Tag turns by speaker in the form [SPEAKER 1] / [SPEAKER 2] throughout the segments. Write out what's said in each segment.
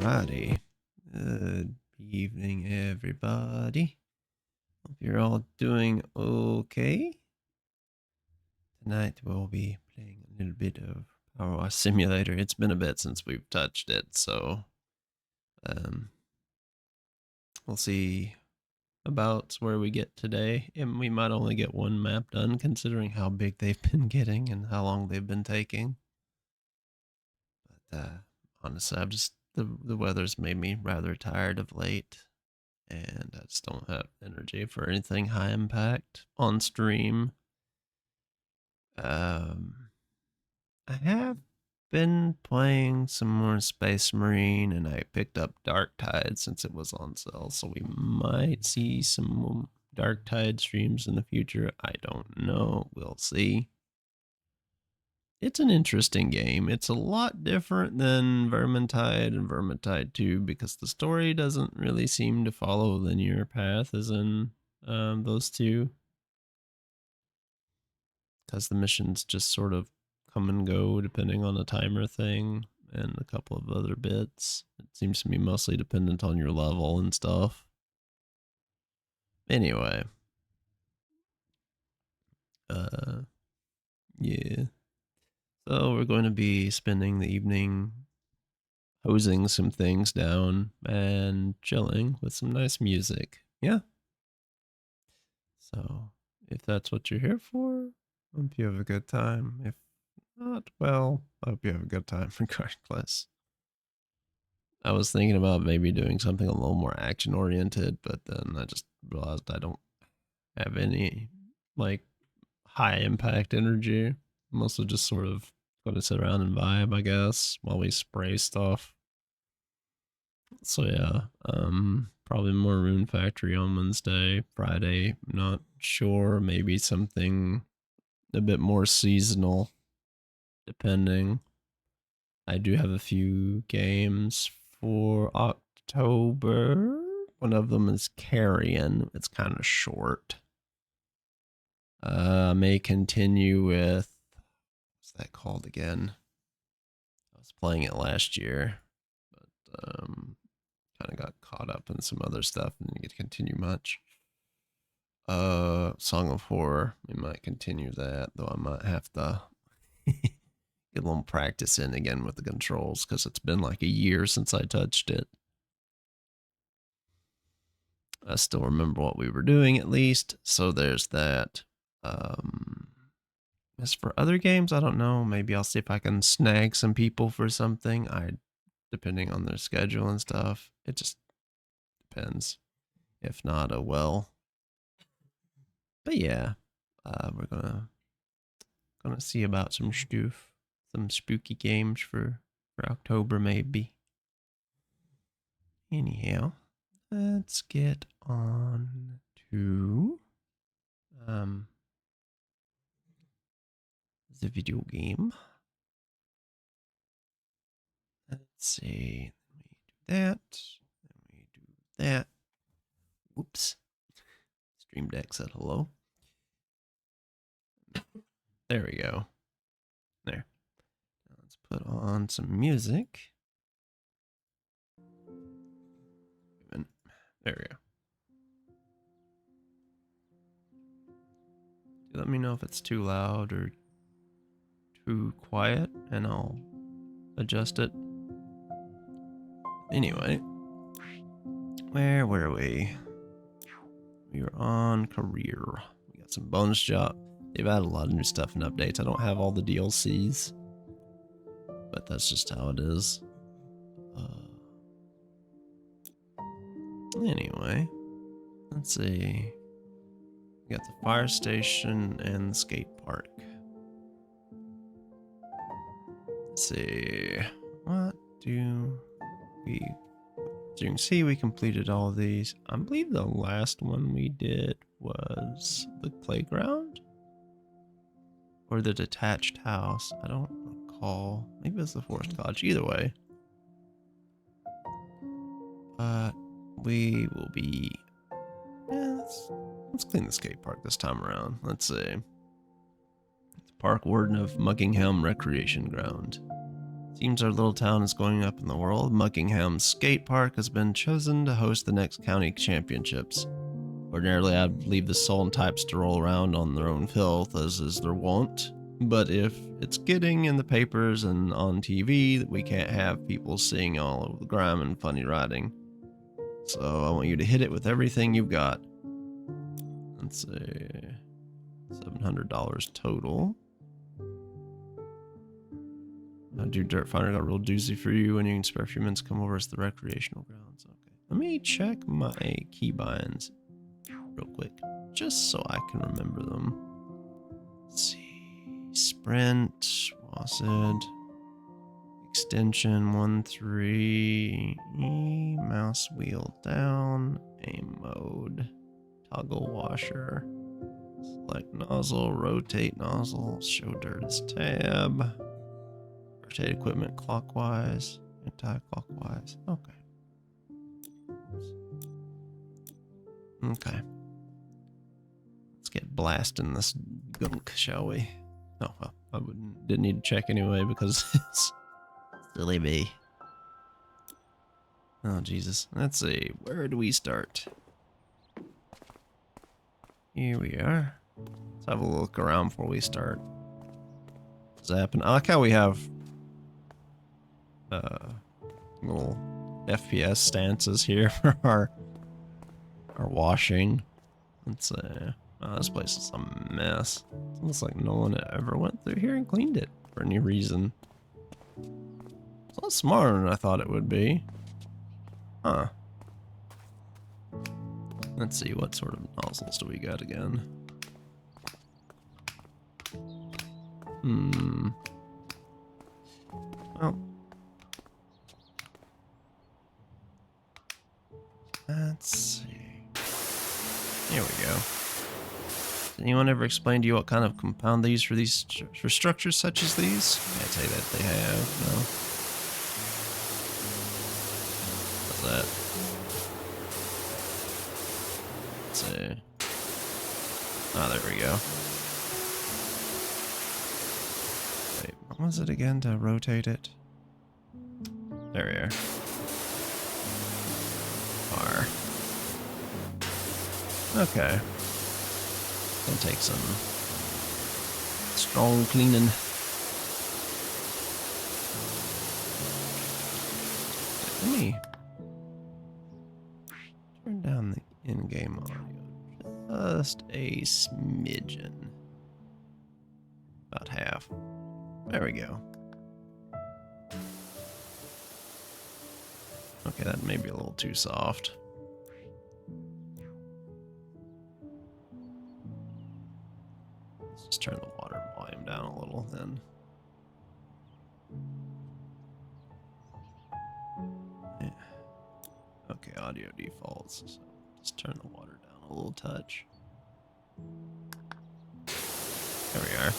[SPEAKER 1] Alrighty. Good evening, everybody. Hope you're all doing okay. Tonight we'll be playing a little bit of Power Wash Simulator. It's been a bit since we've touched it, so um, we'll see about where we get today. And we might only get one map done, considering how big they've been getting and how long they've been taking. But honestly, I've just the weather's made me rather tired of late, and I just don't have energy for anything high impact on stream. I have been playing some more Space Marine, and I picked up Dark Tide since it was on sale, so we might see some Dark Tide streams in the future. I don't know. We'll see. It's an interesting game. It's a lot different than Vermintide and Vermintide 2 because the story doesn't really seem to follow a linear path as in those two. Because the missions just sort of come and go depending on the timer thing and a couple of other bits. It seems to be mostly dependent on your level and stuff. Anyway. Yeah. So we're going to be spending the evening hosing some things down and chilling with some nice music. Yeah. So if that's what you're here for, I hope you have a good time. If not, well, I hope you have a good time regardless. I was thinking about maybe doing something a little more action oriented, but then I just realized I don't have any like high impact energy. I'm also just sort of going to sit around and vibe, I guess, while we spray stuff. So yeah, probably more Rune Factory on Wednesday, Friday. Not sure. Maybe something a bit more seasonal, depending. I do have a few games for October. One of them is Carrion. It's kind of short. I may continue with what's that called again? I was playing it last year, but kind of got caught up in some other stuff and didn't get to continue much. Song of Horror. We might continue that, though I might have to get a little practice in again with the controls because it's been like a year since I touched it. I still remember what we were doing at least, so there's that. As for other games, I don't know. Maybe I'll see if I can snag some people for something. Depending on their schedule and stuff. It just depends. If not, oh well. But yeah, we're gonna see about some stuff, some spooky games for October maybe. Anyhow, let's get on to the video game. Let's see. Let me do that. Let me do that. Whoops. Stream Deck said hello. There we go. There. Now let's put on some music. There we go. Let me know if it's too loud or too quiet, and I'll adjust it. Anyway, where were we? We were on career. We got some bonus job. They've added a lot of new stuff and updates. I don't have all the DLCs, but that's just how it is. Anyway, let's see. We got the fire station and the skate park. Let's see. What do we... As you can see, we completed all of these. I believe the last one we did was the playground? Or the detached house. I don't recall. Maybe it was the forest cottage. Either way. But we will be... Yeah, let's clean the skate park this time around. Let's see. It's Park Warden of Muckingham Recreation Ground. Seems our little town is going up in the world. Muckingham Skate Park has been chosen to host the next county championships. Ordinarily, I'd leave the sullen types to roll around on their own filth, as is their wont. But if it's getting in the papers and on TV, we can't have people seeing all of the grime and funny writing. So I want you to hit it with everything you've got. Let's see, $700 total. Do Dirt Finder got a real doozy for you when you can spare a few minutes come over as the recreational grounds. Okay, let me check my keybinds real quick, just so I can remember them. Let's see, Sprint, Wassid, Extension 1-3, mouse wheel down, aim mode, toggle washer, select nozzle, rotate nozzle, show dirt as tab. Rotate equipment clockwise, anti-clockwise. Okay. Okay. Let's get blasting this gunk, shall we? Oh, well, I didn't need to check anyway because it's silly me. Oh, Jesus. Let's see. Where do we start? Here we are. Let's have a look around before we start zapping. I like how we have little FPS stances here for our washing. Let's oh, this place is a mess. It looks like no one ever went through here and cleaned it for any reason. It's a lot smarter than I thought it would be. Huh. Let's see, what sort of nozzles do we got again? Well, let's see. Here we go. Did anyone ever explain to you what kind of compound they use for these for structures such as these? Can't say that they have. No. What's that? Let's see. Ah, there we go. Wait, what was it again to rotate it? There we are. R. Okay. Gonna take some strong cleaning. Let me turn down the in-game audio just a smidgen. About half. There we go. Okay, that may be a little too soft. Let's just turn the water volume down a little then. Yeah. Okay, audio defaults. So just turn the water down a little touch. There we are.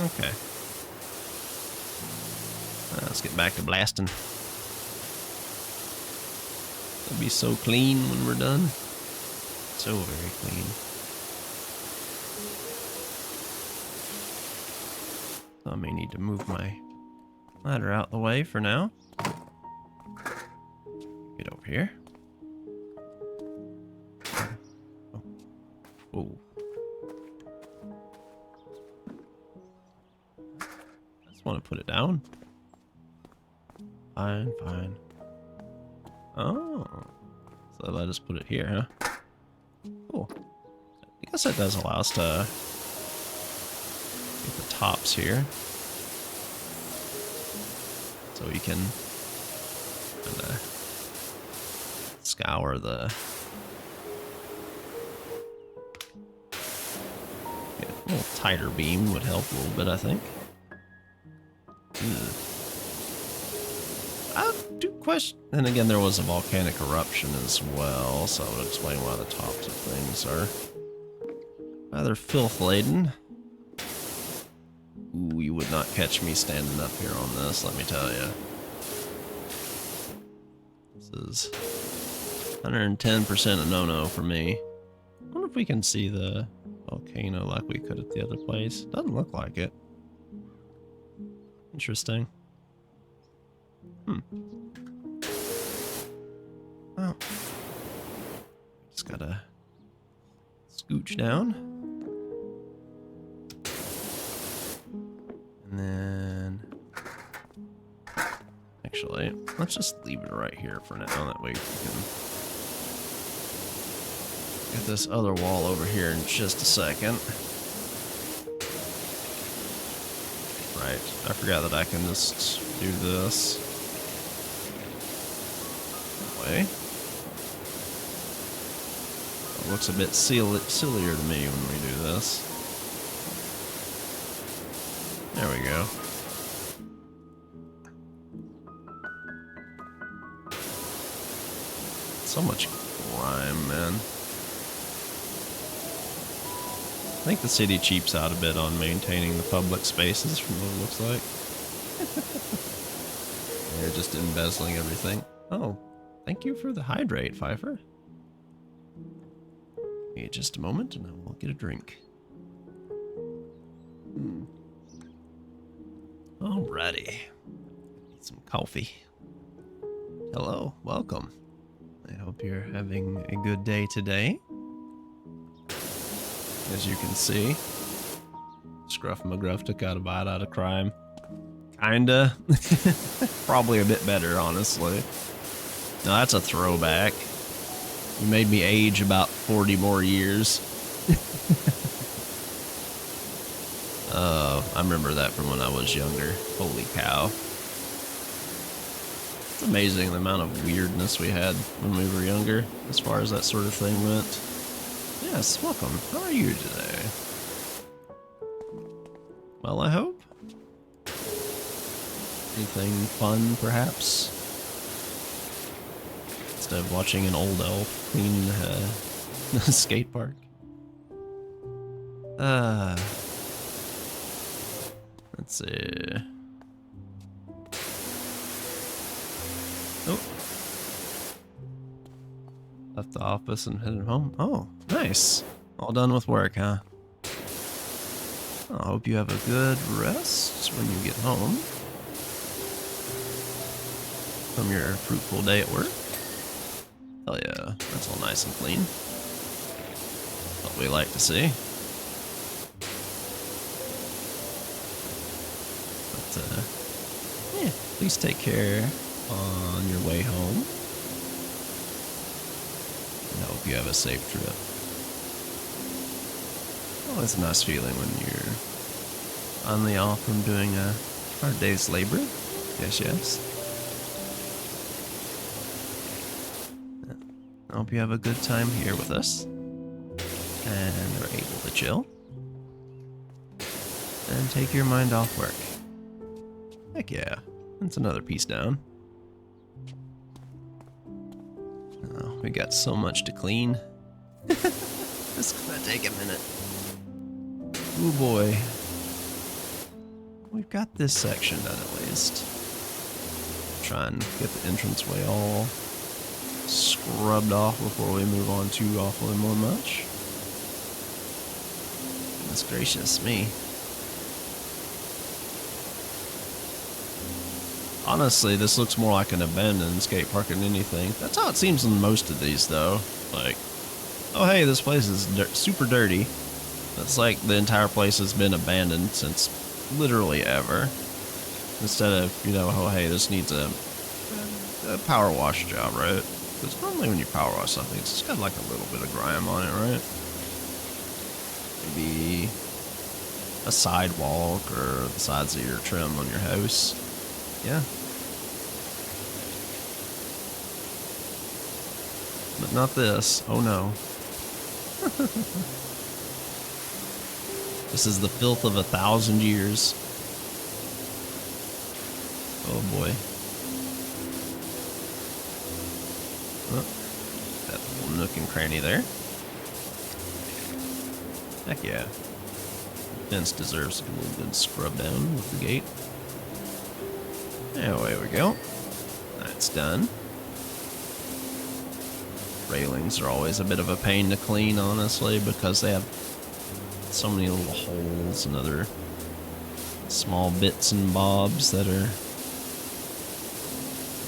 [SPEAKER 1] Okay. Let's get back to blasting. It'll be so clean when we're done. So very clean. I may need to move my ladder out the way for now. Get over here. Oh. Whoa. I just want to put it down. Fine, fine. Oh. So let us put it here, huh? Cool. I guess that does allow us to get the tops here. So we can kind of scour the... Yeah, a little tighter beam would help a little bit, I think. I do question... And again, there was a volcanic eruption as well, so it would explain why the tops of things are rather filth-laden. Ooh, you would not catch me standing up here on this, let me tell you. This is 110% a no-no for me. I wonder if we can see the volcano like we could at the other place. Doesn't look like it. Interesting. Well, just gotta scooch down. And then... Actually, let's just leave it right here for now. That way we can get this other wall over here in just a second. Right, I forgot that I can just do this. That way. It looks a bit sillier to me when we do this. There we go. So much grime, man. I think the city cheaps out a bit on maintaining the public spaces from what it looks like. They're just embezzling everything. Oh, thank you for the hydrate, Pfeiffer. Wait just a moment and I will get a drink. Alrighty. Need some coffee. Hello, welcome. I hope you're having a good day today. As you can see, Scruff McGruff took out a bite out of crime. Kinda. Probably a bit better, honestly. No, that's a throwback. You made me age about 40 more years. I remember that from when I was younger. Holy cow. It's amazing the amount of weirdness we had when we were younger, as far as that sort of thing went. Yes, welcome. How are you today? Well, I hope. Anything fun, perhaps? Instead of watching an old elf clean a skate park. Let's see. Oh. Left the office and headed home. Oh, nice. All done with work, huh? I hope you have a good rest when you get home from your fruitful day at work. Hell yeah, that's all nice and clean. What we like to see. But, yeah, please take care on your way home. And I hope you have a safe trip. Always a nice feeling when you're finally off from doing a hard day's labor. Yes, yes. I hope you have a good time here with us. And are able to chill. And take your mind off work. Heck yeah. That's another piece down. Oh, we got so much to clean. This is gonna take a minute. Ooh boy. We've got this section done at least. Try and get the entranceway all scrubbed off before we move on too awfully more much. Goodness gracious me. Honestly, this looks more like an abandoned skate park than anything. That's how it seems in most of these, though. Like, oh hey, this place is super dirty. It's like the entire place has been abandoned since literally ever. Instead of, you know, oh hey, this needs a power wash job, right? Because normally when you power wash something, it's just got like a little bit of grime on it, right? Maybe a sidewalk or the sides of your trim on your house. Yeah. But not this. Oh no. This is the filth of 1,000 years. Oh boy. Oh, that little nook and cranny there. Heck yeah. The fence deserves a little good scrub down with the gate. There we go. That's done. Railings are always a bit of a pain to clean, honestly, because they have so many little holes and other small bits and bobs that are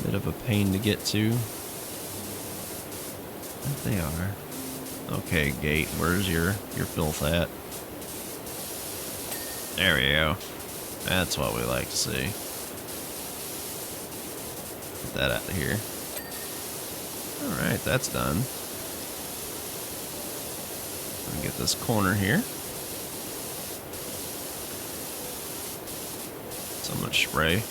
[SPEAKER 1] a bit of a pain to get to. But they are. Okay, gate, where's your filth at? There we go. That's what we like to see. Get that out of here. Alright, that's done. Let me get this corner here. So much spray.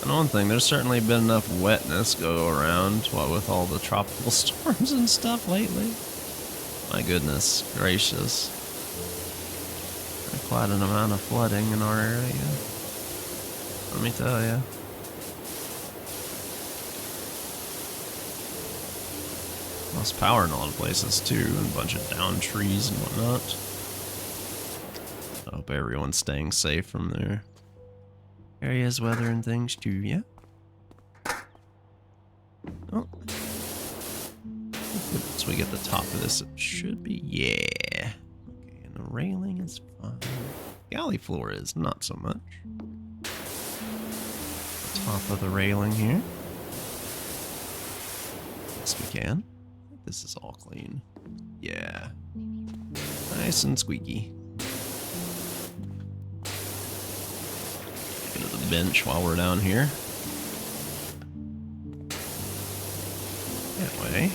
[SPEAKER 1] And one thing, there's certainly been enough wetness go around, what with all the tropical storms and stuff lately. My goodness gracious. Quite an amount of flooding in our area. Let me tell you. Lost power in a lot of places too, and a bunch of downed trees and whatnot. I hope everyone's staying safe from their areas, weather, and things too, yeah? Oh. Once we get the top of this, it should be, yeah. Okay, and the railing is fine. Galley floor is not so much. The top of the railing here. Yes, we can. I think this is all clean. Yeah. Nice and squeaky. Go to the bench while we're down here. That way.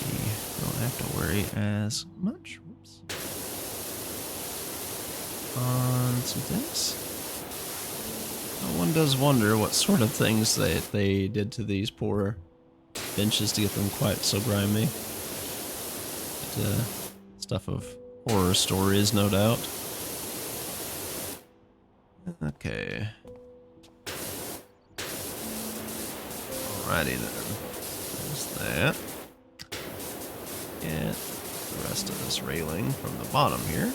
[SPEAKER 1] We don't have to worry as much. Whoops. On some things. One does wonder what sort of things they did to these poor benches to get them quite so grimy. But, stuff of horror stories, no doubt. Okay. Alrighty then. There's that. Get the rest of this railing from the bottom here.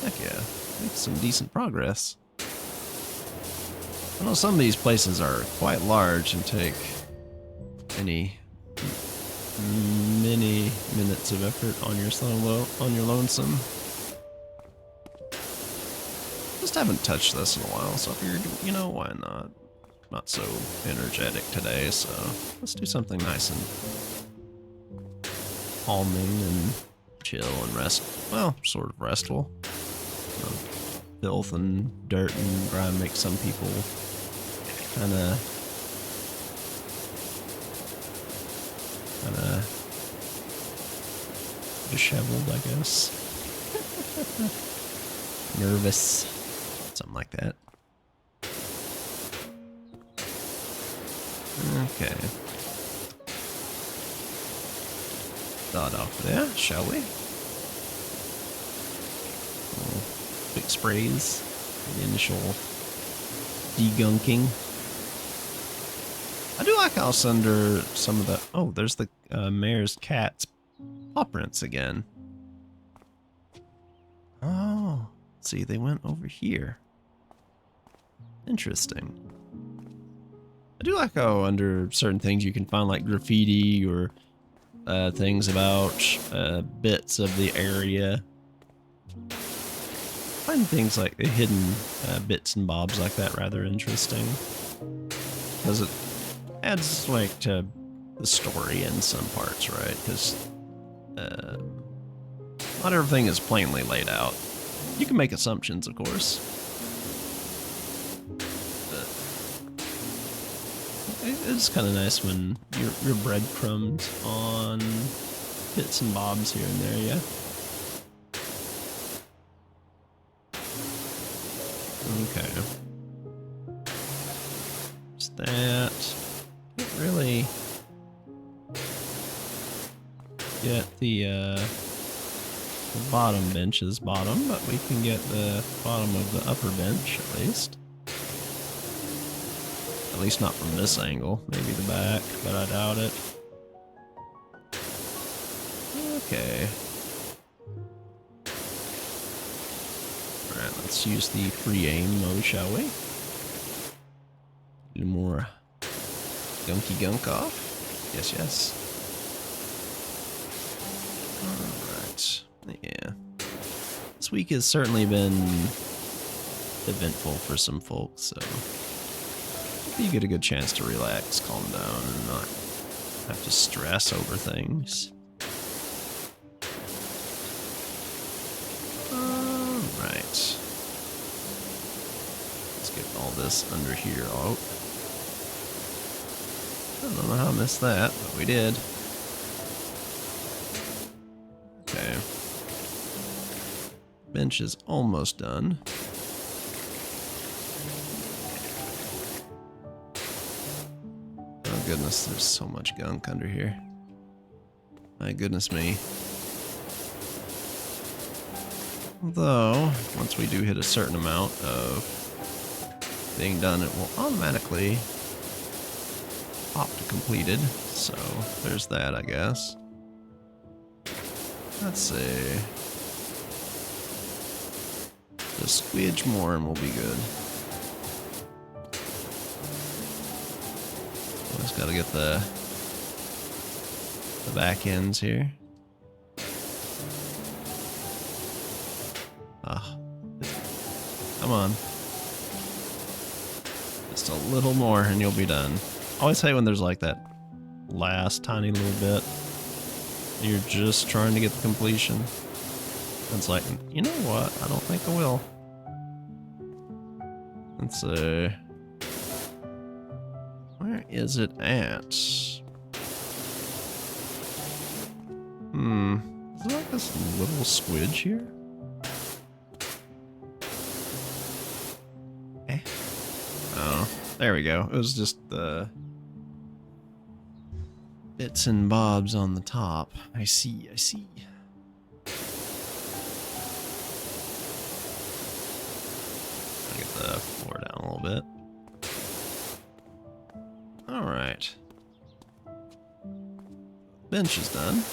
[SPEAKER 1] Heck yeah. Make some decent progress. I know some of these places are quite large and take many minutes of effort on your lonesome. Just haven't touched this in a while, so I figured, you know, why not? Not so energetic today, so let's do something nice and calming and chill and rest. Well, sort of restful. Filth and dirt and grime make some people kind of disheveled, I guess. Nervous, something like that. Okay. Start off there, shall we? Quick sprays, the initial degunking. I do like how it's under some of the... Oh, there's the mayor's cat's paw prints again. Oh, see, they went over here. Interesting. I do like how under certain things you can find like graffiti or things about bits of the area. I find things like the hidden bits and bobs like that rather interesting, because it adds like to the story in some parts, right? Because not everything is plainly laid out. You can make assumptions, of course, but it's kind of nice when you're breadcrumbed on bits and bobs here and there, yeah. Okay. Just that. Can't really get the bottom bench's bottom, but we can get the bottom of the upper bench at least. At least not from this angle. Maybe the back, but I doubt it. Okay. Alright, let's use the free aim mode, shall we? A little more gunky gunk off. Yes, yes. Yeah. This week has certainly been eventful for some folks, so you get a good chance to relax, calm down, and not have to stress over things. Alright. Let's get all this under here out. I don't know how I missed that, but we did. Okay. Bench is almost done. Oh goodness, there's so much gunk under here. My goodness me. Although, once we do hit a certain amount of being done, it will automatically pop to completed. So, there's that, I guess. Let's see. Just a squidge more and we'll be good. Just gotta get the back ends here. Ah, come on. Just a little more and you'll be done. I always hate when there's like that last tiny little bit. You're just trying to get the completion. It's like, you know what? I don't think I will. Let's see. Where is it at? Is there like this little squidge here? Eh. Oh, there we go. It was just the bits and bobs on the top. I see, I see. I'll get the floor down a little bit. Alright. Bench is done.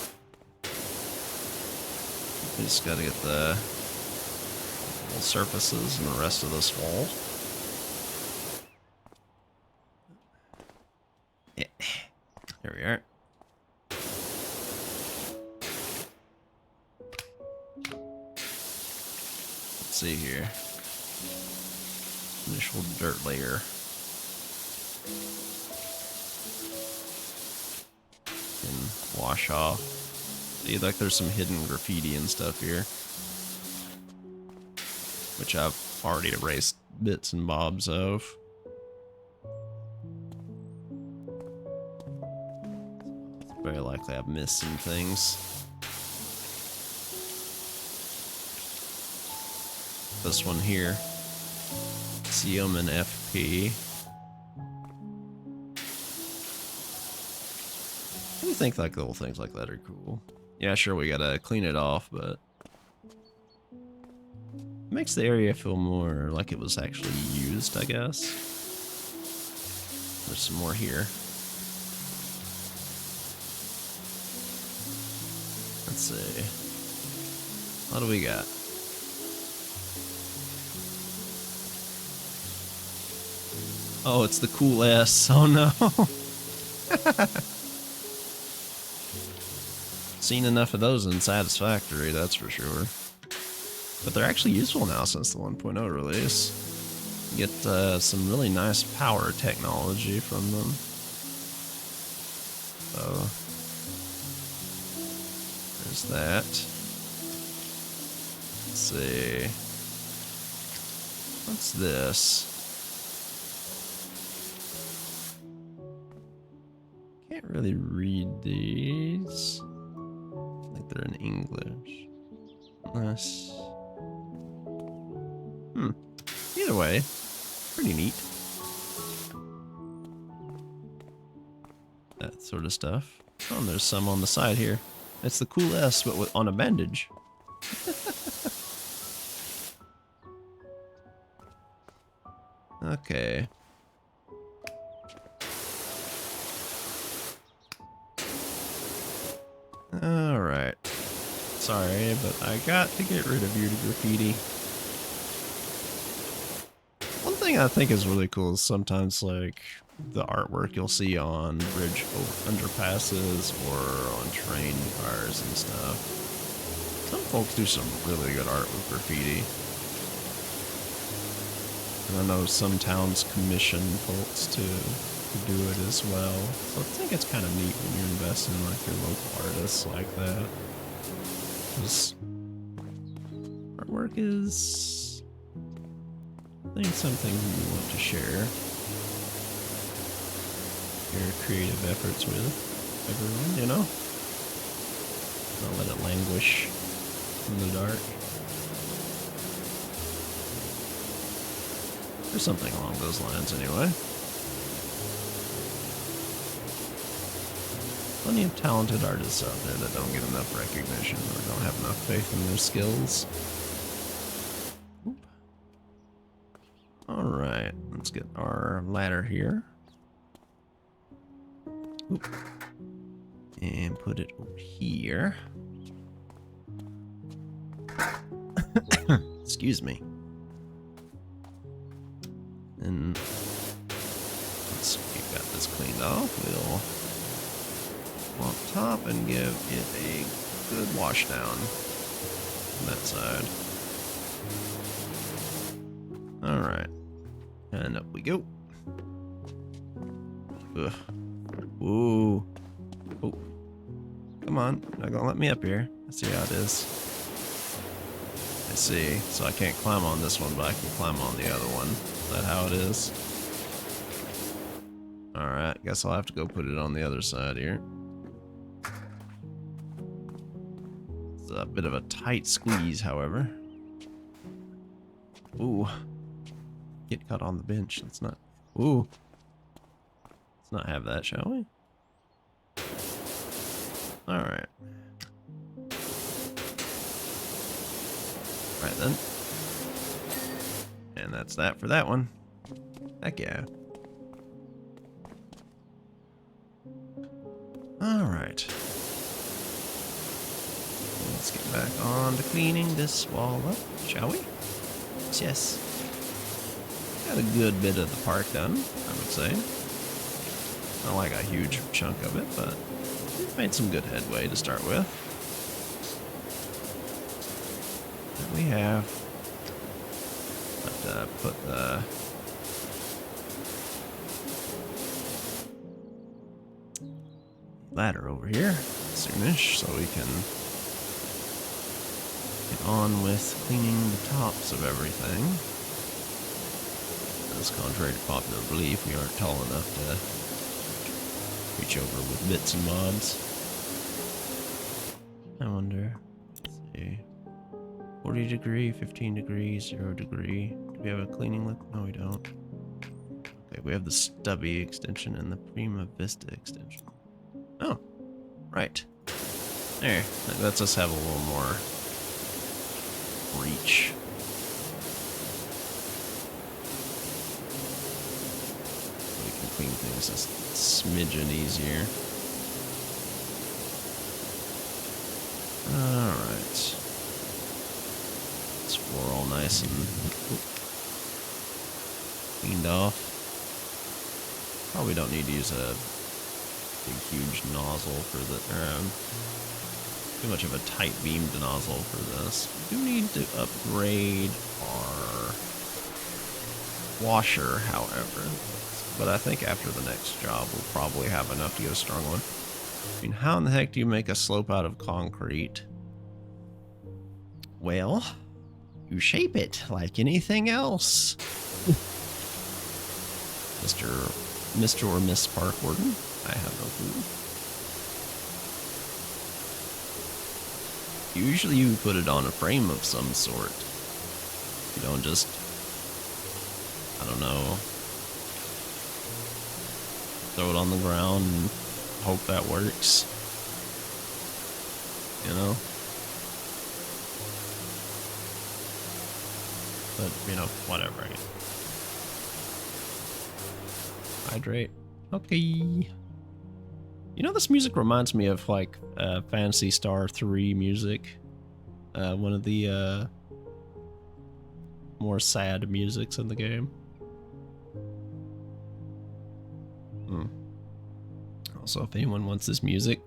[SPEAKER 1] We just gotta get the little surfaces and the rest of this wall. Yeah. There we are. Let's see here. Initial dirt layer. And wash off. See, like there's some hidden graffiti and stuff here, which I've already erased bits and bobs of. It's very likely I've missed some things. This one here, CM and FP. I think like little things like that are cool. Yeah, sure, we gotta clean it off, but it makes the area feel more like it was actually used, I guess. There's some more here. Let's see. What do we got? Oh, it's the cool S. Oh no. Seen enough of those in Satisfactory, that's for sure. But they're actually useful now since the 1.0 release. You get some really nice power technology from them. So, there's that. Let's see. What's this? Can't really read these. I think they're in English. Unless... Either way, pretty neat. That sort of stuff. Oh, and there's some on the side here. It's the cool S, but on a bandage. Okay. Alright. Sorry, but I got to get rid of your graffiti. One thing I think is really cool is sometimes, like, the artwork you'll see on bridge underpasses or on train cars and stuff. Some folks do some really good art with graffiti. And I know some towns commission folks to do it as well. So I think it's kind of neat when you invest in like your local artists like that. Because artwork is, I think, something you want to share your creative efforts with everyone, you know? Don't let it languish in the dark. Or something along those lines, anyway. Plenty of talented artists out there that don't get enough recognition or don't have enough faith in their skills. Alright, let's get our ladder here. Oop. And put it over here. Excuse me. And once we've got this cleaned off, we'll go up top and give it a good wash down on that side. Alright. And up we go. Ugh. Ooh. Oh. Come on. Not gonna let me up here. I see how it is. I see. So I can't climb on this one, but I can climb on the other one. Is that how it is? Alright, guess I'll have to go put it on the other side here. It's a bit of a tight squeeze, however. Ooh. Get caught on the bench. Let's not. Ooh. Let's not have that, shall we? Alright. Right then. And that's that for that one. Heck yeah. Alright. Let's get back on to cleaning this wall up, shall we? Yes. Got a good bit of the park done, I would say. Not like a huge chunk of it, but we've made some good headway to start with. And we have to put the ladder over here soonish so we can get on with cleaning the tops of everything. As contrary to popular belief, we aren't tall enough to reach over with bits and bobs. I wonder. Let's see. 40 degree, 15 degrees, 0 degree. Do we have a cleaning liquid? No, we don't. Okay, we have the stubby extension and the Prima Vista extension. Oh, right. There. That lets us have a little more reach. We can clean things a smidgen easier. Alright. This floor all nice and cleaned off. Probably don't need to use a big huge nozzle for the too much of a tight beamed nozzle for this. We do need to upgrade our washer, however. But I think after the next job we'll probably have enough to get a strong one. I mean, how in the heck do you make a slope out of concrete? Well, you shape it like anything else. Mr. or Miss Park Warden? I have no clue. Usually you put it on a frame of some sort. You don't just, I don't know, throw it on the ground and hope that works. You know? But, you know, whatever. Hydrate. Okay. You know, this music reminds me of, like, Phantasy Star 3 music. One of the, more sad musics in the game. Also, if anyone wants this music,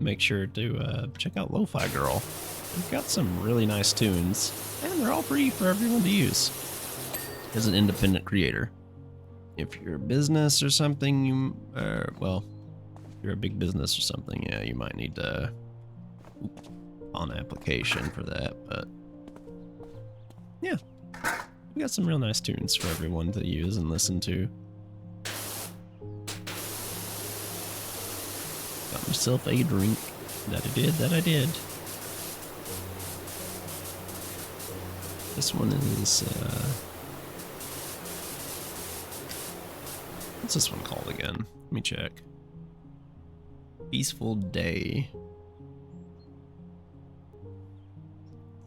[SPEAKER 1] make sure to check out Lo-Fi Girl. We've got some really nice tunes, and they're all free for everyone to use as an independent creator. If you're a business or something, well, if you're a big business or something, yeah, you might need to on application for that, but yeah, we got some real nice tunes for everyone to use and listen to. Got myself a drink. That I did. This one is, what's this one called again? Let me check. Peaceful Day.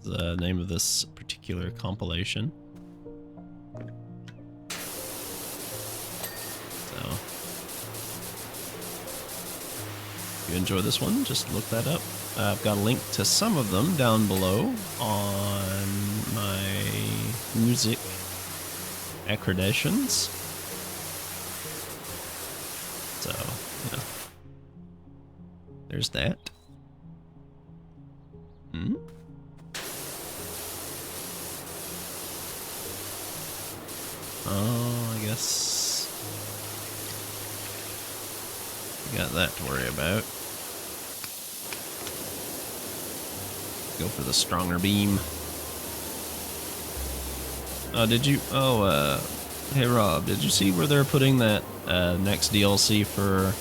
[SPEAKER 1] The name of this particular compilation. So, if you enjoy this one, just look that up. I've got a link to some of them down below on my music accreditations. So, yeah. There's that. Oh, I guess we got that to worry about. Go for the stronger beam. Oh, did you? Oh, hey Rob, did you see where they're putting that next DLC for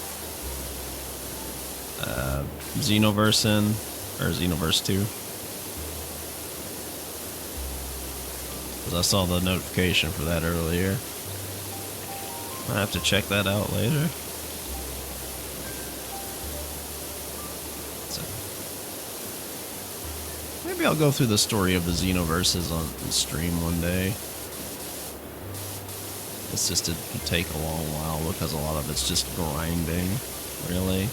[SPEAKER 1] Xenoverse in, or Xenoverse 2? Because I saw the notification for that earlier. I'll have to check that out later. So, maybe I'll go through the story of the Xenoverses on stream one day. It's just, it could take a long while because a lot of it's just grinding, really.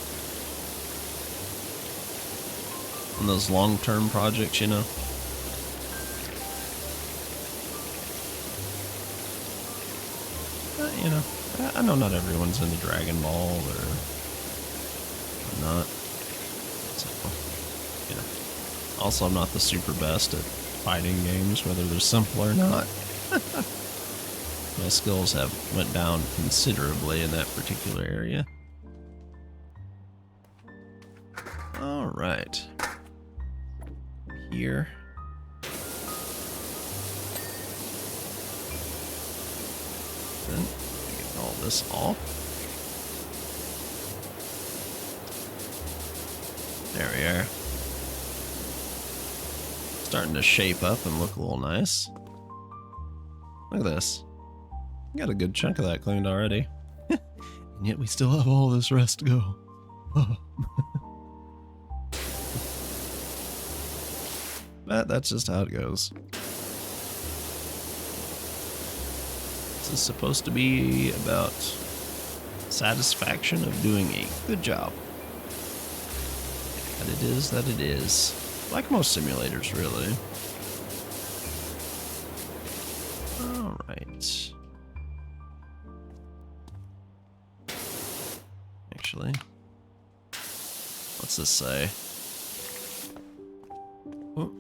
[SPEAKER 1] And those long-term projects, you know. You know, I know not everyone's into Dragon Ball or not. So, you know. Also, I'm not the super best at fighting games, whether they're simple or not. My skills have went down considerably in that particular area. All right. Here. Then get all this off. There we are. Starting to shape up and look a little nice. Look at this. Got a good chunk of that cleaned already. And yet we still have all this rest to go. But that's just how it goes. This is supposed to be about satisfaction of doing a good job. And it is that it is. Like most simulators, really. Alright. Actually, what's this say? Oh.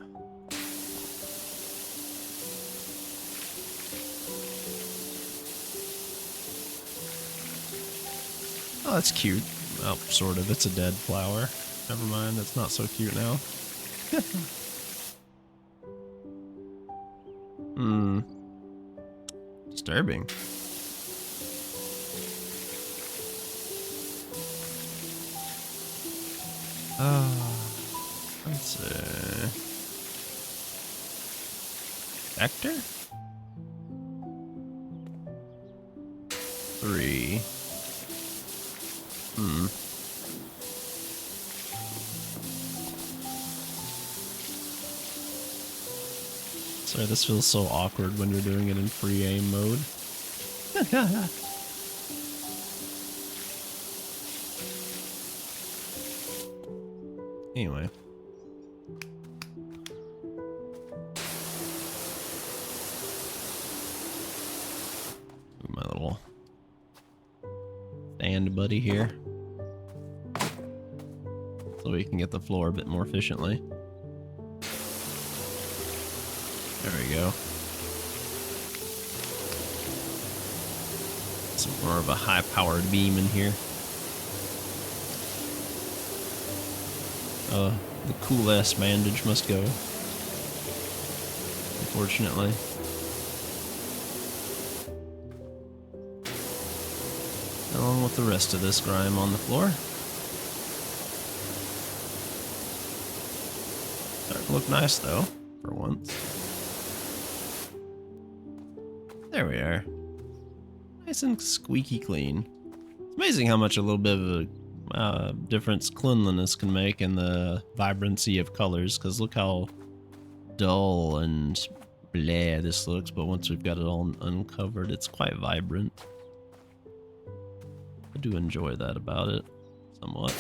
[SPEAKER 1] Oh, that's cute. Well, sort of. It's a dead flower. Never mind, it's not so cute now. Disturbing. Let's see. Vector? 3. Sorry, this feels so awkward when you're doing it in free aim mode. Anyway. My little stand buddy here. so we can get the floor a bit more efficiently. There we go. Some more of a high-powered beam in here. The cool-ass bandage must go. Unfortunately. Along with the rest of this grime on the floor. Starting to look nice, though, for once. There we are. Nice and squeaky clean. It's amazing how much a little bit of a difference cleanliness can make in the vibrancy of colors, because look how dull and blah this looks, but once we've got it all uncovered, it's quite vibrant. I do enjoy that about it, somewhat.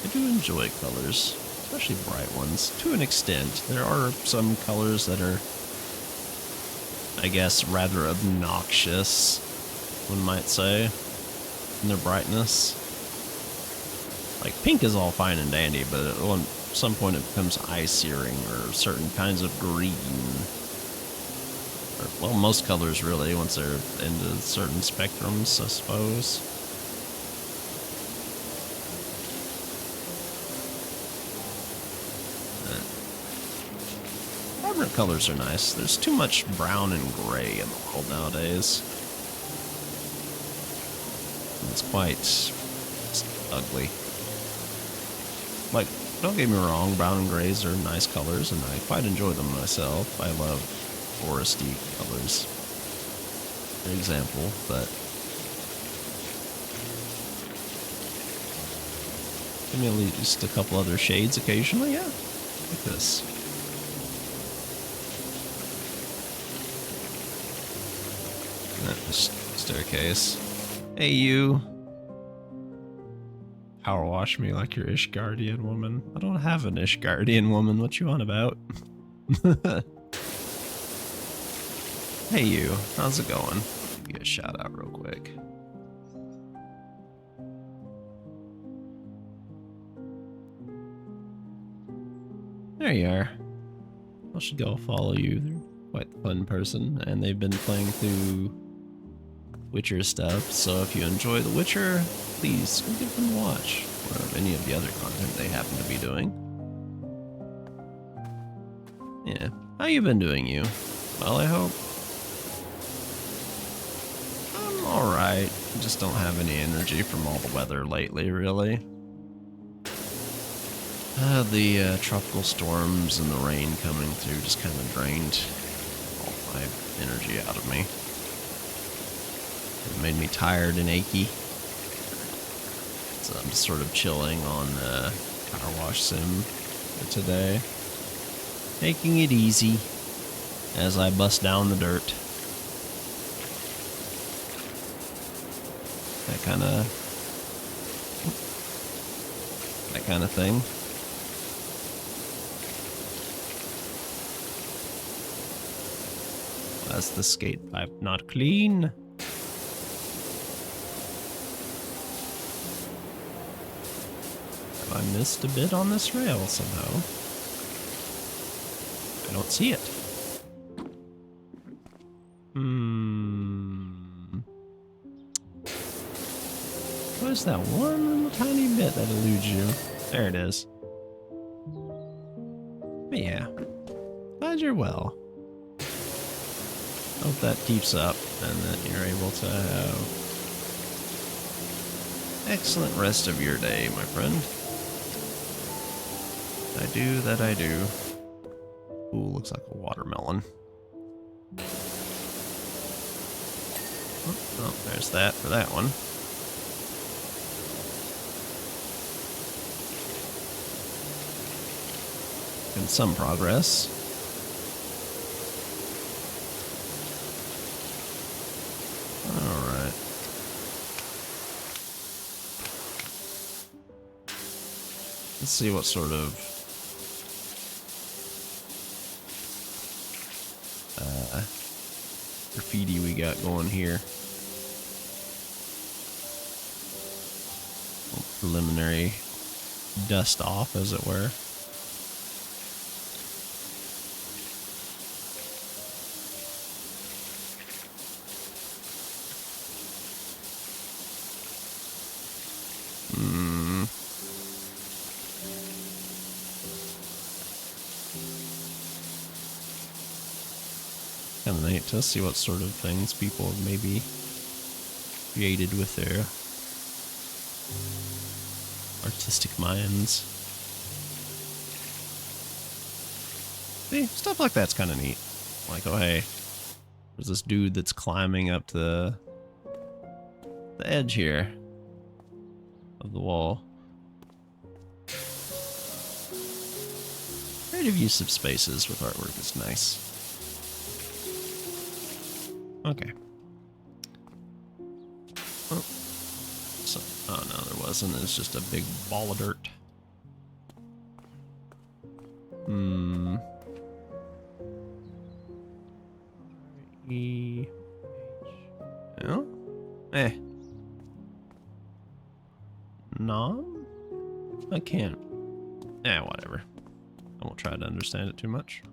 [SPEAKER 1] I do enjoy colors, especially bright ones, to an extent. There are some colors that are, I guess, rather obnoxious, one might say, in their brightness. Like, pink is all fine and dandy, but at some point it becomes eye-searing, or certain kinds of green. Or, well, most colors, really, once they're into certain spectrums, I suppose. Vibrant colors are nice. There's too much brown and gray in the world nowadays. It's quite ugly. Like, don't get me wrong, brown and grays are nice colors, and I quite enjoy them myself. I love foresty colors, for example, but give me at least a couple other shades occasionally, yeah, like this. Staircase. Hey, you. Power wash me like your Ishgardian woman. I don't have an Ishgardian woman. What you on about? Hey, you. How's it going? Give you a shout out real quick. There you are. I should go follow you. They're quite the fun person, and they've been playing through Witcher stuff, so if you enjoy The Witcher, please go give them a watch, or any of the other content they happen to be doing. Yeah, how you been doing, you? Well, I hope. I'm alright, just don't have any energy from all the weather lately, really. The tropical storms and the rain coming through just kind of drained all my energy out of me. It made me tired and achy. So I'm just sort of chilling on Power Wash Sim for today. Taking it easy as I bust down the dirt. That kind of thing. That's the skate pipe not clean. I missed a bit on this rail somehow. I don't see it. What is that one little tiny bit that eludes you? There it is. But yeah, glad you're well. Hope that keeps up and that you're able to have excellent rest of your day, my friend. I do that I do. Ooh, looks like a watermelon. Oh, there's that for that one. And some progress. Alright. Let's see what sort of graffiti we got going here. preliminary dust off, as it were. Kind of neat to see what sort of things people have maybe created with their artistic minds. See, stuff like that's kind of neat. Like, oh hey, there's this dude that's climbing up to the edge here of the wall. Creative use of spaces with artwork is nice. Okay. Oh. So, oh no, there wasn't. It's just a big ball of dirt. E. H. Oh? Nom? I can't. Whatever. I won't try to understand it too much.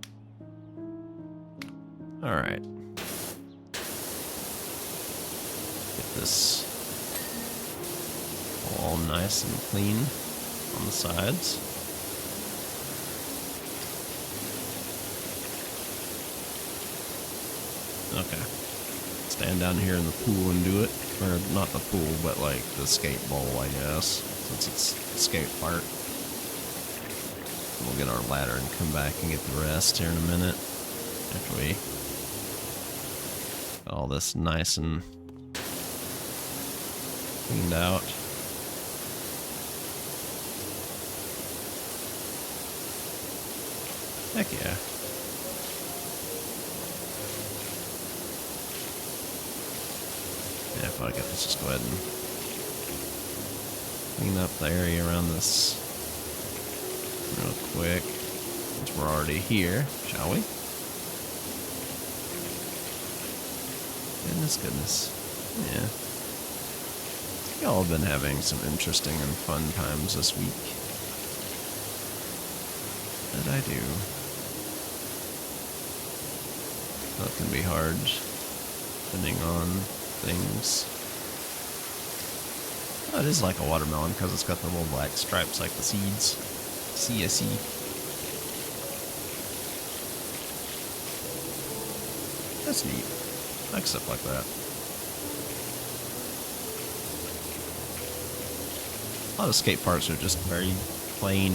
[SPEAKER 1] Alright. Get this all nice and clean on the sides. Okay. Stand down here in the pool and do it. Or not the pool, but like the skate bowl, I guess. Since it's the skate part. We'll get our ladder and come back and get the rest here in a minute. After we got all this nice and cleaned out. Heck yeah. Yeah, fuck it. Let's just go ahead and clean up the area around this real quick. Since we're already here, shall we? Goodness. Yeah. Y'all have been having some interesting and fun times this week. That I do. That can be hard, depending on things. Oh, it is like a watermelon because it's got the little black stripes like the seeds. CSE. That's neat. I like stuff like that. A lot of skate parks are just very plain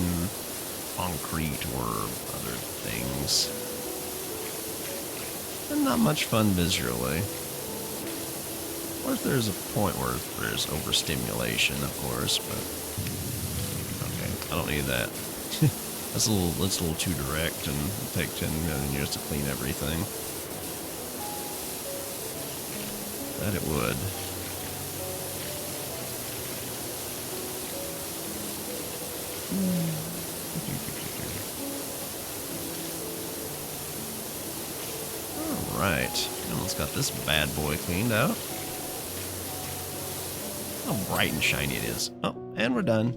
[SPEAKER 1] concrete or other things. And not much fun visually. Of course, there's a point where there's overstimulation, of course, but okay, I don't need that. That's a little too direct, and it'll take 10 million years to clean everything. That it would. Alright, almost got this bad boy cleaned out. How bright and shiny it is. Oh, and we're done.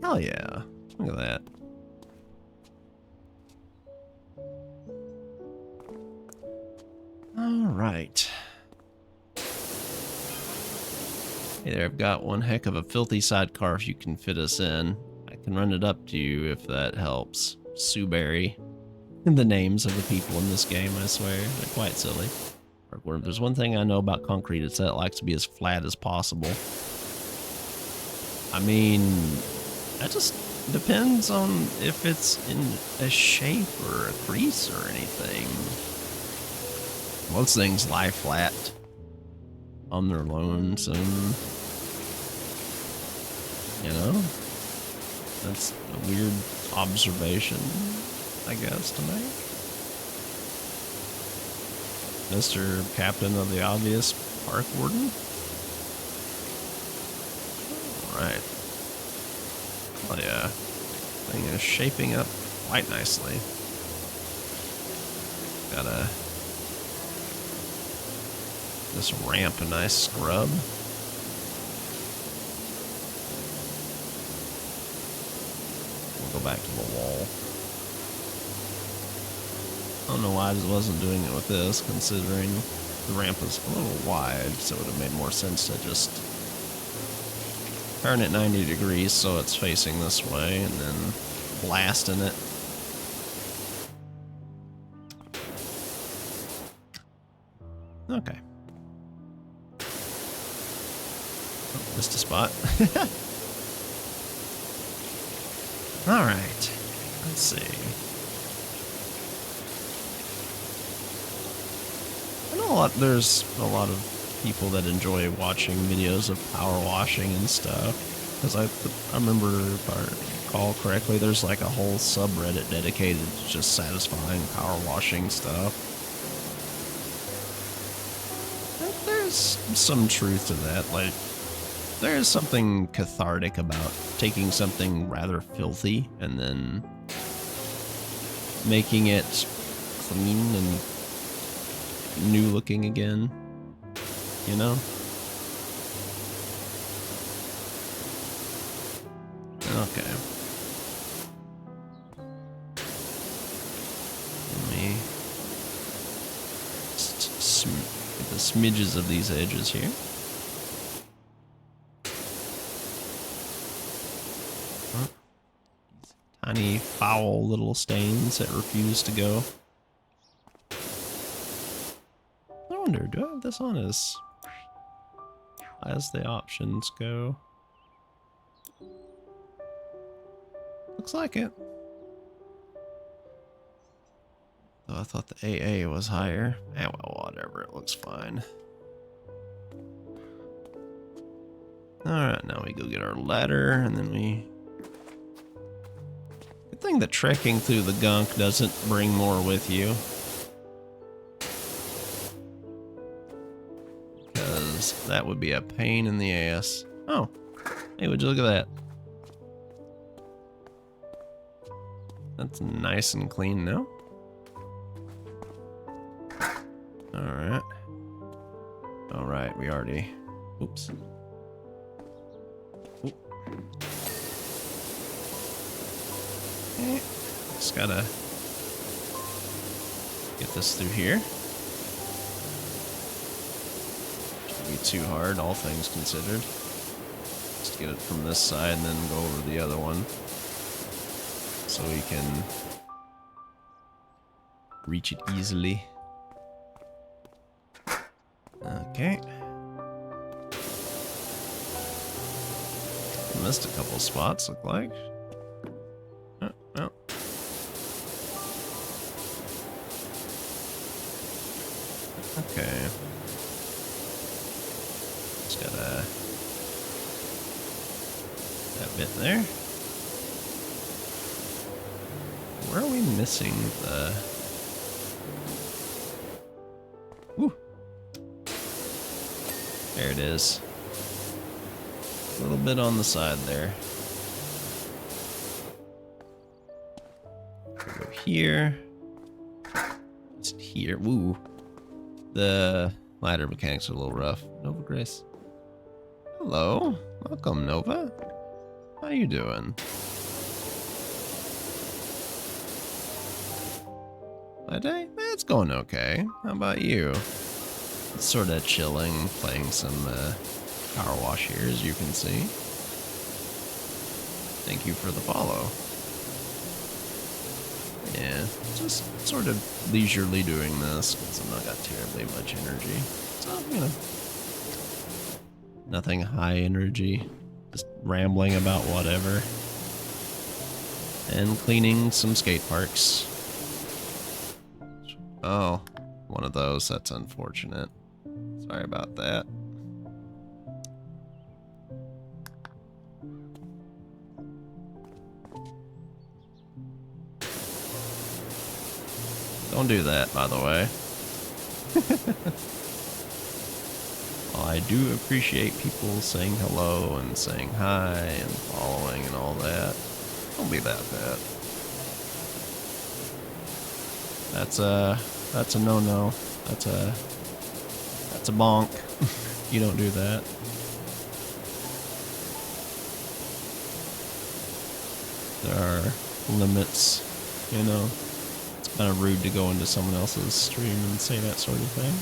[SPEAKER 1] Hell yeah. Look at that. Alright. Hey there, I've got one heck of a filthy sidecar if you can fit us in. I can run it up to you if that helps. Sueberry. The names of the people in this game, I swear. They're quite silly. If there's one thing I know about concrete, it's that it likes to be as flat as possible. I mean, that just depends on if it's in a shape or a crease or anything. Most things lie flat on their lonesome. You know? That's a weird observation, I guess, to make. Mr. Captain of the Obvious Park Warden? Alright. Oh yeah. Thing is shaping up quite nicely. Gotta this ramp a nice scrub. I'll go back to the wall. I don't know why I just wasn't doing it with this, considering the ramp is a little wide, so it would have made more sense to just turn it 90 degrees so it's facing this way and then blast in it. Okay. Oh, missed a spot. Alright. Let's see. I know there's a lot of people that enjoy watching videos of power washing and stuff. Because I remember, if I recall correctly, there's like a whole subreddit dedicated to just satisfying power washing stuff. And there's some truth to that. Like, there is something cathartic about taking something rather filthy and then making it clean and new looking again, you know? Okay. Let me just get the smidges of these edges here. Tiny foul little stains that refuse to go. I wonder, do I have this on as the options go? Looks like it. Though I thought the AA was higher. Eh, well, whatever, it looks fine. Alright, now we go get our ladder, and then we... Good thing that trekking through the gunk doesn't bring more with you. Because that would be a pain in the ass. Oh, hey, would you look at that? That's nice and clean now. Alright. Alright, we already... Oops. Oop. Okay. Just gotta get this through here. Shouldn't be too hard, all things considered. Just get it from this side and then go over the other one. So we can reach it easily. Okay. Missed a couple spots, look like. Oh, well. Okay. Just gotta... that bit there. Where are we missing the... Ooh. There it is. A little bit on the side there. Go here. It's here. Woo. The ladder mechanics are a little rough. Nova Grace. Hello. Welcome, Nova. How you doing? My day? It's going okay. How about you? It's sort of chilling, playing some power wash here, as you can see. Thank you for the follow. Yeah, just sort of leisurely doing this, because I've not got terribly much energy. So, you know, nothing high energy. Just rambling about whatever. And cleaning some skate parks. Oh, one of those. That's unfortunate. Sorry about that. Don't do that, by the way. Well, I do appreciate people saying hello and saying hi and following and all that. Don't be that bad. That's a no-no. That's a bonk. You don't do that. there are limits, you know. It's kind of rude to go into someone else's stream and say that sort of thing.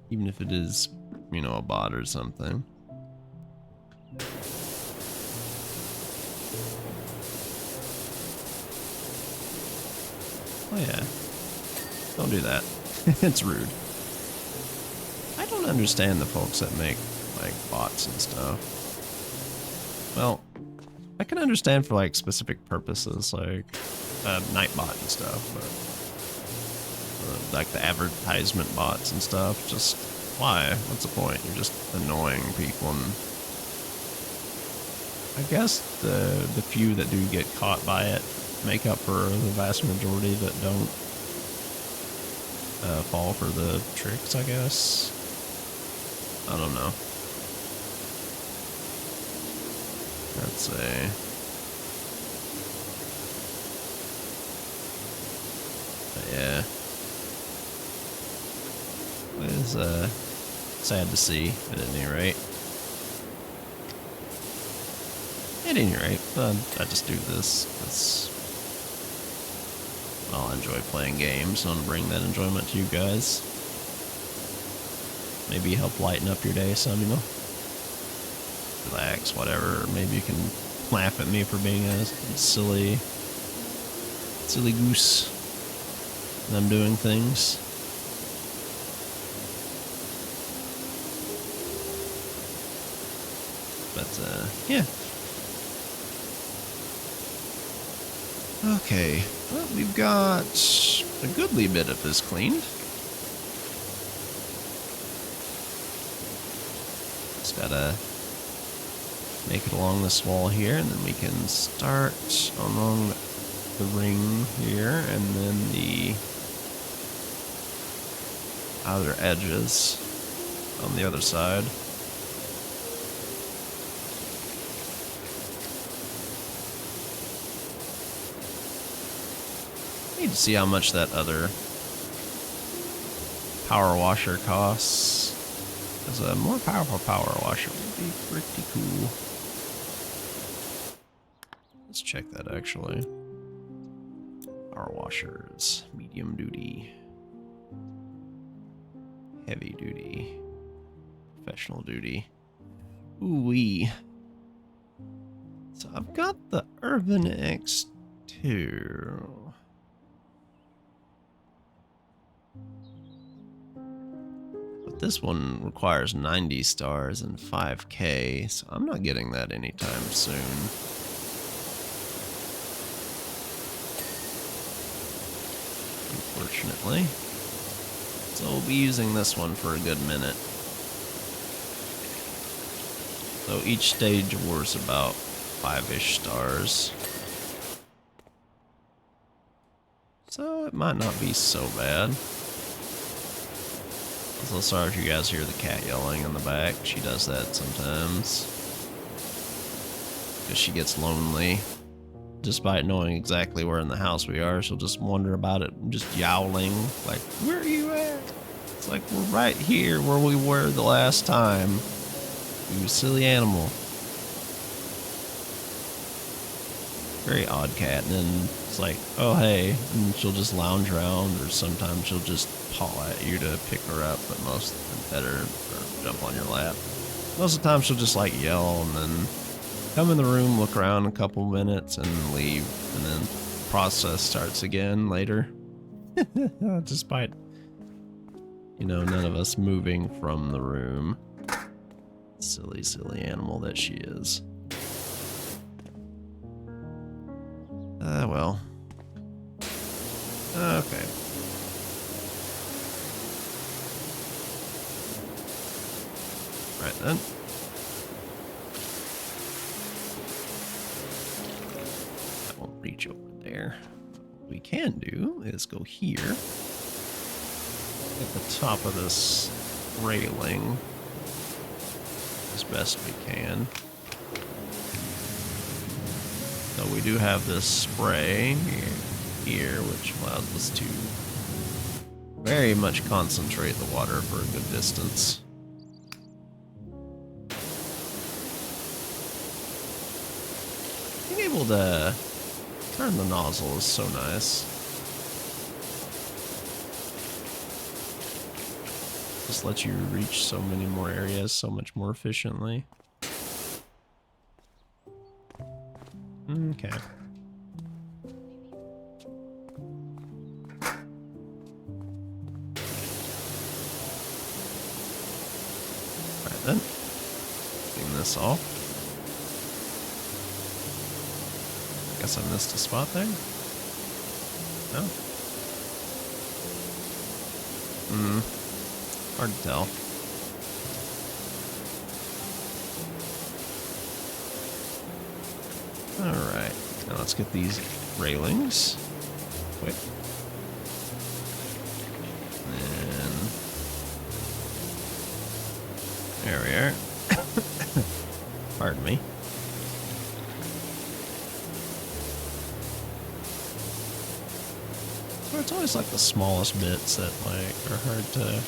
[SPEAKER 1] Even if it is, you know, a bot or something. Oh yeah. Don't do that. It's rude. I don't understand the folks that make, like, bots and stuff. Well, I can understand for, like, specific purposes, like Nightbot and stuff, but like the advertisement bots and stuff, just why? What's the point? You're just annoying people, and I guess the few that do get caught by it make up for the vast majority that don't fall for the tricks, I guess. I don't know. Let's say. But yeah. It is sad to see at any rate. At any rate, I just do this because I'll enjoy playing games and bring that enjoyment to you guys. Maybe help lighten up your day some, you know? Relax, whatever. Maybe you can laugh at me for being a silly goose when I'm doing things. But, yeah. Okay, well, we've got a goodly bit of this cleaned. Just gotta make it along this wall here, and then we can start along the ring here, and then the outer edges on the other side. Need to see how much that other power washer costs. Because a more powerful power washer would be pretty cool. Let's check that actually. Power washers, medium duty, heavy duty, professional duty. Ooh-wee. So I've got the Urban X2. But this one requires 90 stars and 5K, so I'm not getting that anytime soon. Unfortunately. So we'll be using this one for a good minute. So each stage worth about 5-ish stars. So it might not be so bad. Also, sorry if you guys hear the cat yelling in the back. She does that sometimes. Because she gets lonely. Despite knowing exactly where in the house we are, she'll just wonder about it, just yowling. Like, where are you at? It's like, we're right here where we were the last time. You silly animal. Very odd cat, and then it's like, oh hey, and she'll just lounge around, or sometimes she'll just paw at you to pick her up, but most pet her or jump on your lap. Most of the time she'll just like yell and then come in the room, look around a couple minutes, and leave, and then the process starts again later. Despite, you know, none of us moving from the room. Silly, silly animal that she is. Well. Okay. Right then. I won't reach over there. What we can do is go here. At the top of this railing. As best we can. So we do have this spray here, which allows us to very much concentrate the water for a good distance. able to turn the nozzle is so nice. Just lets you reach so many more areas so much more efficiently. Okay. Alright then. Clean this off. I guess I missed a spot there. No? Hard to tell. Alright. Now let's get these railings. Quick. And there we are. Pardon me. Well, it's always like the smallest bits that like are hard to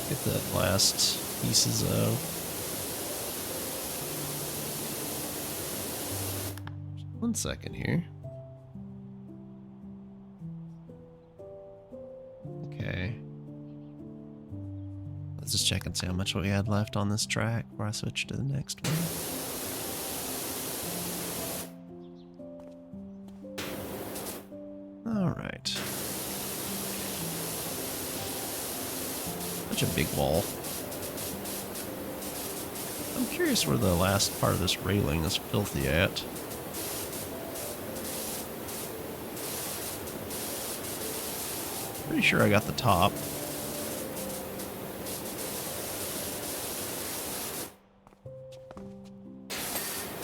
[SPEAKER 1] get that last pieces of. 1 second here. Okay. Let's just check and see how much we had left on this track before I switch to the next one. Alright. Such a big wall. I'm curious where the last part of this railing is filthy at. Pretty sure I got the top.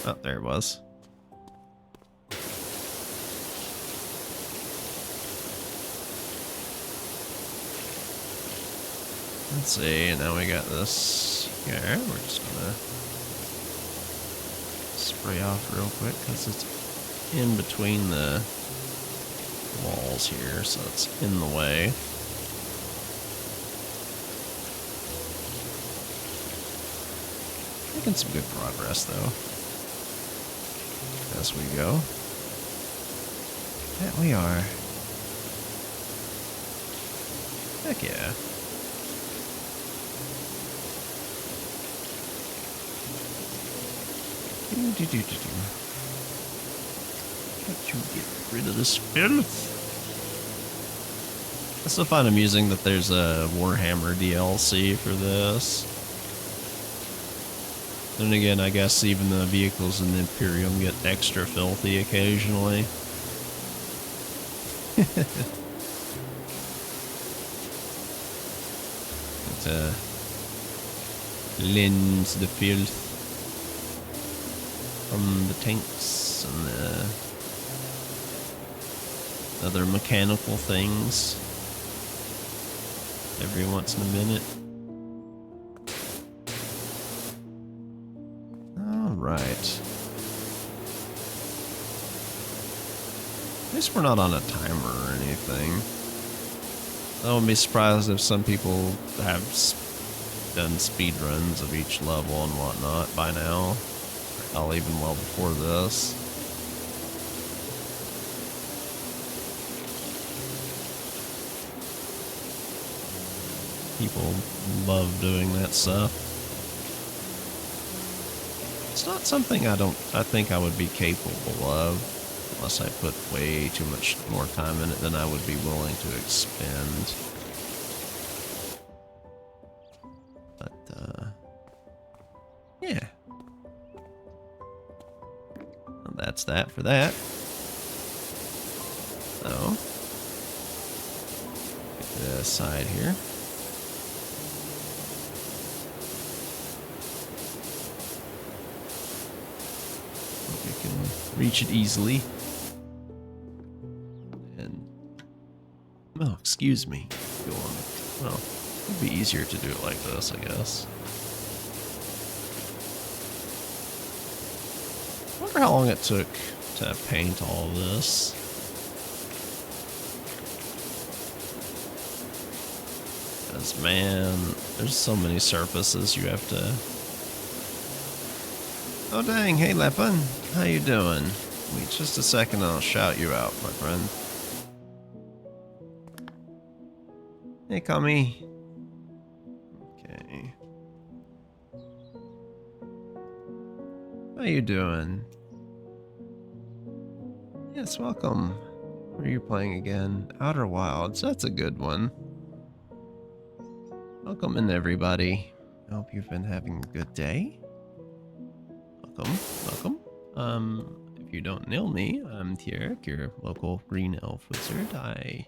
[SPEAKER 1] Oh, there it was. Let's see, and now we got this here. We're just gonna spray off real quick because it's in between the walls here, so it's in the way. Making some good progress though. As we go. That we are. Heck yeah. Got to get rid of this filth. I still find amusing that there's a Warhammer DLC for this. Then again, I guess even the vehicles in the Imperium get extra filthy occasionally. It lends the filth from the tanks and the other mechanical things every once in a minute. Alright. At least we're not on a timer or anything. I wouldn't be surprised if some people have done speed runs of each level and whatnot by now. I'll even well before this. People love doing that stuff. It's not something I think I would be capable of unless I put way too much more time in it than I would be willing to expend. But yeah. Well, that's that for that. So get this side here. Reach it easily. And oh, excuse me. Go on. Well, it'd be easier to do it like this, I guess. I wonder how long it took to paint all of this. Because, man, there's so many surfaces you have to Oh dang, hey Lepin. How you doing? Wait just a second, I'll shout you out, my friend. Hey, Kami. Okay. How you doing? Yes, welcome. What are you playing again? Outer Wilds, that's a good one. Welcome in, everybody. I hope you've been having a good day. Welcome, welcome. If you don't know me, I'm Tierk, your local green elf wizard. I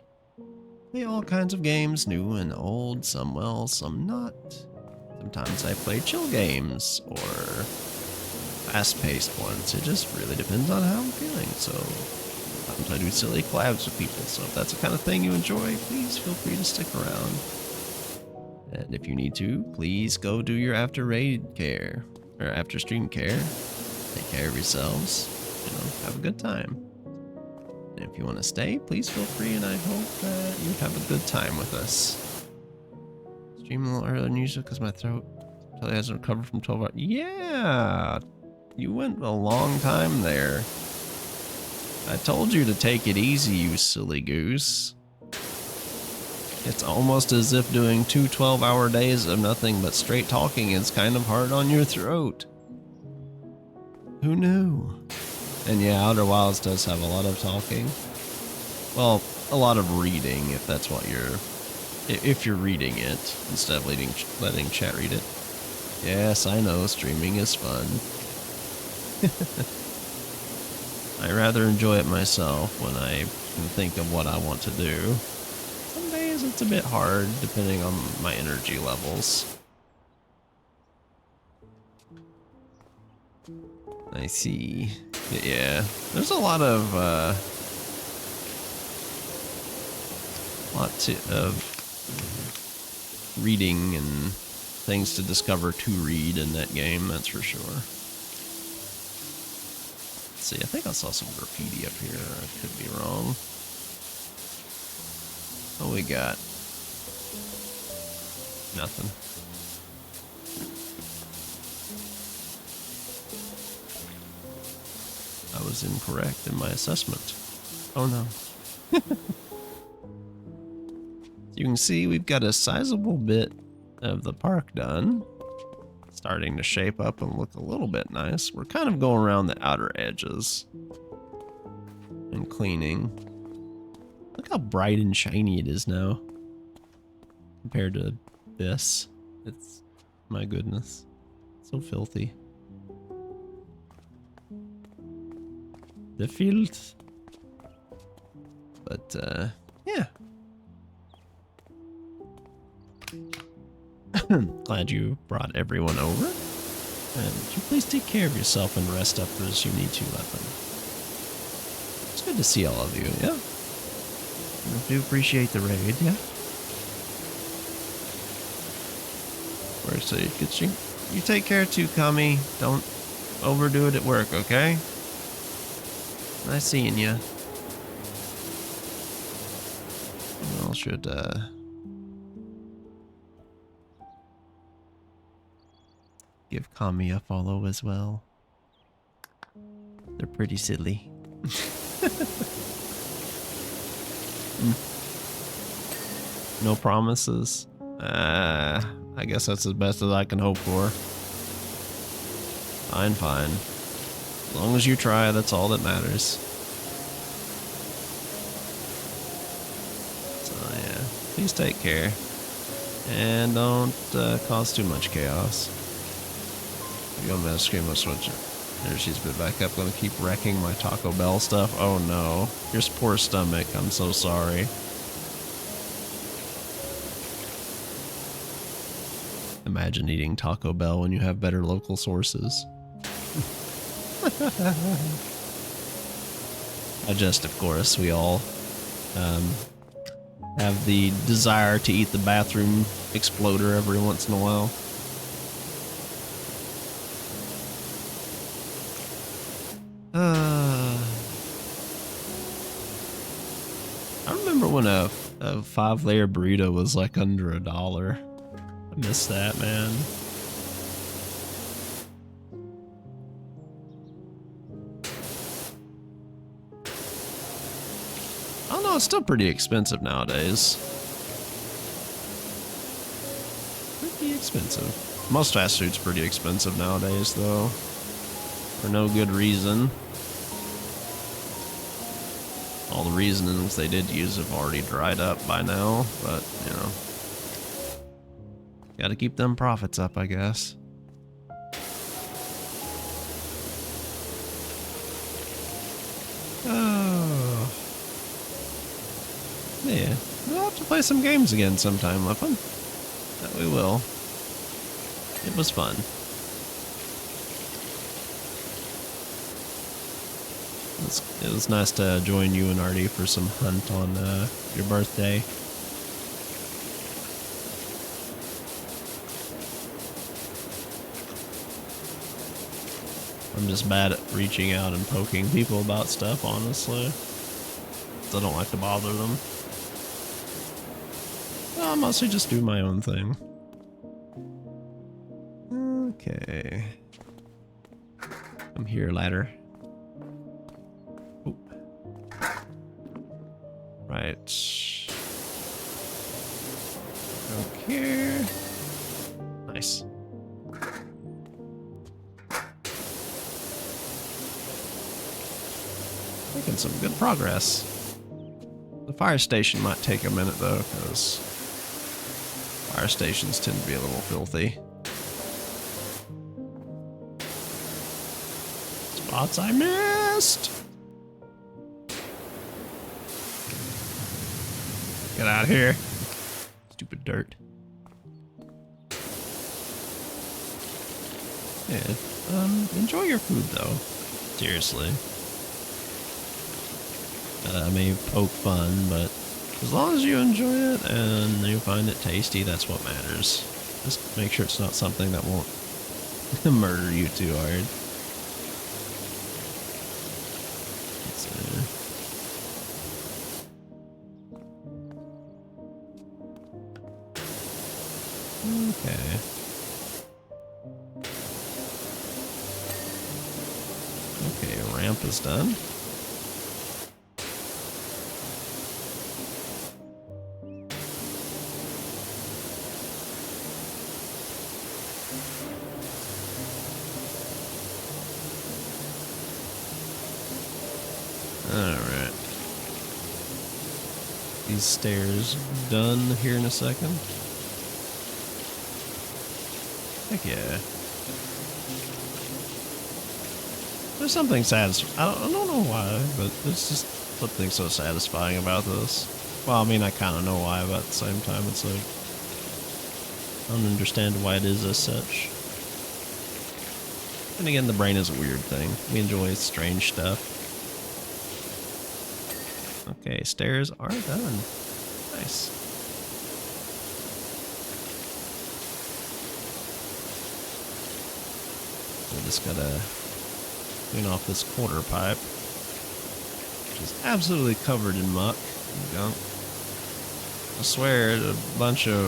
[SPEAKER 1] play all kinds of games, new and old, some well, some not. Sometimes I play chill games, or fast-paced ones. It just really depends on how I'm feeling, so sometimes I do silly collabs with people, so if that's the kind of thing you enjoy, please feel free to stick around. And if you need to, please go do your after raid care, or after stream care. Take care of yourselves, you know, have a good time. And if you want to stay, please feel free, and I hope that you have a good time with us. Stream a little earlier than usual because my throat totally hasn't recovered from 12 hours. Yeah, you went a long time there. I told you to take it easy, you silly goose. It's almost as if doing 2 12-hour days of nothing but straight talking is kind of hard on your throat. Who knew? And yeah, Outer Wilds does have a lot of talking. Well, a lot of reading, if that's what you're... If you're reading it, instead of letting chat read it. Yes, I know, streaming is fun. I rather enjoy it myself when I can think of what I want to do. Some days it's a bit hard, depending on my energy levels. I see. Yeah, there's a lot of, reading and things to discover to read in that game, that's for sure. Let's see, I think I saw some graffiti up here. I could be wrong. What we got? Nothing. I was incorrect in my assessment. Oh no. You can see we've got a sizable bit of the park done. Starting to shape up and look a little bit nice. We're kind of going around the outer edges and cleaning. Look how bright and shiny it is now compared to this. It's, my goodness, so filthy. The filth. But yeah. Glad you brought everyone over. And would you please take care of yourself and rest up as you need to, Lepin. It's good to see all of you, yeah? I do appreciate the raid, yeah? Where's the good you? You take care too, Kami. Don't overdo it at work, okay? Nice seeing you. Well, should give Kami a follow as well. They're pretty silly. No promises. I guess that's as best as I can hope for. Fine, fine. As long as you try, that's all that matters. So yeah, please take care. And don't cause too much chaos. You want me to scream a switch? There, she's been back up. Gonna keep wrecking my Taco Bell stuff. Oh no. Your poor stomach. I'm so sorry. Imagine eating Taco Bell when you have better local sources. I just, of course, we all have the desire to eat the bathroom exploder every once in a while. I remember when a 5-layer burrito was like under $1. I miss that, man. Oh, it's still pretty expensive nowadays. Pretty expensive. Most fast food's pretty expensive nowadays, though. For no good reason. All the reasons they did use have already dried up by now, but, you know. Gotta keep them profits up, I guess. Oh. Yeah. We'll have to play some games again sometime, Lofi. That we will. It was fun. It was nice to join you and Artie for some hunt on your birthday. I'm just bad at reaching out and poking people about stuff, honestly. I don't like to bother them. I mostly just do my own thing. Okay. I'm here, ladder. Oop. Right. Okay. Nice. Making some good progress. The fire station might take a minute though, because fire stations tend to be a little filthy. Spots I missed! Get out of here. Stupid dirt. Yeah, enjoy your food though. Seriously. I may poke fun, but as long as you enjoy it and you find it tasty, that's what matters. Just make sure it's not something that won't murder you too hard. Okay. Okay, ramp is done. Alright. These stairs done here in a second. Heck yeah. There's something satisfying. I don't know why, but there's just something so satisfying about this. Well, I mean, I kind of know why, but at the same time, it's like, I don't understand why it is as such. And again, the brain is a weird thing. We enjoy strange stuff. Okay, stairs are done. Nice. We just gotta clean off this quarter pipe, which is absolutely covered in muck and gunk. I swear a bunch of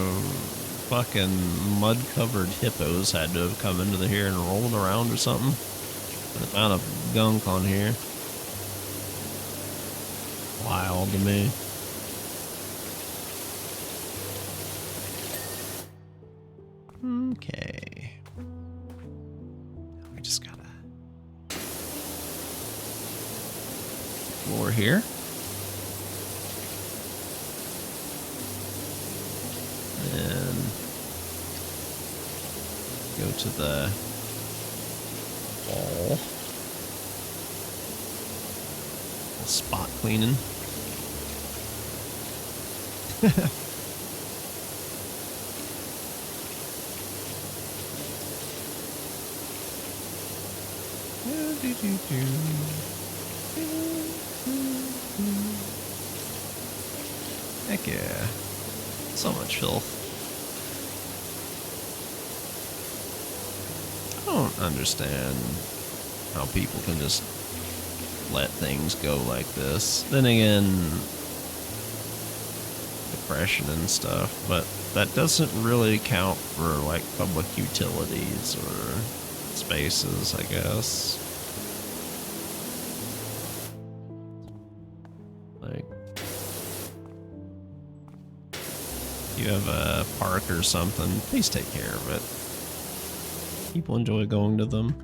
[SPEAKER 1] fucking mud-covered hippos had to have come into here and rolled around or something. The amount of gunk on here. Wild to me. Okay. We just gotta floor here. And go to the wall. Spot cleaning. Heck yeah. So much filth. I don't understand how people can just let things go like this. Then again, depression and stuff, but that doesn't really count for like public utilities or spaces, I guess. Like, If you have a park or something, please take care of it. People enjoy going to them.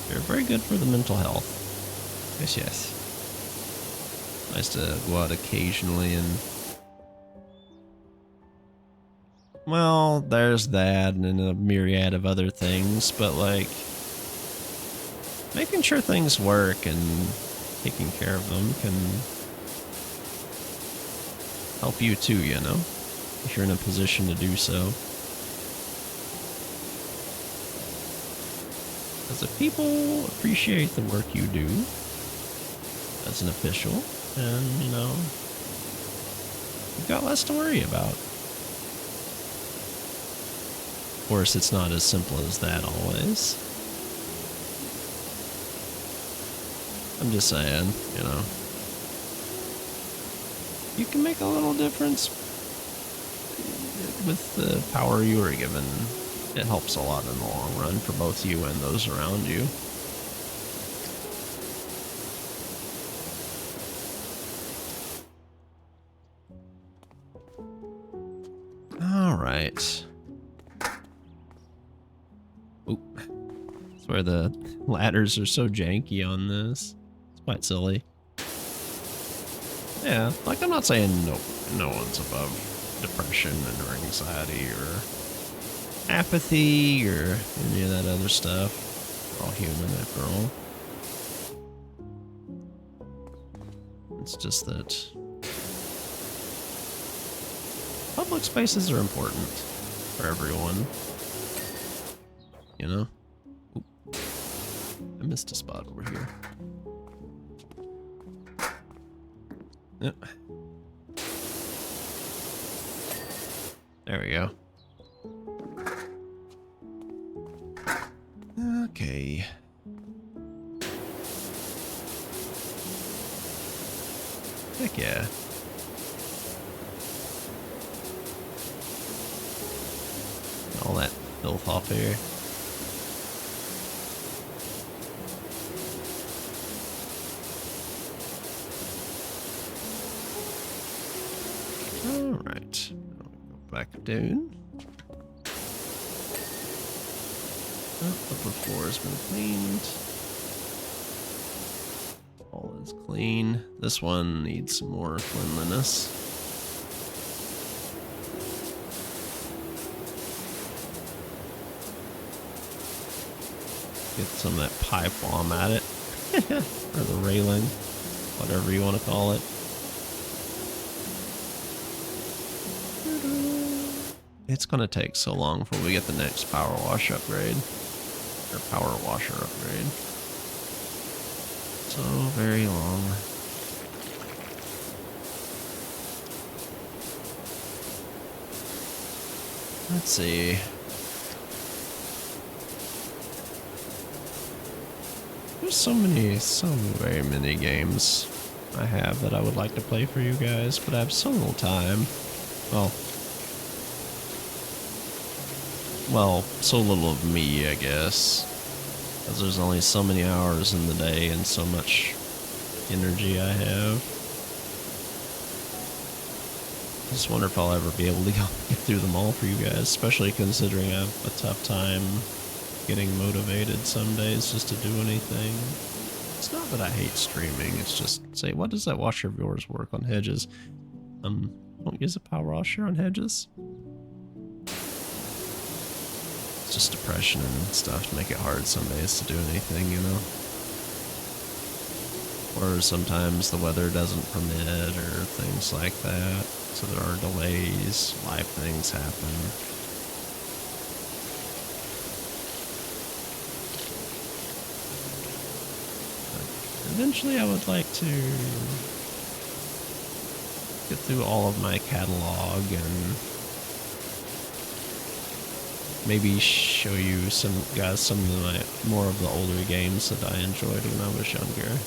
[SPEAKER 1] They're very good for the mental health. Yes, yes. Nice to go out occasionally and... Well, there's that and then a myriad of other things, but like... making sure things work and taking care of them can help you too, you know? If you're in a position to do so. Because if people appreciate the work you do as an official, then, you know, you've got less to worry about. Of course, it's not as simple as that always. I'm just saying, you know, you can make a little difference with the power you were given. It helps a lot in the long run for both you and those around you. All right. Oop. That's where the ladders are so janky on this. It's quite silly. Yeah, like I'm not saying no one's above depression or anxiety or apathy or any of that other stuff. We're all human after all. It's just that public spaces are important for everyone. You know? Oop. I missed a spot over here. Yep. There we go. Okay. Heck yeah. All that filth off here. Alright. Go back down. Upper floor has been cleaned. All is clean. This one needs some more cleanliness. Get some of that pipe while I'm at it. Or the railing. Whatever you want to call it. It's going to take so long before we get the next power wash upgrade. Or power washer upgrade. So very long. Let's see. There's so very many games I have that I would like to play for you guys, but I have so little time. Well, so little of me, I guess. Because there's only so many hours in the day and so much energy I have. I just wonder if I'll ever be able to get through them all for you guys, especially considering I have a tough time getting motivated some days just to do anything. It's not that I hate streaming, it's just, say, what does that washer of yours work on hedges? Don't use a power washer on hedges. It's just depression and stuff to make it hard some days to do anything, you know? Or sometimes the weather doesn't permit or things like that. So there are delays, life things happen. But eventually I would like to get through all of my catalog and maybe show you guys some of more of the older games that I enjoyed when I was younger.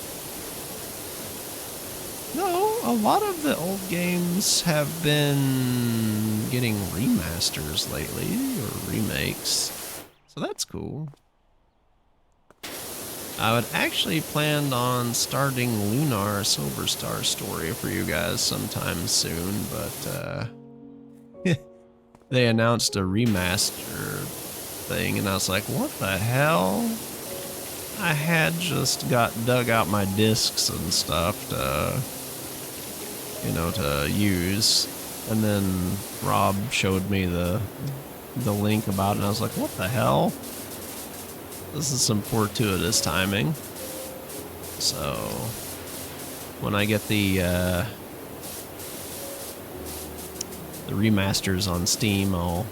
[SPEAKER 1] No, a lot of the old games have been getting remasters lately, or remakes, so that's cool. I would actually planned on starting Lunar Silver Star story for you guys sometime soon, but they announced a remaster thing, and I was like, what the hell? I had just dug out my discs and stuff to, you know, to use, and then Rob showed me the link about it, and I was like, what the hell? This is some fortuitous timing. So when I get the remasters on Steam, I'll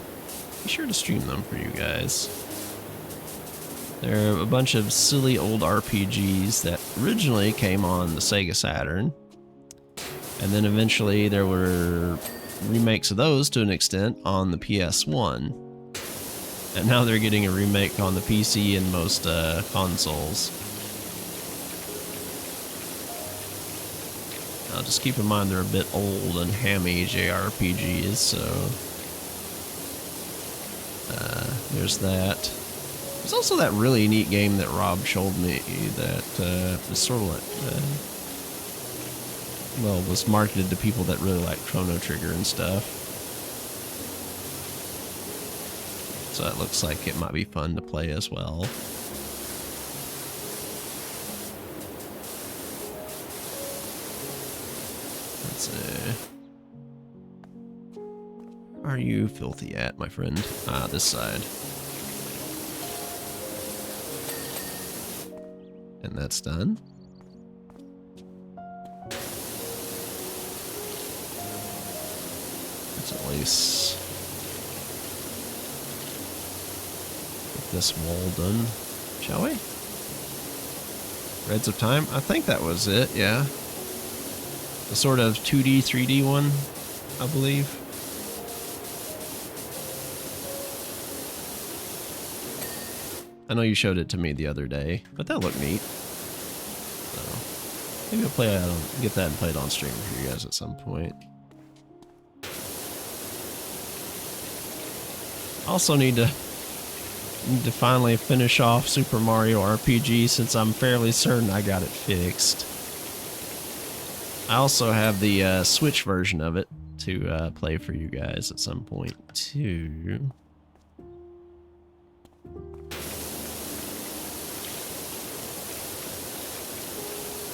[SPEAKER 1] be sure to stream them for you guys. They're a bunch of silly old RPGs that originally came on the Sega Saturn, and then eventually there were remakes of those to an extent on the PS1, and now they're getting a remake on the PC and most consoles. Now just keep in mind they're a bit old and hammy JRPGs, so there's that. There's also that really neat game that Rob showed me that is sort of like, well, was marketed to people that really like Chrono Trigger and stuff. So it looks like it might be fun to play as well. Let's see. Where are you filthy at, my friend? Ah, this side. And that's done. Let's at least get this wall done, shall we? Threads of Time? I think that was it, yeah. The sort of 2D, 3D one, I believe. I know you showed it to me the other day, but that looked neat. So maybe I'll get that and play it on stream for you guys at some point. Also need to finally finish off Super Mario RPG since I'm fairly certain I got it fixed. I also have the Switch version of it to play for you guys at some point too.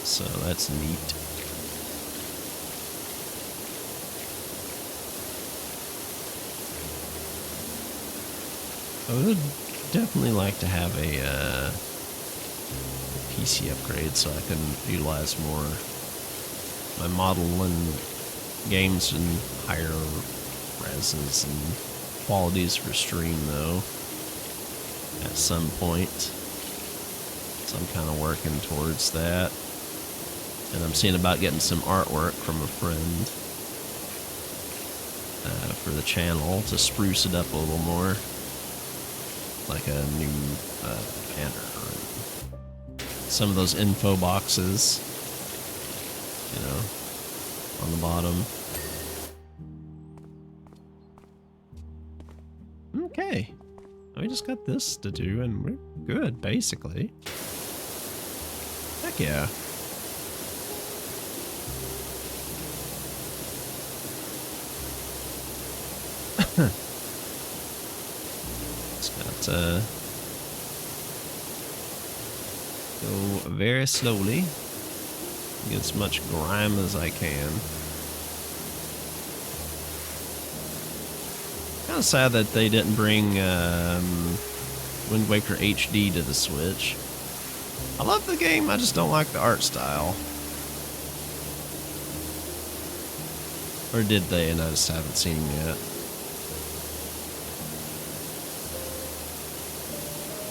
[SPEAKER 1] So that's neat. I would definitely like to have a PC upgrade so I can utilize more my model and games in higher reses and qualities for stream though at some point. So I'm kind of working towards that. And I'm seeing about getting some artwork from a friend for the channel to spruce it up a little more. Like a new banner. Some of those info boxes, you know, on the bottom. Okay. We just got this to do and we're good, basically. Heck yeah. Just got go very slowly, get as much grime as I can. Kind of sad that they didn't bring Wind Waker HD to the Switch. I love the game, I just don't like the art style. Or did they, and I just haven't seen them yet.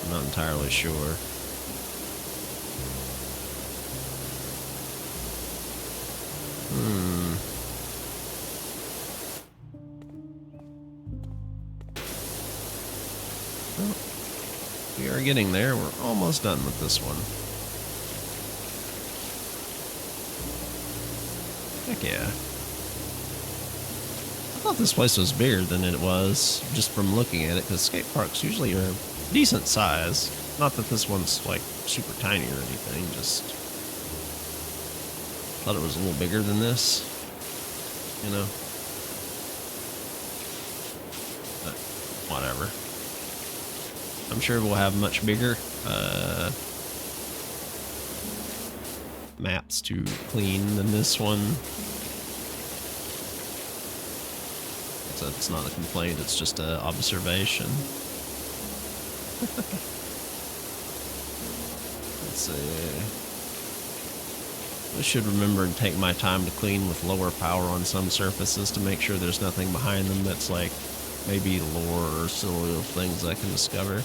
[SPEAKER 1] I'm not entirely sure. Well, we are getting there. We're almost done with this one. Heck yeah. I thought this place was bigger than it was, just from looking at it, because skate parks usually are decent size. Not that this one's, like, super tiny or anything, just thought it was a little bigger than this, you know? whatever. I'm sure we'll have much bigger maps to clean than this one. So it's not a complaint, it's just an observation. Let's see. I should remember and take my time to clean with lower power on some surfaces to make sure there's nothing behind them that's like maybe lore or silly little things I can discover.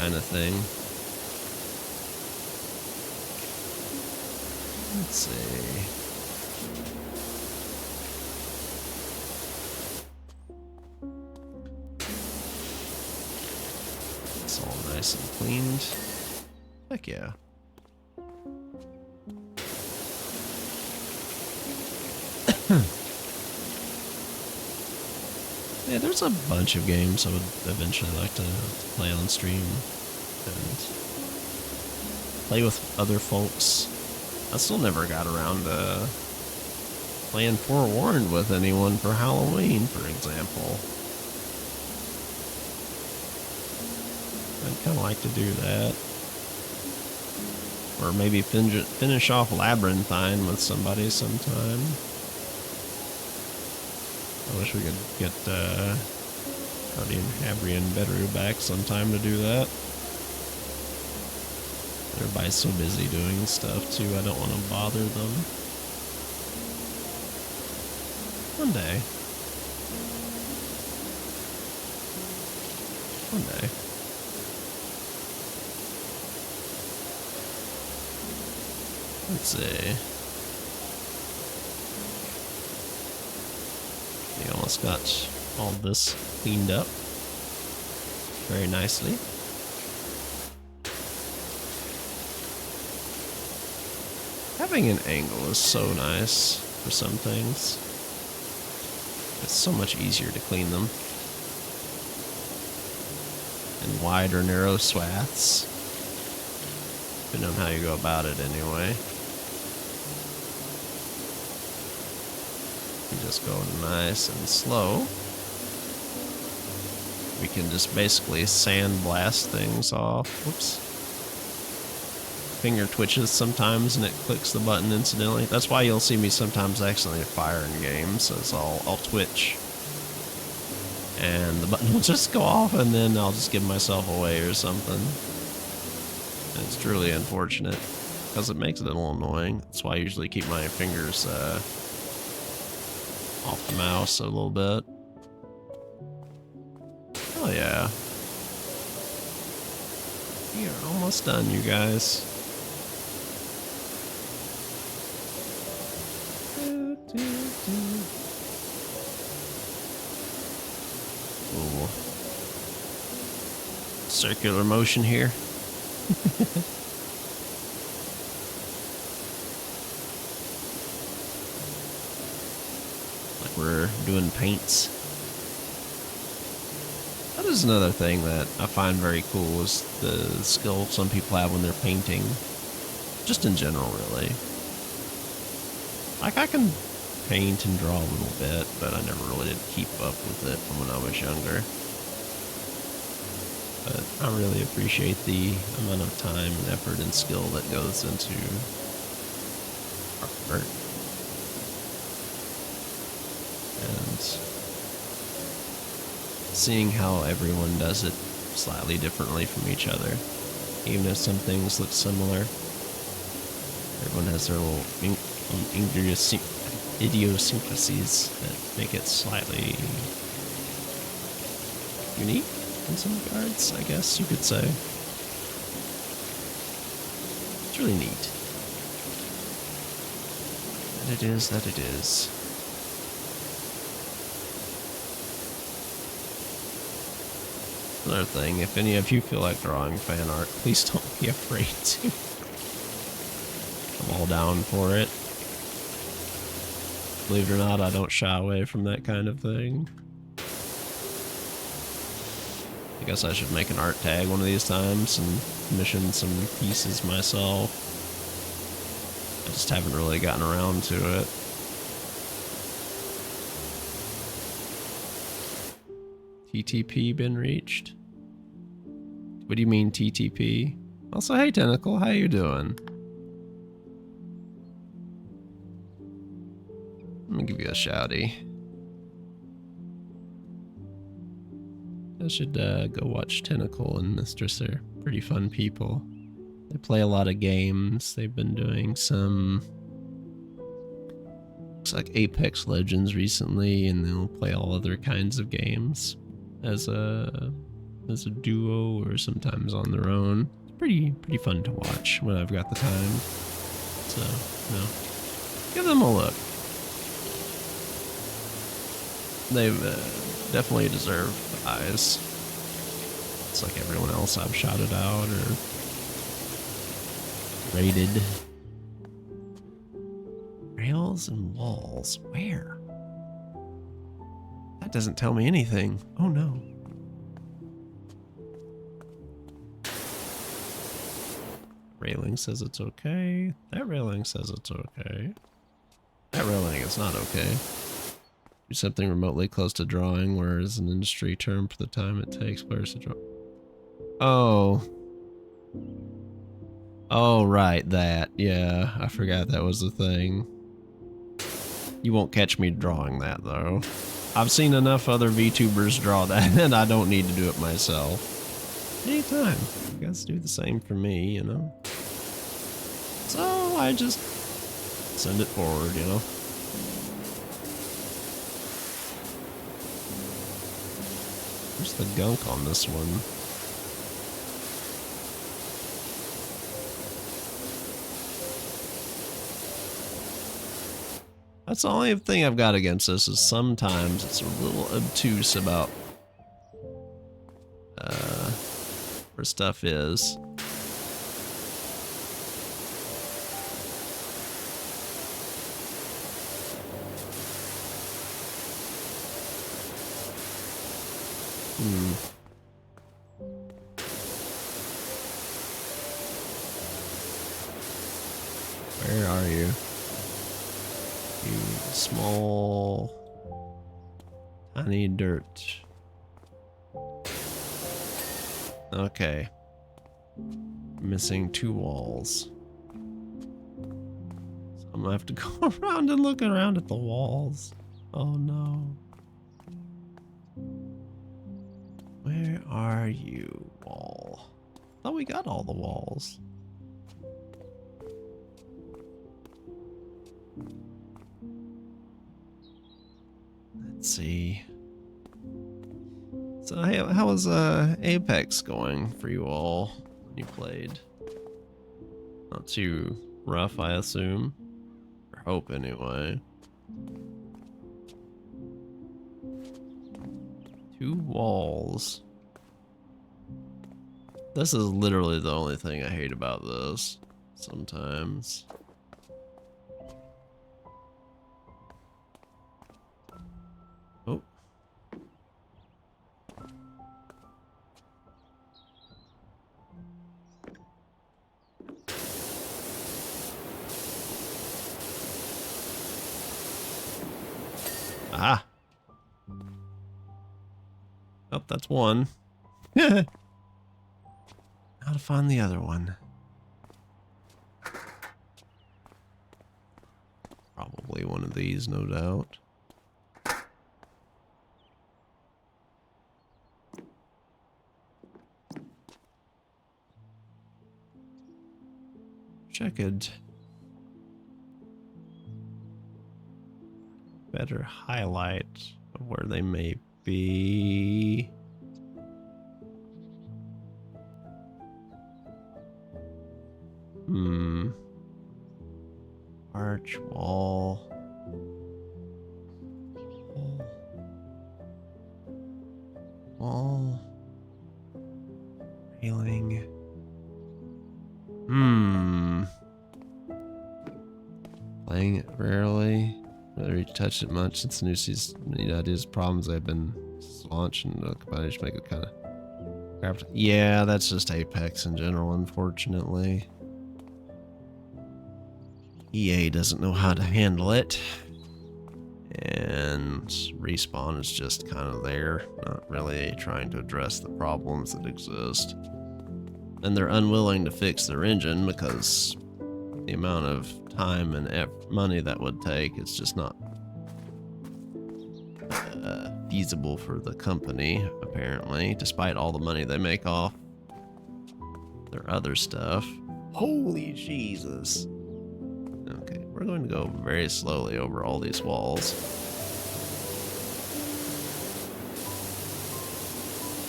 [SPEAKER 1] Kind of thing. Let's see. It's all nice and cleaned. Heck yeah. Yeah, there's a bunch of games I would eventually like to play on stream and play with other folks. I still never got around to playing Forewarned with anyone for Halloween, for example. I'd kind of like to do that. Or maybe finish off Labyrinthine with somebody sometime. I wish we could get Guardian Habri and Bedru back sometime to do that. Everybody's so busy doing stuff too, I don't want to bother them. One day. One day. Let's see. We almost got all this cleaned up very nicely. Having an angle is so nice for some things. It's so much easier to clean them. In wide or narrow swaths. Depending on how you go about it anyway. Just go nice and slow. We can just basically sandblast things off. Whoops. Finger twitches sometimes and it clicks the button incidentally. That's why you'll see me sometimes accidentally fire in games, as I'll twitch. And the button will just go off and then I'll just give myself away or something. And it's truly unfortunate because it makes it a little annoying. That's why I usually keep my fingers off the mouse a little bit. Oh yeah. We are almost done, you guys. Ooh. Circular motion here. We're doing paints. That is another thing that I find very cool is the skill some people have when they're painting. Just in general, really. Like, I can paint and draw a little bit, but I never really did keep up with it from when I was younger. But I really appreciate the amount of time and effort and skill that goes into art. And seeing how everyone does it slightly differently from each other, even if some things look similar, everyone has their little idiosyncrasies that make it slightly unique in some regards, I guess you could say. It's really neat. And it is that it is. Another thing, if any of you feel like drawing fan art, please don't be afraid to. I'm all down for it. Believe it or not, I don't shy away from that kind of thing. I guess I should make an art tag one of these times and commission some pieces myself. I just haven't really gotten around to it. TTP been reached? What do you mean TTP? Also, hey Tentacle, how you doing? Let me give you a shouty. I should go watch Tentacle and Mistress. They're pretty fun people. They play a lot of games. They've been doing some, looks like Apex Legends recently, and they'll play all other kinds of games as a duo or sometimes on their own. It's pretty fun to watch when I've got the time. So, you know, give them a look. They've definitely deserve the eyes. It's like everyone else I've shouted out or rated. Rails and walls. Where? That doesn't tell me anything. Oh no. Railing says it's okay. That railing says it's okay. That railing is not okay. Do something remotely close to drawing, whereas an industry term for the time it takes players to draw. Oh. Oh, right, that. Yeah, I forgot that was the thing. You won't catch me drawing that, though. I've seen enough other VTubers draw that, and I don't need to do it myself. Anytime. You guys do the same for me, you know? So, I just send it forward, you know? Where's the gunk on this one? That's the only thing I've got against this is sometimes it's a little obtuse about where stuff is. Where are you? You small, tiny dirt. Okay. Missing 2 walls. So I'm gonna have to go around and look around at the walls. Oh no. Where are you, wall? I thought we got all the walls. Let's see. So how was Apex going for you all when you played? Not too rough, I assume. Or hope anyway. 2 walls. This is literally the only thing I hate about this sometimes. Oh. Aha. Oh, that's one. How to find the other one? Probably one of these, no doubt. I could better highlight where they may be. Arch, wall. Wall. Railing. Playing it rarely. Really touched it much since the new season. Many ideas, problems have been launched, and I just make it kind of craft. Yeah, that's just Apex in general, unfortunately. EA doesn't know how to handle it. And Respawn is just kind of there, not really trying to address the problems that exist. And they're unwilling to fix their engine because the amount of time and money that would take is just not feasible for the company, apparently, despite all the money they make off their other stuff. Holy Jesus. Okay, we're going to go very slowly over all these walls.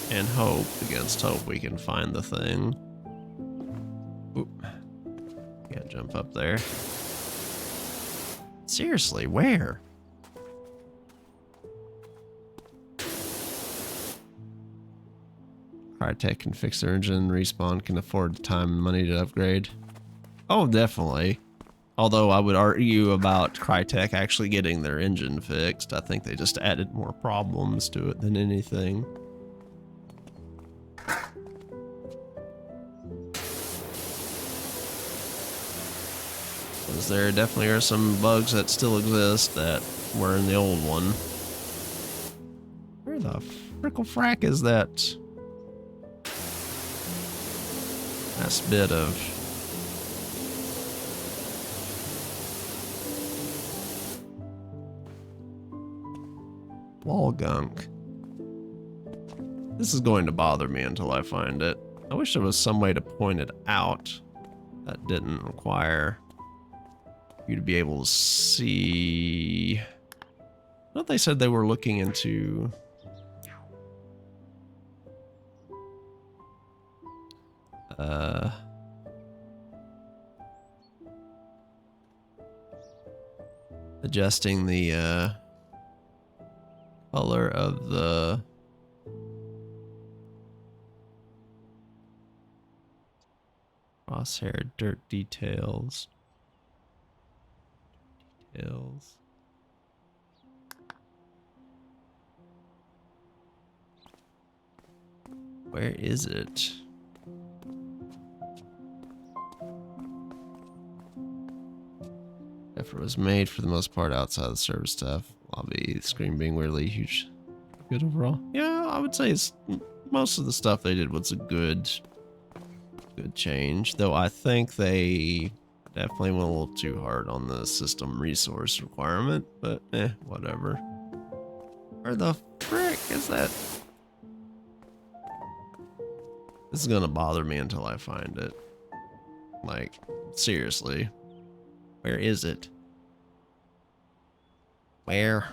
[SPEAKER 1] And hope, against hope, we can find the thing. Oop. Can't jump up there. Seriously, where? Crytek can fix their engine, Respawn can afford the time and money to upgrade. Oh, definitely. Although I would argue about Crytek actually getting their engine fixed. I think they just added more problems to it than anything. Because there definitely are some bugs that still exist that were in the old one. Where the frickle frack is that? Last bit of wall gunk. This is going to bother me until I find it. I wish there was some way to point it out that didn't require you to be able to see. I thought they said they were looking into adjusting the color of the crosshair dirt details. Where is it? Effort was made for the most part outside the service stuff. Lobby, the screen being weirdly huge. Good overall. Yeah, I would say it's most of the stuff they did was a good change. Though I think they definitely went a little too hard on the system resource requirement, but whatever. Where the frick is that? This is gonna bother me until I find it. Like, seriously. Where is it? Where?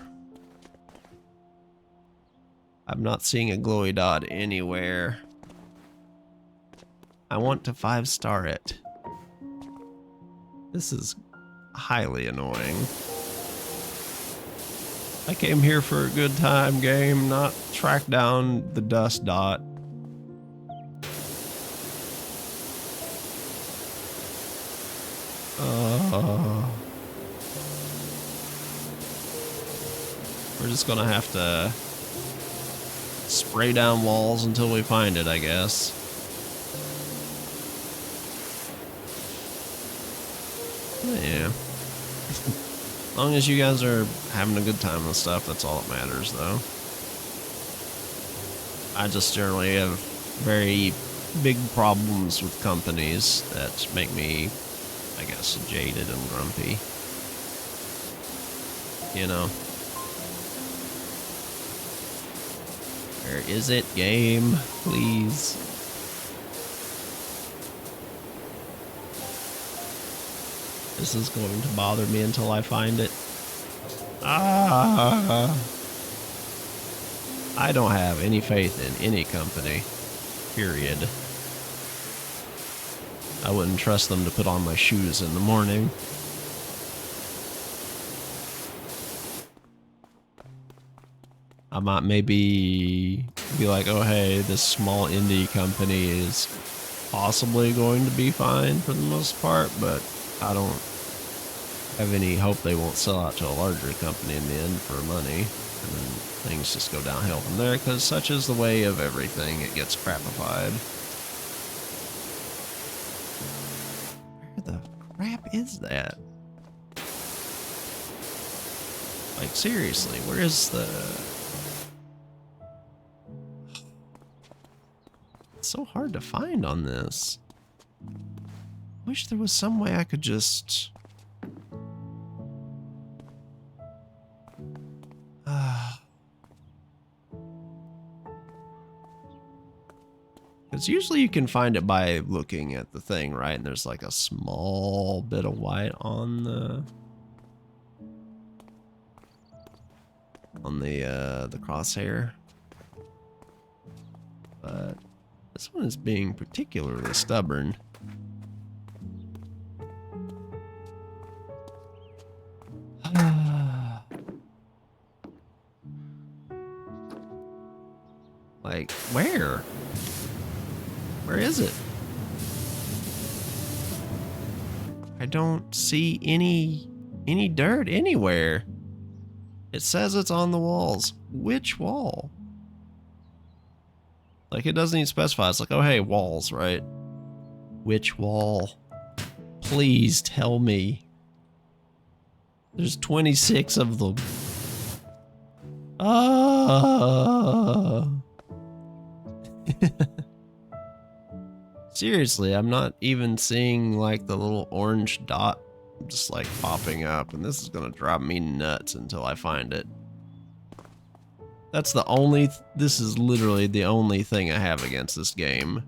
[SPEAKER 1] I'm not seeing a glowy dot anywhere. I want to 5-star it. This is highly annoying. I came here for a good time, game, not track down the dust dot. We're just gonna have to spray down walls until we find it, I guess. Yeah. As long as you guys are having a good time with stuff, that's all that matters, though. I just generally have very big problems with companies that make me, I guess, jaded and grumpy. You know. Where is it, game? Please. This is going to bother me until I find it. I don't have any faith in any company. Period. I wouldn't trust them to put on my shoes in the morning. I might maybe be like, oh hey, this small indie company is possibly going to be fine for the most part, but I don't have any hope they won't sell out to a larger company in the end for money, and then things just go downhill from there, because such is the way of everything, it gets crapified. Where the crap is that? Like, seriously, where is the... It's so hard to find on this. Wish there was some way I could just... Because usually you can find it by looking at the thing, right? And there's like a small bit of white on the crosshair. But this one is being particularly stubborn. Like, where? Where is it? I don't see any dirt anywhere. It says it's on the walls. Which wall? Like, it doesn't even specify. It's like, oh, hey, walls, right? Which wall? Please tell me. There's 26 of them. Ah. Seriously, I'm not even seeing like the little orange dot just like popping up, and this is gonna drive me nuts until I find it. That's the only, this is literally the only thing I have against this game.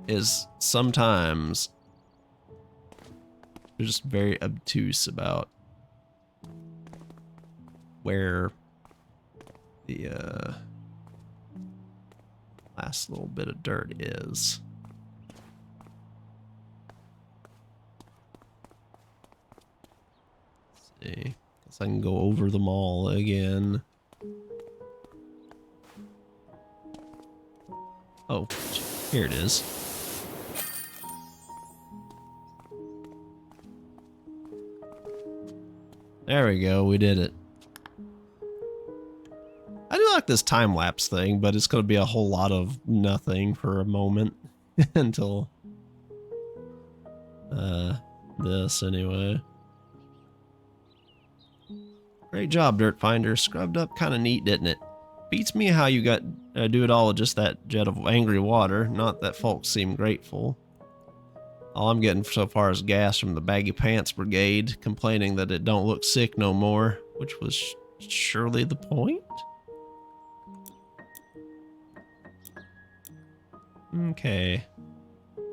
[SPEAKER 1] Is sometimes they're just very obtuse about where the last little bit of dirt is. Let's see. Guess I can go over them all again. Oh, here it is. There we go, we did it. I do like this time-lapse thing, but it's going to be a whole lot of nothing for a moment until this anyway. Great job, Dirt Finder. Scrubbed up kind of neat, didn't it? Beats me how you got do it all with just that jet of angry water. Not that folks seem grateful. All I'm getting so far is gas from the Baggy Pants Brigade, complaining that it don't look sick no more, which was surely the point. Okay.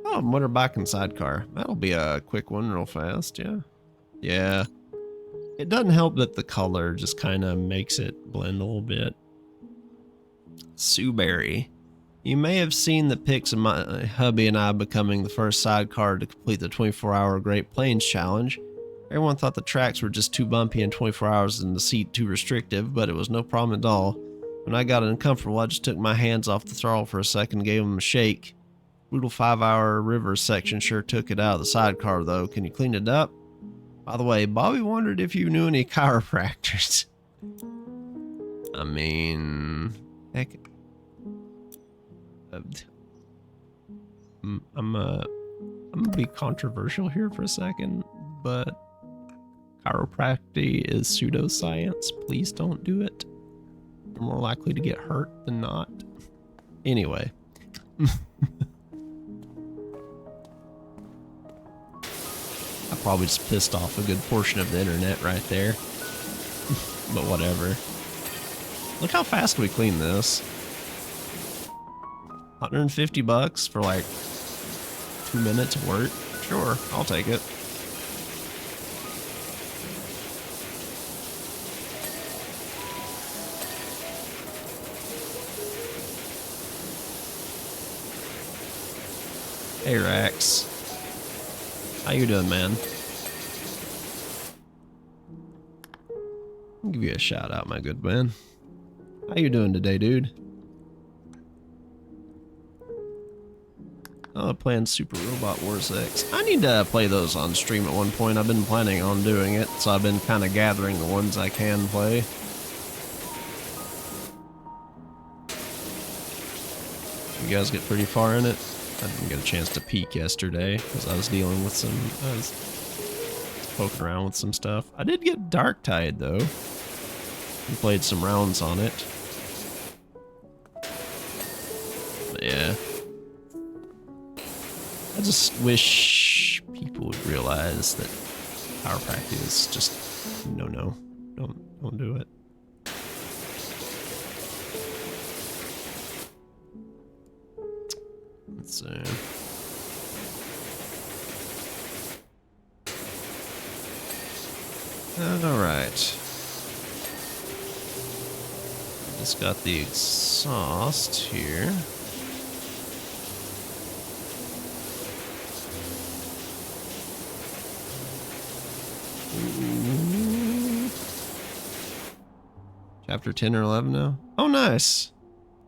[SPEAKER 1] Oh, motorbike and sidecar. That'll be a quick one real fast, yeah. Yeah. It doesn't help that the color just kind of makes it blend a little bit. Sueberry. You may have seen the pics of my hubby and I becoming the first sidecar to complete the 24-hour Great Plains Challenge. Everyone thought the tracks were just too bumpy and 24 hours in the seat too restrictive, but it was no problem at all. When I got uncomfortable, I just took my hands off the throttle for a second and gave them a shake. Brutal 5-hour river section sure took it out of the sidecar, though. Can you clean it up? By the way, Bobby wondered if you knew any chiropractors. I mean, heck, I'm gonna be controversial here for a second, but chiropractic is pseudoscience. Please don't do it. You're more likely to get hurt than not. Anyway. I probably just pissed off a good portion of the internet right there. But whatever. Look how fast we clean this. 150 bucks for like 2 minutes of work. Sure, I'll take it. Hey Rex. How you doing, man? I'll give you a shout out, my good man. How you doing today, dude? Oh, playing Super Robot Wars X. I need to play those on stream at one point. I've been planning on doing it, so I've been kind of gathering the ones I can play. You guys get pretty far in it? I didn't get a chance to peek yesterday because I was dealing with some poking around with some stuff. I did get Dark Tide though. We played some rounds on it. But yeah. I just wish people would realize that chiropractic is just no. Don't do it. Let's see. Alright. Just got the exhaust here. Ooh. Chapter 10 or 11 now? Oh, nice.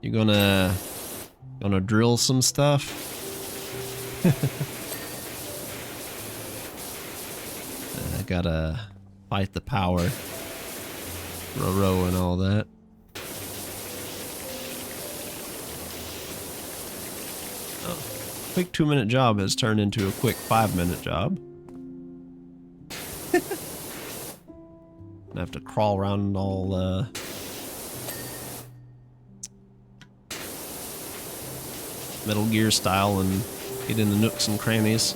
[SPEAKER 1] You gonna drill some stuff? I gotta fight the power. Row and all that. Oh, quick 2-minute job has turned into a quick 5-minute job. I have to crawl around all Metal Gear style and get in the nooks and crannies.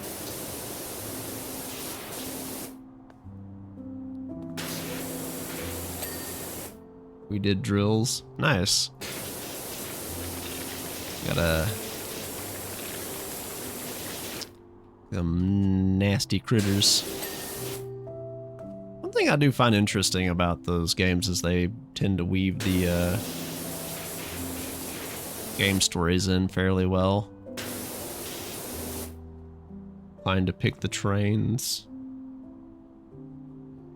[SPEAKER 1] We did drills. Nice. Got some nasty critters. One thing I do find interesting about those games is they tend to weave the game stories in fairly well. Fine to pick the trains.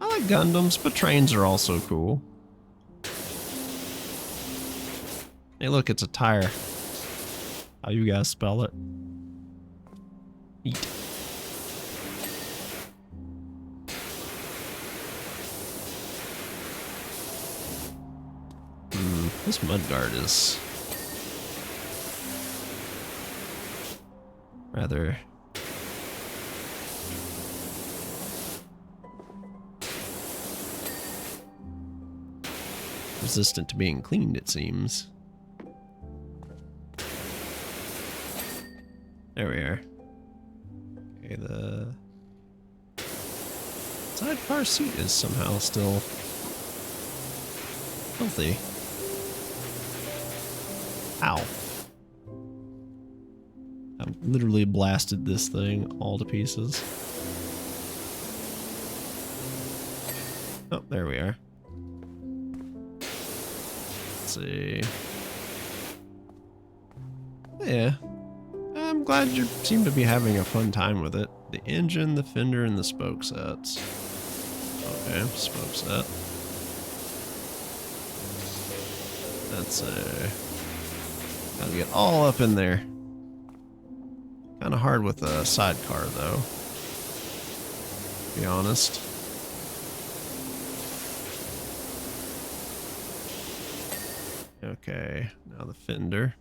[SPEAKER 1] I like Gundams, but trains are also cool. Hey look, it's a tire. How you guys spell it? Eat. This mudguard is rather resistant to being cleaned, it seems. There we are. Okay, the sidecar seat is somehow still healthy. Ow. I've literally blasted this thing all to pieces. Oh, there we are. Let's see. Yeah. I'm glad you seem to be having a fun time with it. The engine, the fender, and the spoke sets. Okay, spoke set. That's gotta get all up in there. Kind of hard with a sidecar, though. To be honest. Okay, now the fender.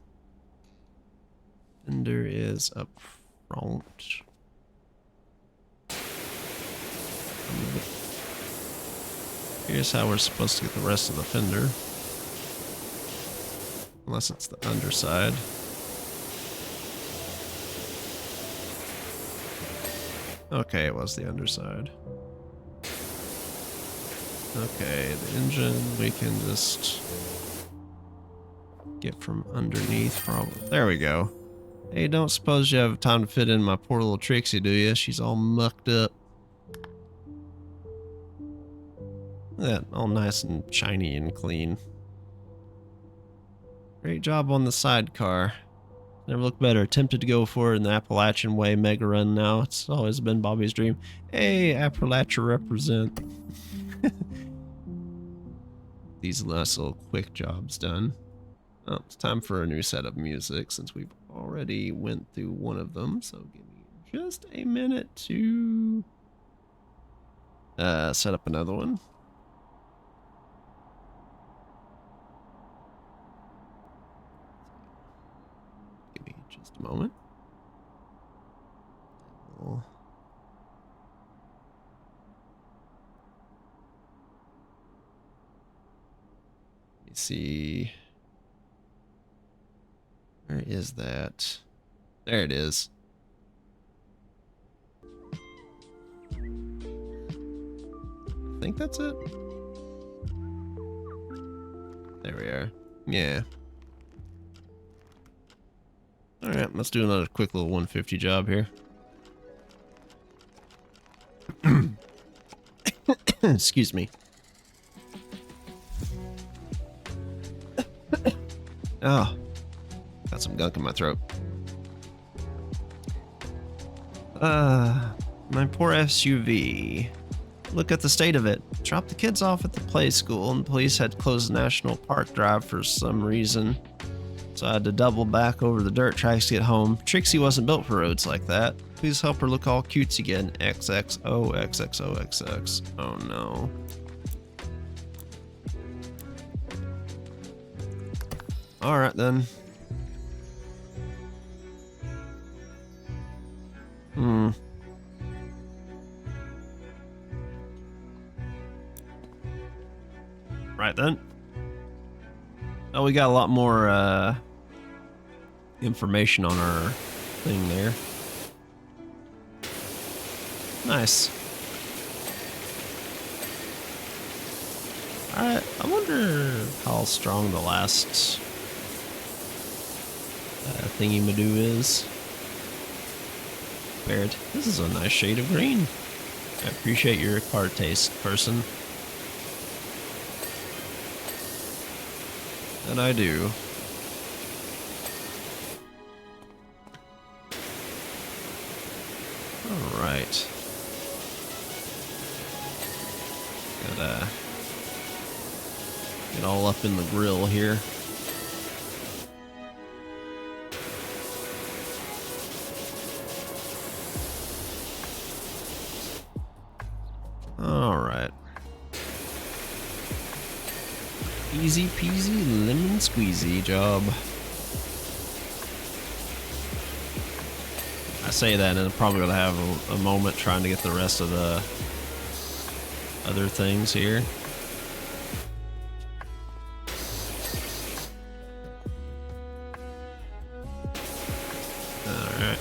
[SPEAKER 1] Fender is up front. Here's how we're supposed to get the rest of the fender. Unless it's the underside. Okay, it was the underside. Okay, the engine we can just get from underneath probably. There we go. Hey, don't suppose you have time to fit in my poor little Trixie, do you? She's all mucked up. Look at that, all nice and shiny and clean. Great job on the sidecar. Never looked better. Tempted to go for it in the Appalachian Way Mega Run now. It's always been Bobby's dream. Hey, Appalachia represent. These nice little quick jobs done. Oh, it's time for a new set of music since we've already went through one of them. So give me just a minute to set up another one. Give me just a moment. see. Where is that? There it is. I think that's it. There we are. Yeah. Alright, let's do another quick little 150 job here. Excuse me. Oh, got some gunk in my throat. My poor SUV. Look at the state of it. Dropped the kids off at the play school and the police had closed the National Park Drive for some reason. So I had to double back over the dirt tracks to get home. Trixie wasn't built for roads like that. Please help her look all cutes again. XXO, XXOXX. Oh no. Alright then. Right then. Oh, we got a lot more information on our thing there. Nice. Alright, I wonder how strong the last thingy-madoo is. Barrett, this is a nice shade of green. I appreciate your car taste, person. And I do. Alright. Gotta get all up in the grill here. Alright. Easy peasy lemon squeezy job. I say that and I'm probably gonna have a moment trying to get the rest of the other things here. Alright.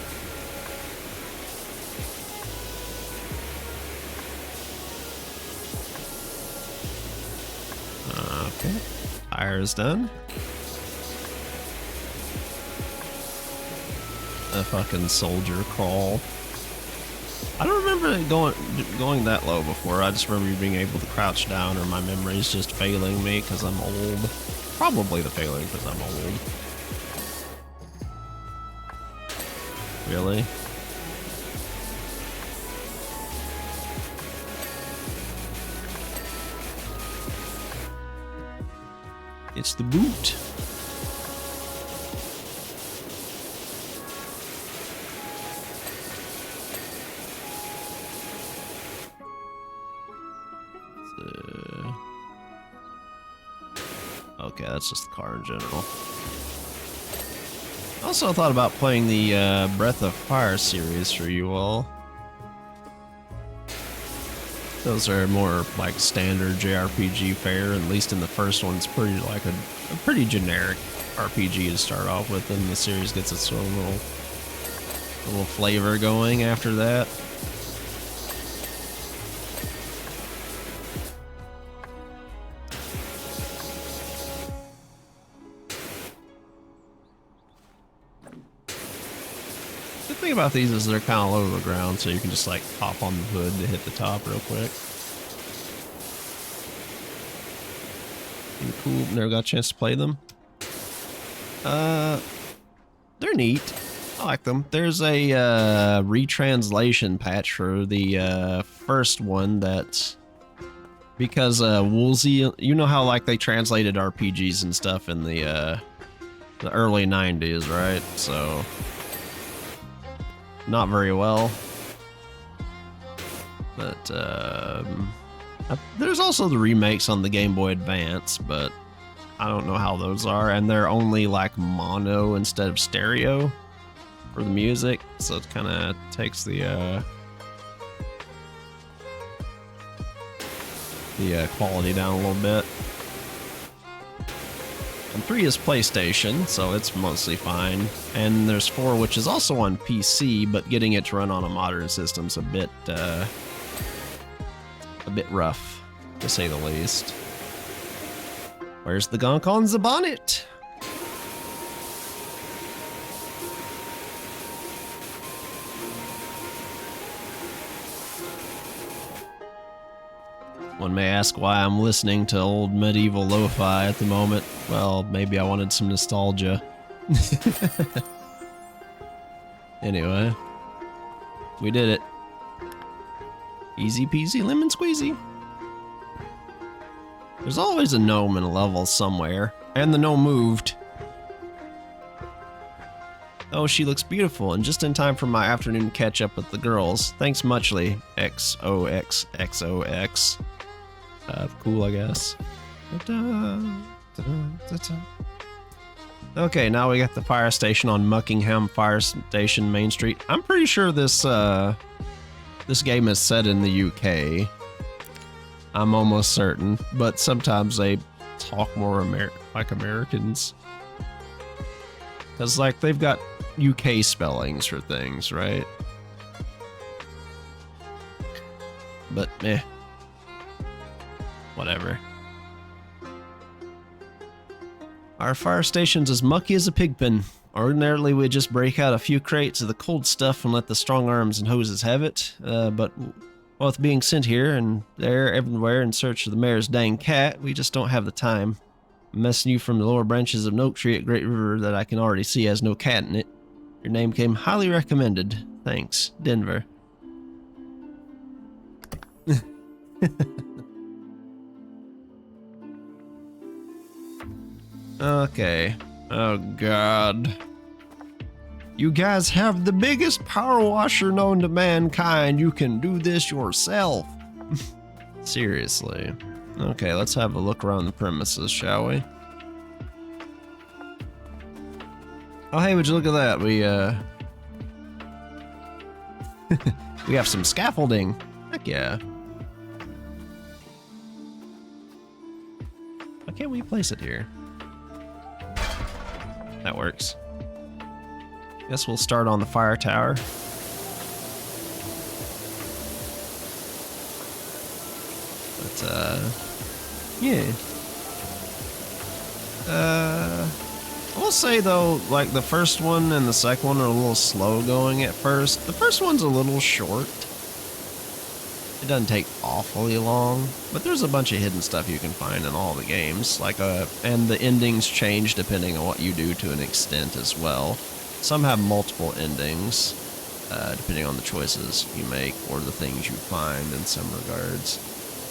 [SPEAKER 1] Okay. Tire's done. A fucking soldier crawl. I don't remember it going that low before. I just remember you being able to crouch down, or my memory's just failing me because I'm old. Probably the failing because I'm old. Really? It's the boot. Okay, that's just the car in general. I also thought about playing the Breath of Fire series for you all. Those are more like standard JRPG fare, at least in the first one. It's pretty like a pretty generic RPG to start off with, and the series gets its own little flavor going after that. The thing about these is they're kind of low to the ground, so you can just like pop on the hood to hit the top real quick. Pretty cool. Never got a chance to play them. They're neat. I like them. There's a retranslation patch for the first one that, because Woolsey, you know how like they translated RPGs and stuff in the early 90s, right? So not very well. But there's also the remakes on the Game Boy Advance, but I don't know how those are, and they're only like mono instead of stereo for the music, so it kind of takes the quality down a little bit. And 3 is PlayStation, so it's mostly fine. And there's 4, which is also on PC, but getting it to run on a modern system's a bit rough, to say the least. Where's the gunk on the bonnet? One may ask why I'm listening to old medieval lo-fi at the moment. Well, maybe I wanted some nostalgia. Anyway, we did it. Easy peasy lemon squeezy. There's always a gnome in a level somewhere, and the gnome moved. Oh, she looks beautiful, and just in time for my afternoon catch-up with the girls. Thanks muchly, XOXXOX. Cool, I guess. Okay, now we got the fire station on Muckingham Fire Station Main Street. I'm pretty sure this game is set in the UK. I'm almost certain, but sometimes they talk more like Americans. Because, like, they've got UK spellings for things, right? But, meh. Whatever. Our fire station's as mucky as a pig pen. Ordinarily, we'd just break out a few crates of the cold stuff and let the strong arms and hoses have it, but with being sent here and there everywhere in search of the mayor's dang cat, we just don't have the time. I'm messing you from the lower branches of an oak tree at Great River that I can already see has no cat in it. Your name came highly recommended. Thanks, Denver. Okay. Oh, God. You guys have the biggest power washer known to mankind. You can do this yourself. Seriously. Okay, let's have a look around the premises, shall we? Oh, hey, would you look at that? We have some scaffolding. Heck yeah. Why can't we place it here? That works. Guess we'll start on the fire tower. But, yeah. I will say though, like the first one and the second one are a little slow going at first. The first one's a little short. It doesn't take awfully long, but there's a bunch of hidden stuff you can find in all the games. And the endings change depending on what you do to an extent as well. Some have multiple endings, depending on the choices you make or the things you find in some regards.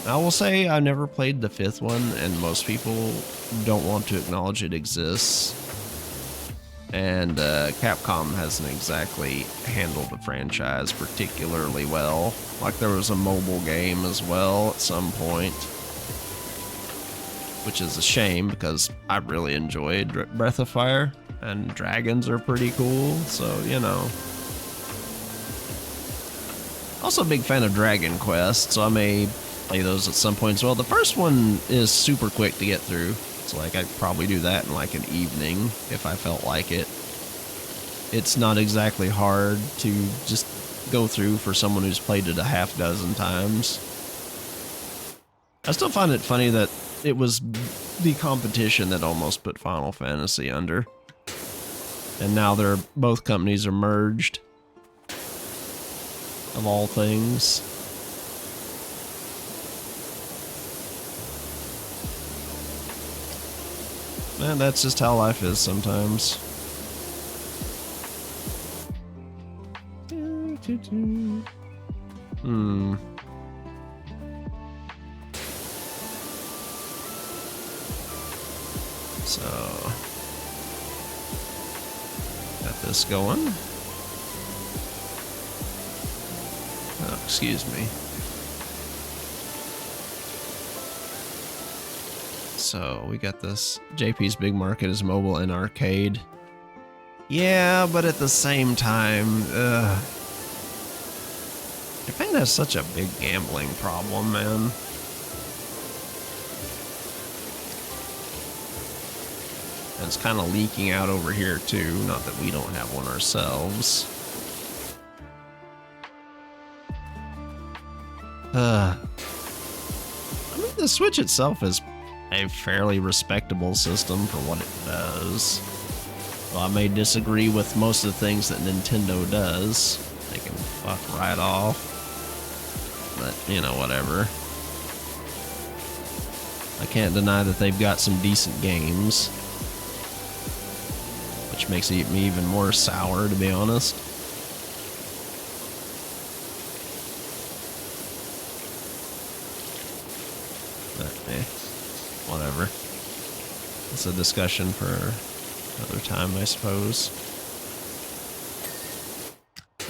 [SPEAKER 1] I will say I've never played the fifth one, and most people don't want to acknowledge it exists. And Capcom hasn't exactly handled the franchise particularly well. Like there was a mobile game as well at some point, which is a shame because I really enjoyed Breath of Fire, and dragons are pretty cool, so you know. Also a big fan of Dragon Quest, so I may play those at some point as well. The first one is super quick to get through. So like I'd probably do that in like an evening if I felt like it. It's not exactly hard to just go through for someone who's played it a half dozen times. I still find it funny that it was the competition that almost put Final Fantasy under. And now both companies are merged. Of all things. Man, that's just how life is sometimes. So, got this going. Oh, excuse me. So we got this. JP's Big Market is mobile and arcade. Yeah, but at the same time, Japan has such a big gambling problem, man. And it's kind of leaking out over here too, not that we don't have one ourselves. I mean, the Switch itself is a fairly respectable system for what it does. Well, I may disagree with most of the things that Nintendo does. They can fuck right off. But, you know, whatever. I can't deny that they've got some decent games. Which makes me even more sour, to be honest. But, whatever. It's a discussion for another time, I suppose.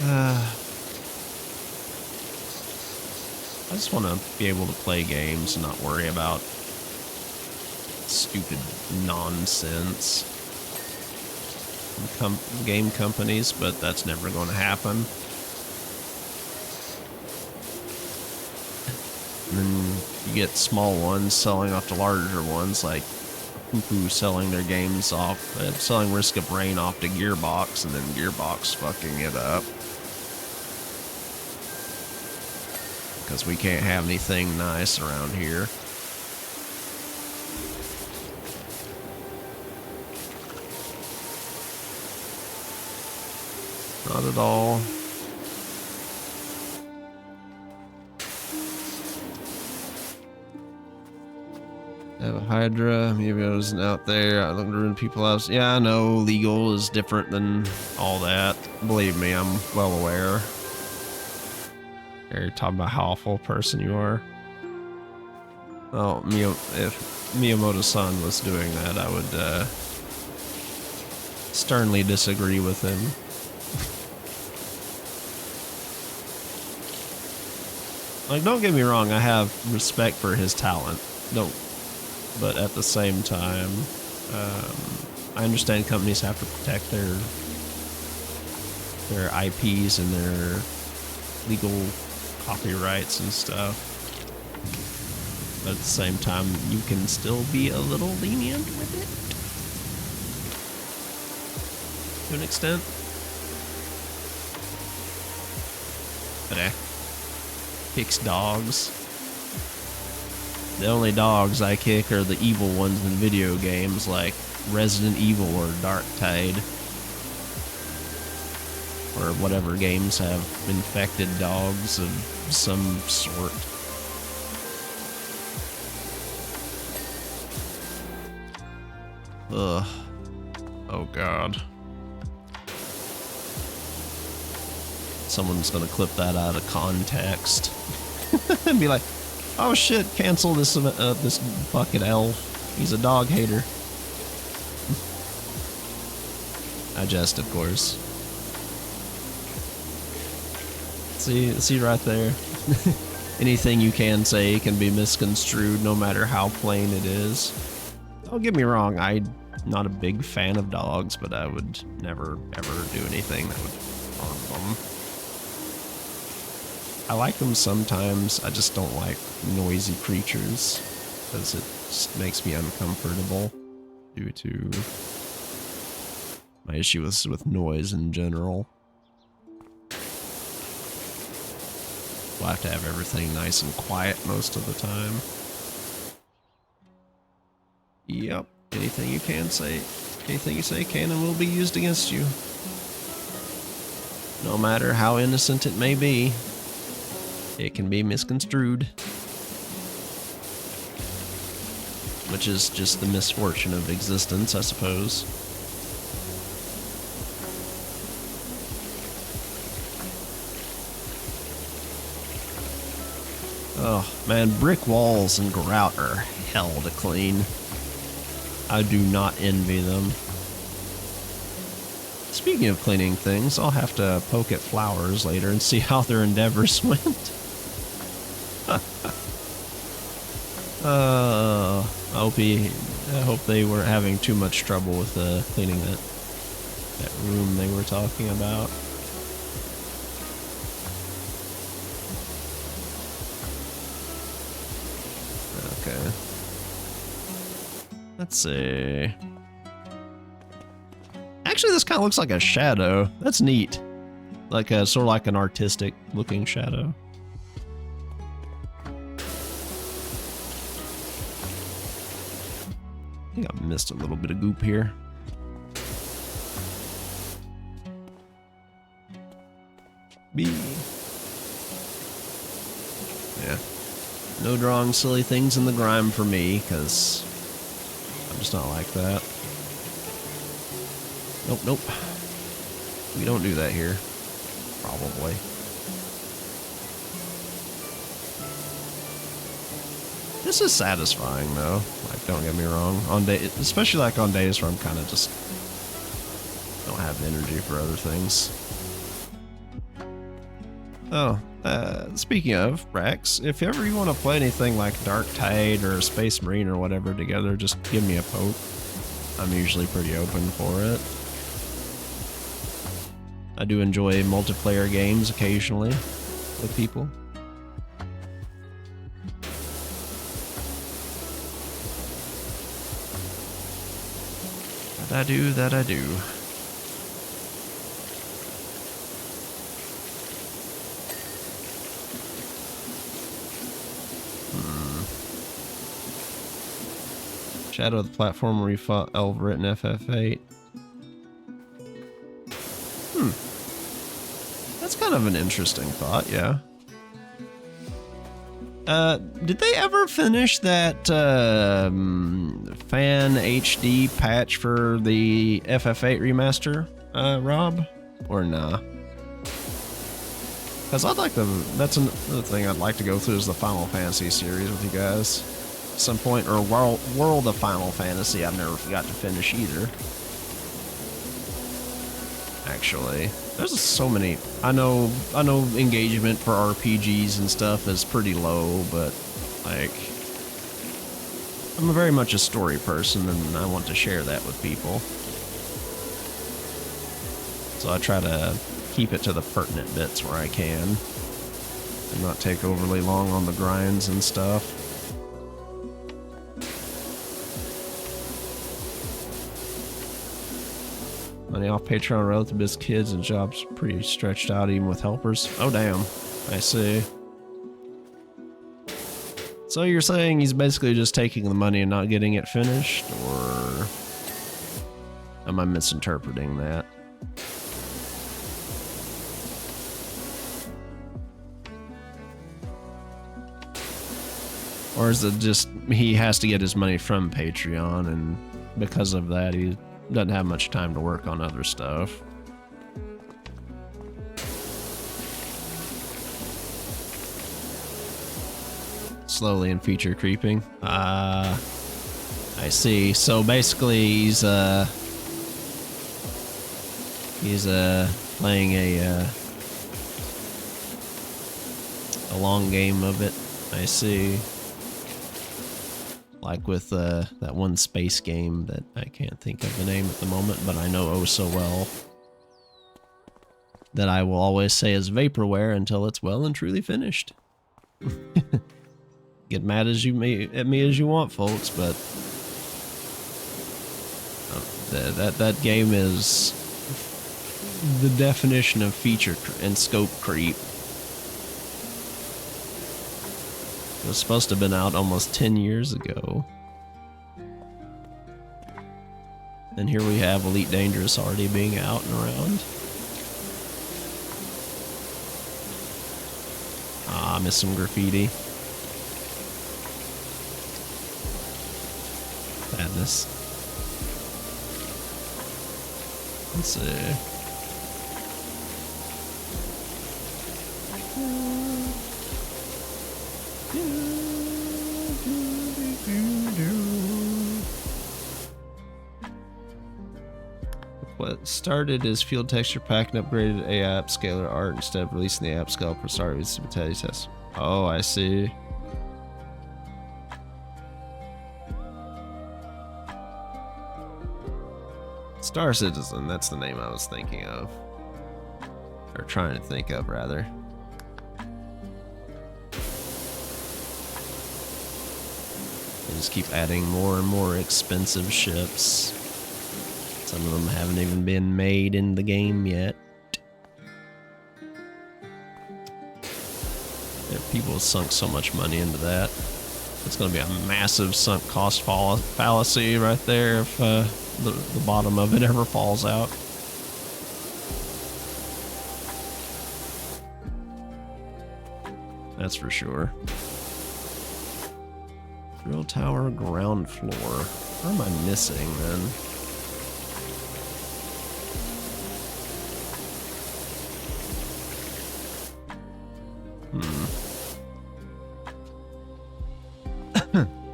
[SPEAKER 1] I just want to be able to play games and not worry about stupid nonsense from game companies, but that's never going to happen. And then you get small ones selling off to larger ones, like Poo-Poo selling their games off, selling Risk of Rain off to Gearbox, and then Gearbox fucking it up. Because we can't have anything nice around here. Not at all. I have a Hydra, maybe I wasn't out there. I don't ruin people's lives. Yeah, I know legal is different than all that. Believe me, I'm well aware. You're talking about how awful a person you are. Oh, if Miyamoto-san was doing that, I would sternly disagree with him. Like, don't get me wrong, I have respect for his talent. No. But at the same time, I understand companies have to protect their IPs and their legal copyrights and stuff. But at the same time, you can still be a little lenient with it. To an extent. But kicks dogs. The only dogs I kick are the evil ones in video games like Resident Evil or Dark Tide. Or whatever games have infected dogs of some sort. Ugh. Oh god. Someone's gonna clip that out of context. And be like, oh shit, cancel this this fucking elf. He's a dog hater. I jest, of course. See right there. Anything you can say can be misconstrued no matter how plain it is. Don't get me wrong, I'm not a big fan of dogs, but I would never ever do anything that would harm them. I like them sometimes, I just don't like noisy creatures, because it just makes me uncomfortable due to my issue with noise in general. We'll have to have everything nice and quiet most of the time. Yep, anything you say can and will be used against you. No matter how innocent it may be. It can be misconstrued. Which is just the misfortune of existence, I suppose. Oh, man, brick walls and grout are hell to clean. I do not envy them. Speaking of cleaning things, I'll have to poke at flowers later and see how their endeavors went. I hope they weren't having too much trouble with cleaning that room they were talking about. Okay. Let's see. Actually, this kind of looks like a shadow. That's neat. Like a sort of like an artistic looking shadow. I think I missed a little bit of goop here. B. Yeah. No drawing silly things in the grime for me, because I'm just not like that. Nope, nope. We don't do that here. Probably. This is satisfying, though. Like, don't get me wrong. On day, especially like on days where I'm kind of just don't have energy for other things. Oh, speaking of, Rex, if ever you want to play anything like Dark Tide or Space Marine or whatever together, just give me a poke. I'm usually pretty open for it. I do enjoy multiplayer games occasionally with people. That I do, that I do. Shadow of the platform where you fought Elvrit in FF8. That's kind of an interesting thought, yeah. Did they ever finish that Fan HD patch for the FF8 remaster, Rob? Or nah? Because I'd like to, that's another thing I'd like to go through is the Final Fantasy series with you guys. At some point, or World of Final Fantasy I've never got to finish either. Actually, there's so many. I know engagement for RPGs and stuff is pretty low, but like, I'm very much a story person and I want to share that with people. So I try to keep it to the pertinent bits where I can and not take overly long on the grinds and stuff. Money off Patreon relative to his kids and jobs pretty stretched out even with helpers. Oh damn, I see. So you're saying he's basically just taking the money and not getting it finished, or am I misinterpreting that? Or is it just he has to get his money from Patreon and because of that he doesn't have much time to work on other stuff? Slowly and feature creeping. I see. So basically he's playing a long game of it. I see. Like with that one space game that I can't think of the name at the moment, but I know oh so well. That I will always say is vaporware until it's well and truly finished. Get mad as you at me as you want, folks, but that game is the definition of feature and scope creep. It was supposed to have been out almost 10 years ago. And here we have Elite Dangerous already being out and around. Ah, I missed some graffiti. Sadness. Let's see. What started as field texture pack and upgraded a app scalar art instead of releasing the app scale for start with simultaneous test. Oh, I see. Star Citizen, that's the name I was thinking of. Or trying to think of, rather. They just keep adding more and more expensive ships. Some of them haven't even been made in the game yet. Yeah, people have sunk so much money into that. It's going to be a massive sunk cost fallacy right there if the bottom of it ever falls out. That's for sure. Drill tower, ground floor. What am I missing then?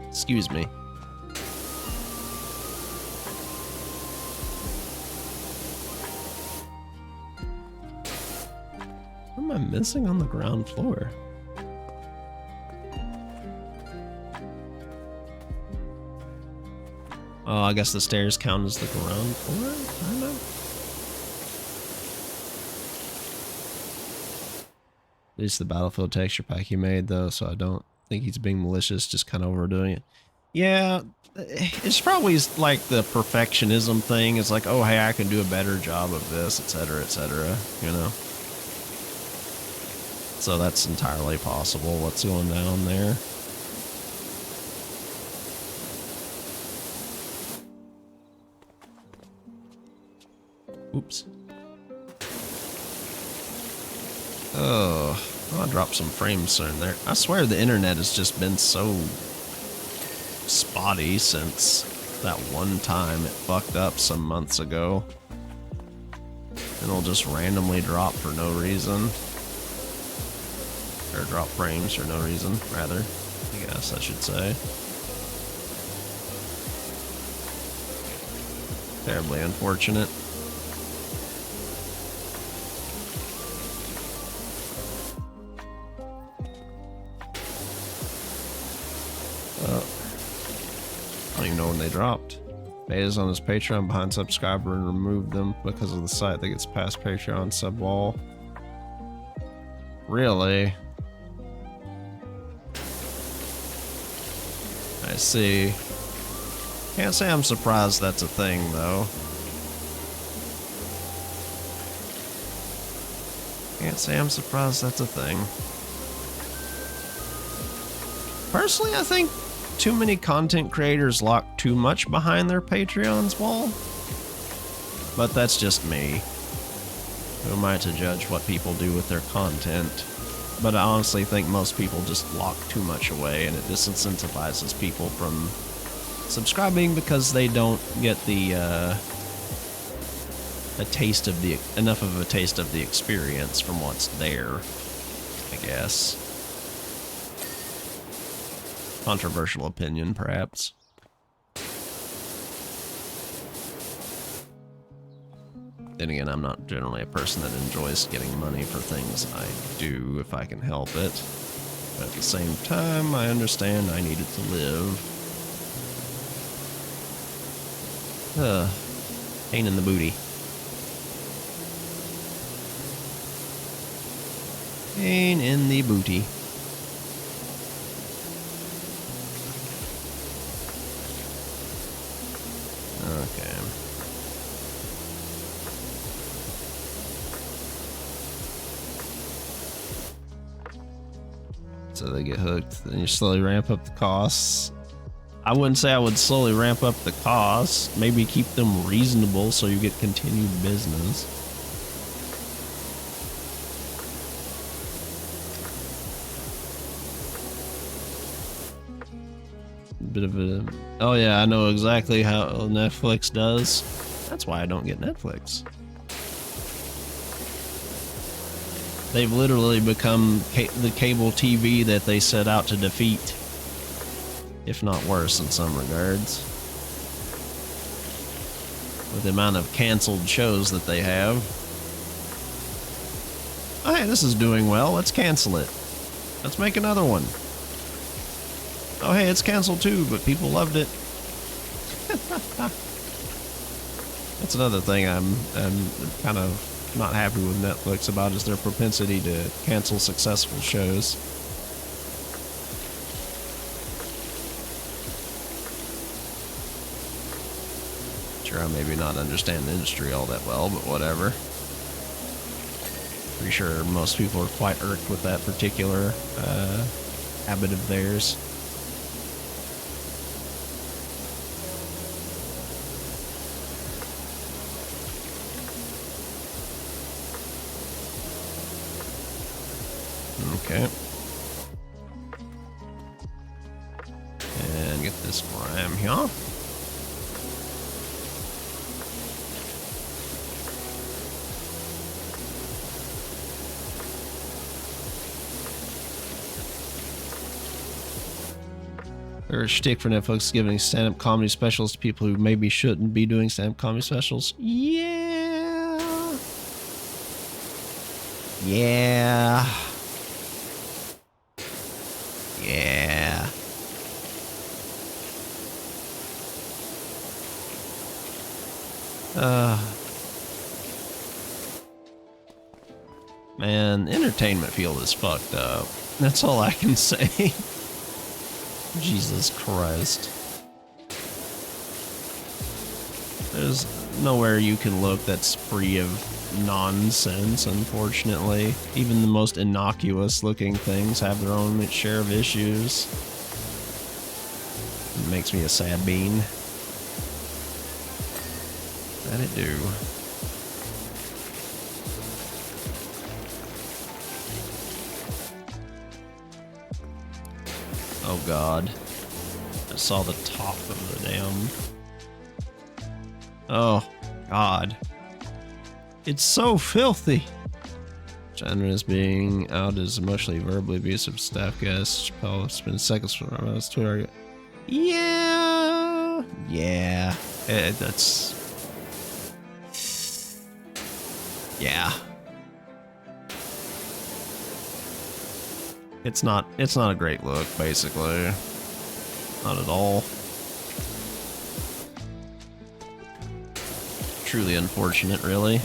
[SPEAKER 1] Excuse me. What am I missing on the ground floor? Oh, I guess the stairs count as the ground floor? I don't know. At least the Battlefield texture pack he made, though, so I don't think he's being malicious, just kind of overdoing it. Yeah, it's probably like the perfectionism thing. It's like, oh, hey, I can do a better job of this, etc., you know? So that's entirely possible, what's going down there. Oops. Oh, I dropped some frames in there. I swear the internet has just been so spotty since that one time it fucked up some months ago. And it'll just randomly drop for no reason. Or drop frames for no reason, rather. I guess I should say. Terribly unfortunate. I don't even know when they dropped. Beta's on his Patreon behind subscriber and removed them because of the site that gets past Patreon sub wall. Really? I see. Can't say I'm surprised that's a thing, though. Can't say I'm surprised that's a thing. Personally, I think too many content creators lock too much behind their Patreon's wall. But that's just me. Who am I to judge what people do with their content? But I honestly think most people just lock too much away, and it disincentivizes people from subscribing because they don't get the enough of a taste of the experience from what's there, I guess. Controversial opinion, perhaps. Then again, I'm not generally a person that enjoys getting money for things I do if I can help it. But at the same time, I understand I need it to live. Pain in the booty. Pain in the booty. Okay. So they get hooked, then you slowly ramp up the costs. I wouldn't say I would slowly ramp up the costs. Maybe keep them reasonable so you get continued business. Bit of a... Oh yeah, I know exactly how Netflix does. That's why I don't get Netflix. They've literally become the cable TV that they set out to defeat. If not worse in some regards. With the amount of canceled shows that they have. Oh hey, this is doing well, let's cancel it. Let's make another one. Oh hey, it's canceled too, but people loved it. That's another thing I'm kind of not happy with Netflix about, is their propensity to cancel successful shows. I maybe not understand the industry all that well, but whatever. Pretty sure most people are quite irked with that particular habit of theirs. Okay. And get this grime here. Or a shtick for Netflix giving stand-up comedy specials to people who maybe shouldn't be doing stand-up comedy specials. Yeah. Yeah. Yeah. Man, entertainment field is fucked up. That's all I can say. Jesus Christ. There's nowhere you can look that's free of nonsense, unfortunately. Even the most innocuous looking things have their own share of issues. It makes me a sad bean. That it do. Oh God. I saw the top of the damn... Oh God. It's so filthy. Chandra is being out as emotionally, verbally abusive staff guest. Chappelle spent seconds from us Twitter. Yeah. Yeah. That's... Yeah. It's not a great look, basically. Not at all. Truly unfortunate, really.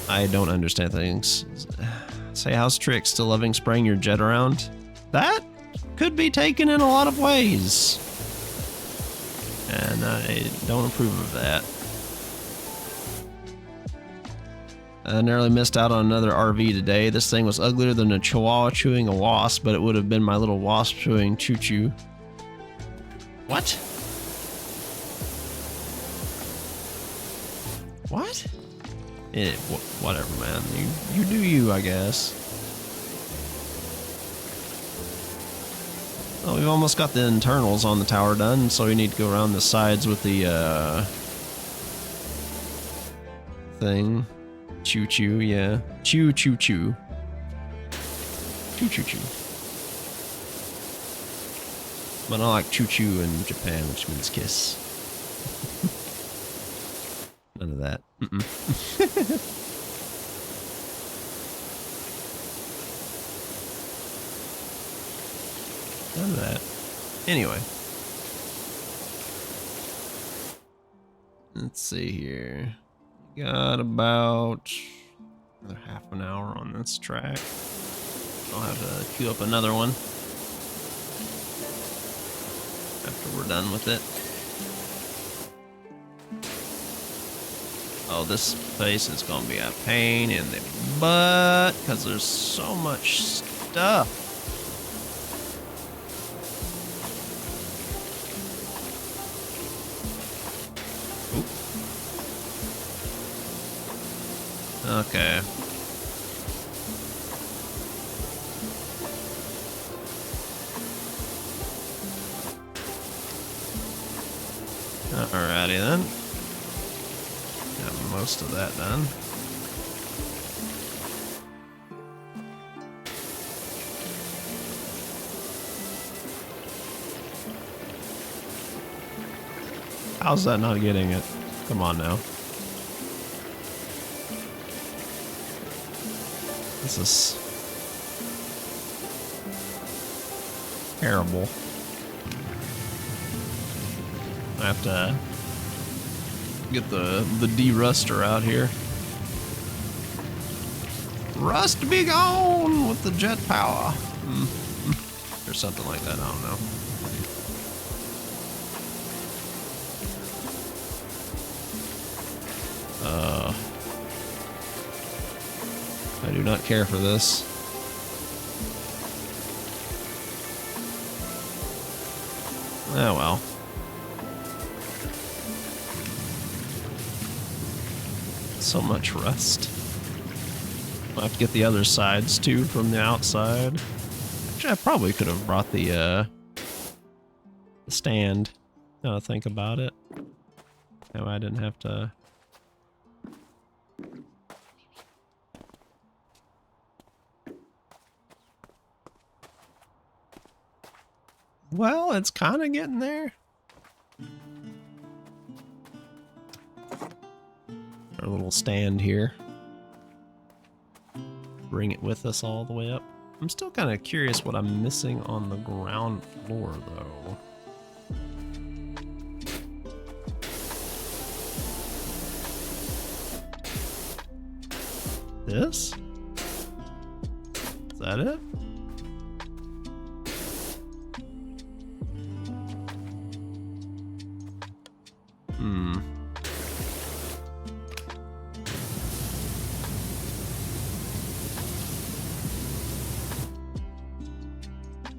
[SPEAKER 1] I don't understand things. Say House Trick, still loving spraying your jet around? That could be taken in a lot of ways. And I don't approve of that. I nearly missed out on another RV today. This thing was uglier than a chihuahua chewing a wasp, but it would have been my little wasp chewing choo-choo. What? What? Whatever, man. You do you, I guess. Well, we've almost got the internals on the tower done, so we need to go around the sides with the, thing. Choo-choo, yeah. Choo-choo-choo. Choo-choo-choo. But I like choo-choo in Japan, which means kiss. None of that. None of that. Anyway. Let's see here. Got about another half an hour on this track. I'll have to queue up another one after we're done with it. Oh, this place is gonna be a pain in the butt because there's so much stuff. Okay. Alrighty then. Got most of that done. How's that not getting it? Come on now. This is terrible. I have to get the de-ruster out here. Rust be gone with the jet power. Or something like that, I don't know. I do not care for this. Oh well. So much rust. I'll have to get the other sides too from the outside. Actually, I probably could have brought the stand. Now to think about it. No, I didn't have to. Well, it's kind of getting there. Our little stand here. Bring it with us all the way up. I'm still kind of curious what I'm missing on the ground floor, though. This? Is that it?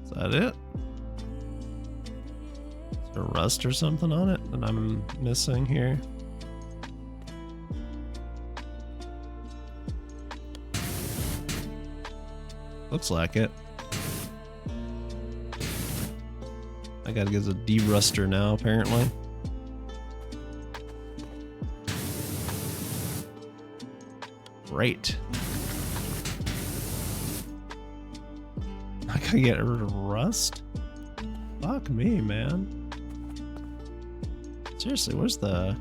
[SPEAKER 1] Is that it? Is there rust or something on it that I'm missing here? Looks like it. I gotta get a deruster now, apparently. Great. I gotta get rid of rust? Fuck me, man. Seriously, where's the...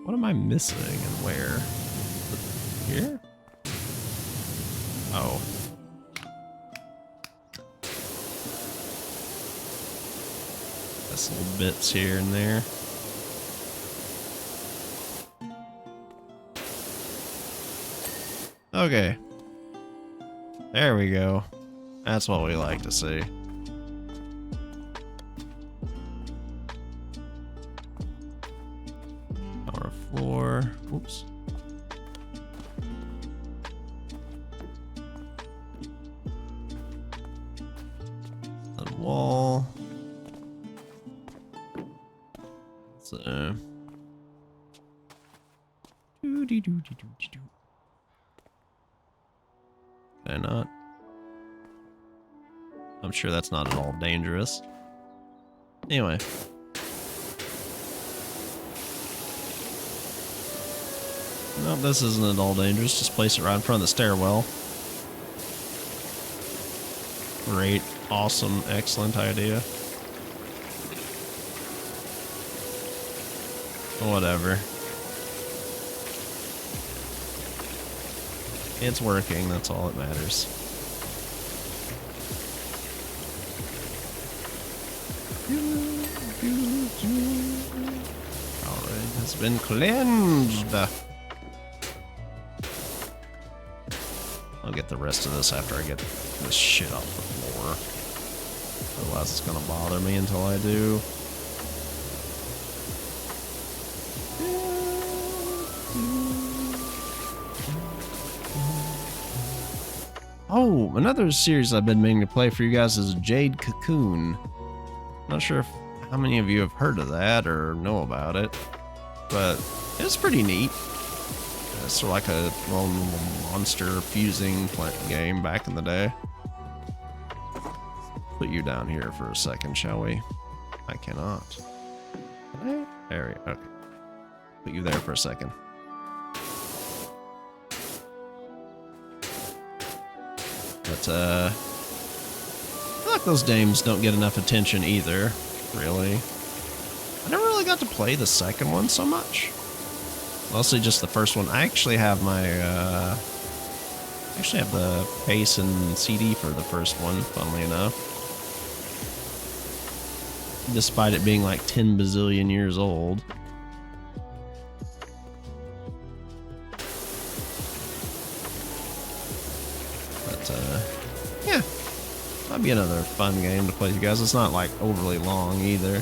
[SPEAKER 1] What am I missing and where? Here? Oh. That's little bits here and there. Okay. There we go. That's what we like to see. Power floor. Oops. The wall. So. Doo-dee-doo-dee-doo-dee-doo. Can I not? I'm sure that's not at all dangerous. Anyway. Nope, this isn't at all dangerous. Just place it right in front of the stairwell. Great. Awesome. Excellent idea. Whatever. It's working, that's all that matters. Alright, has been cleansed. I'll get the rest of this after I get this shit off the floor. Otherwise it's gonna bother me until I do. Oh, another series I've been meaning to play for you guys is Jade Cocoon. Not sure how many of you have heard of that or know about it, but it's pretty neat. It's sort of like a little monster fusing game back in the day. Put you down here for a second, shall we? I cannot. Can I? There we go. Okay. Put you there for a second. But, I feel like those games don't get enough attention either, really. I never really got to play the second one so much. Mostly just the first one. I actually have my, actually have the case and CD for the first one, funnily enough. Despite it being like 10 bazillion years old. Yeah, that'd be another fun game to play with you guys. It's not like overly long either.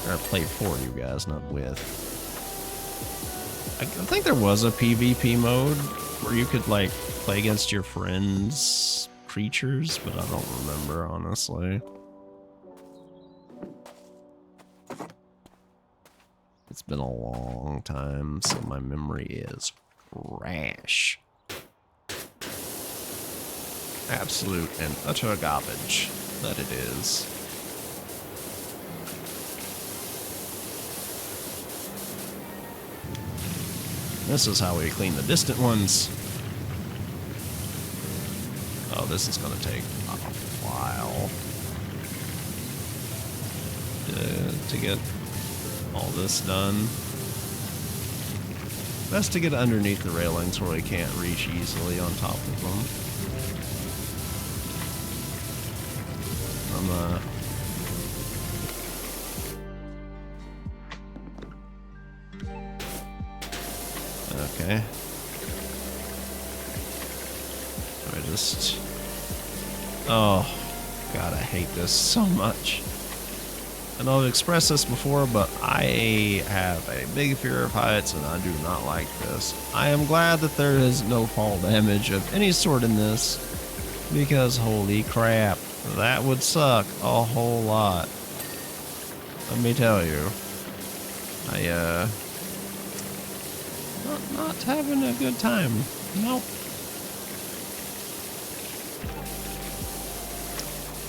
[SPEAKER 1] or play for you guys, not with. I think there was a PvP mode where you could like play against your friends' creatures, but I don't remember honestly. It's been a long time, so my memory is trash. Absolute and utter garbage that it is. This is how we clean the distant ones. Oh, this is gonna take a while to get all this done. Best to get underneath the railings where we can't reach easily on top of them. Okay. I just... Oh, God, I hate this so much. I know I've expressed this before, but I have a big fear of heights, and I do not like this. I am glad that there is no fall damage of any sort in this, because holy crap, that would suck a whole lot. Let me tell you. Not having a good time. Nope.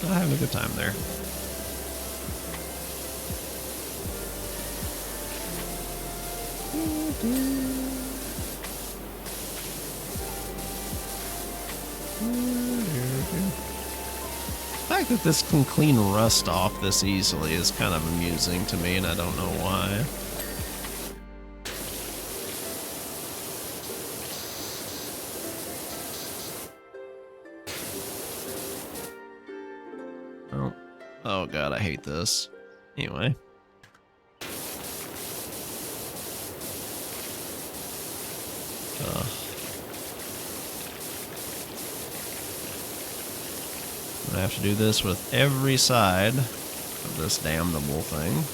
[SPEAKER 1] Not having a good time there. The fact that this can clean rust off this easily is kind of amusing to me, and I don't know why. Oh God, I hate this. Anyway. I'm gonna have to do this with every side of this damnable thing.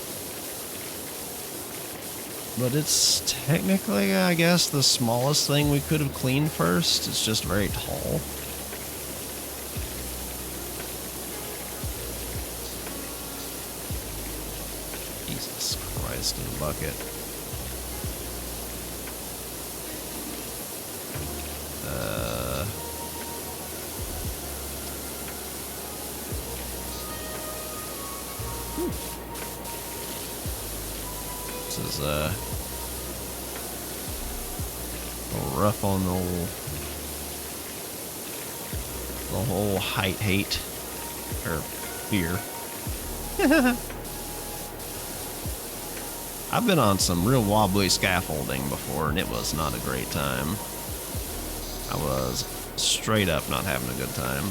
[SPEAKER 1] But it's technically, I guess, the smallest thing we could have cleaned first. It's just very tall. Jesus Christ in a bucket. This is a little rough on the whole height hate or fear. I've been on some real wobbly scaffolding before, and it was not a great time. I was straight up not having a good time.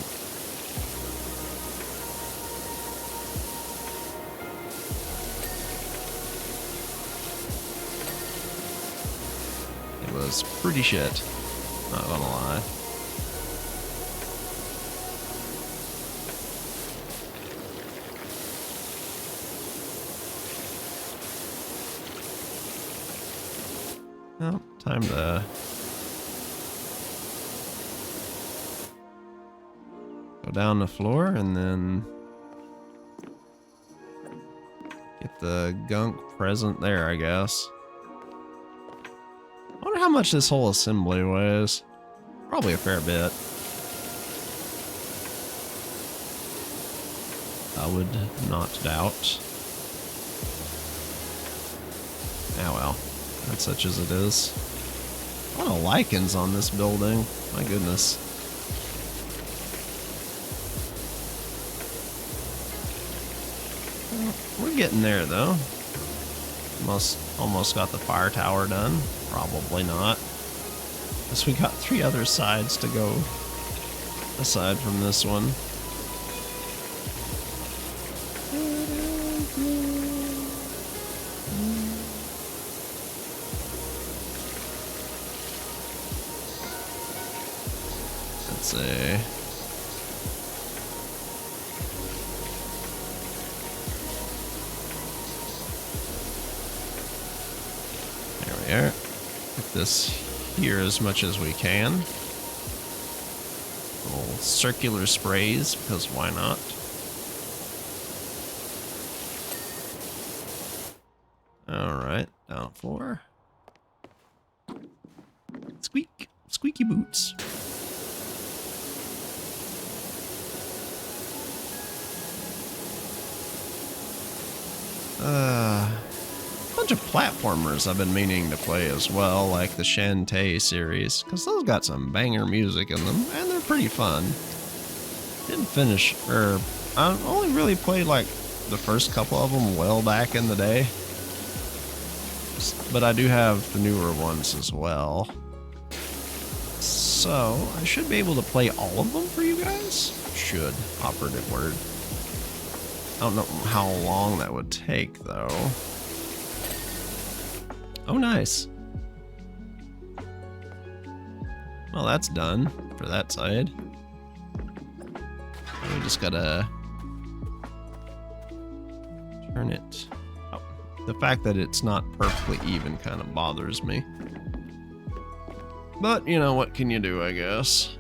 [SPEAKER 1] It was pretty shit, not gonna lie. Well, time to go down the floor and then get the gunk present there, I guess. I wonder how much this whole assembly weighs. Probably a fair bit. I would not doubt. Oh well. That's such as it is. A lot of lichens on this building. My goodness. Well, we're getting there though. Almost got the fire tower done. Probably not. Guess we got 3 other sides to go aside from this one. Let's see. there. Get this here as much as we can. Little circular sprays, because why not? Alright, down 4. Squeak! Squeaky boots. Bunch of platformers I've been meaning to play as well, like the Shantae series, because those got some banger music in them, and they're pretty fun. Didn't finish, or I only really played like the first couple of them well back in the day, but I do have the newer ones as well. So I should be able to play all of them for you guys. Should, operative word. I don't know how long that would take, though. Oh, nice. Well, that's done for that side. We just gotta turn it. Oh, the fact that it's not perfectly even kind of bothers me. But, you know, what can you do, I guess?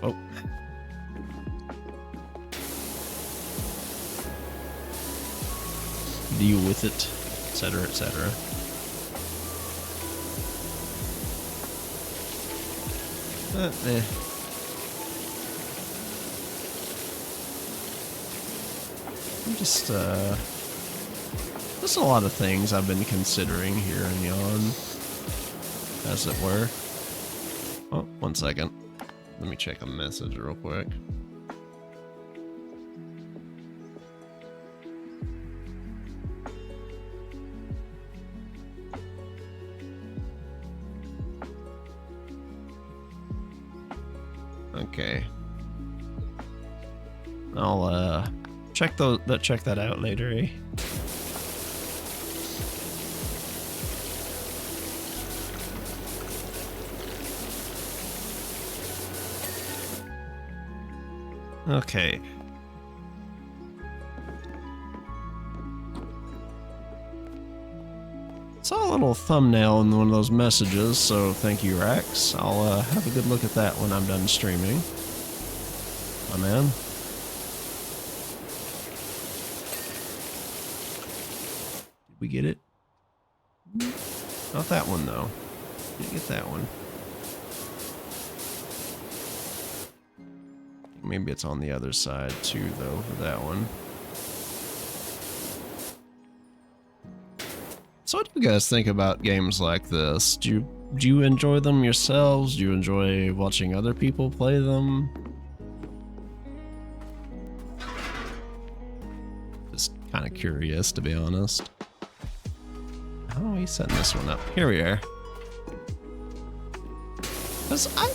[SPEAKER 1] Oh. Deal with it, etc., etc. I'm just a lot of things I've been considering here and yon, as it were. Oh, 1 second. Let me check a message real quick. Okay. I'll check that out later, eh? Okay. Saw a little thumbnail in one of those messages, so thank you, Rex. I'll have a good look at that when I'm done streaming. My man. Did we get it? Not that one, though. Didn't get that one. Maybe it's on the other side, too, though, for that one. So what do you guys think about games like this? Do you enjoy them yourselves? Do you enjoy watching other people play them? Just kind of curious, to be honest. How are we setting this one up? Here we are. Because I'm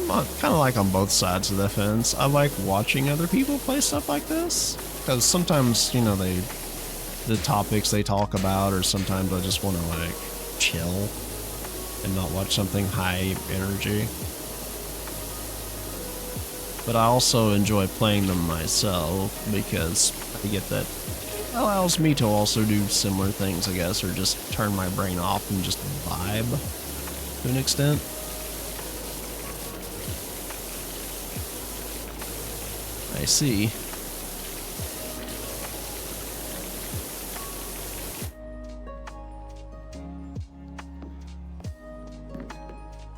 [SPEAKER 1] kind of like on both sides of the fence. I like watching other people play stuff like this. Because sometimes, you know, the topics they talk about, or sometimes I just want to like chill and not watch something high energy. But I also enjoy playing them myself because I get that allows me to also do similar things, I guess, or just turn my brain off and just vibe to an extent. I see.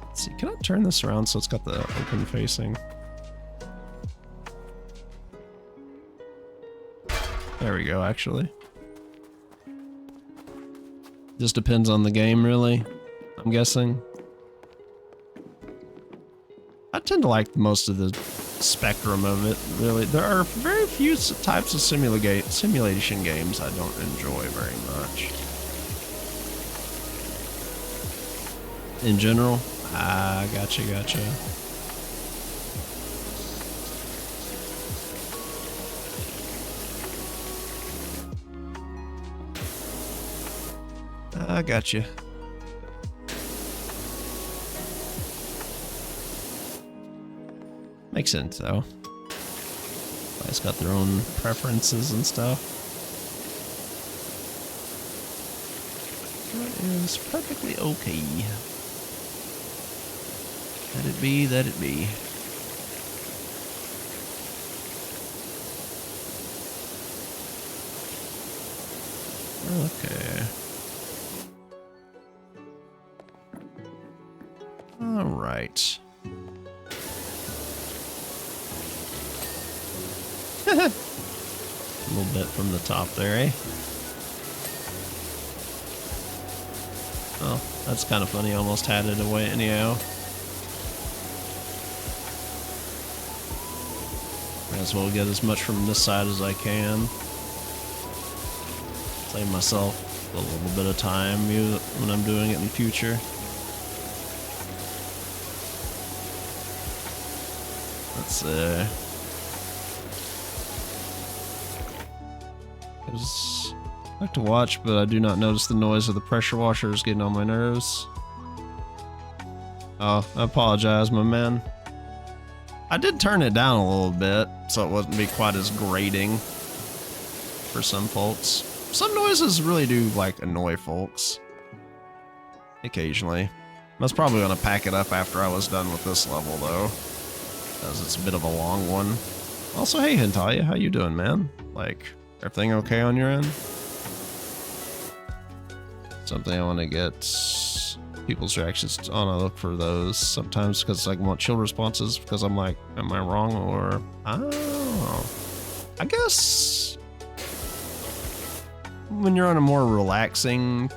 [SPEAKER 1] Let's see, can I turn this around so it's got the open facing? There we go, actually. Just depends on the game, really, I'm guessing. I tend to like most of the spectrum of it, really. There are very few types of simulation games I don't enjoy very much. In general? Ah, gotcha. I gotcha. Makes sense, though. Everybody's got their own preferences and stuff. That is perfectly okay. Let it be, let it be. Okay. All right. A little bit from the top there, eh? Oh, that's kind of funny. Almost had it away anyhow. Might as well get as much from this side as I can. Save myself a little bit of time when I'm doing it in the future. Let's I like to watch, but I do not notice the noise of the pressure washers getting on my nerves. Oh, I apologize, my man. I did turn it down a little bit, so it wouldn't be quite as grating for some folks. Some noises really do, like, annoy folks. Occasionally. I was probably going to pack it up after I was done with this level, though. Because it's a bit of a long one. Also, hey, Hentai, how you doing, man? Like, everything okay on your end? Something I want to get people's reactions on. I look for those sometimes because I want chill responses because I'm like, am I wrong? Or, oh, I guess when you're on a more relaxing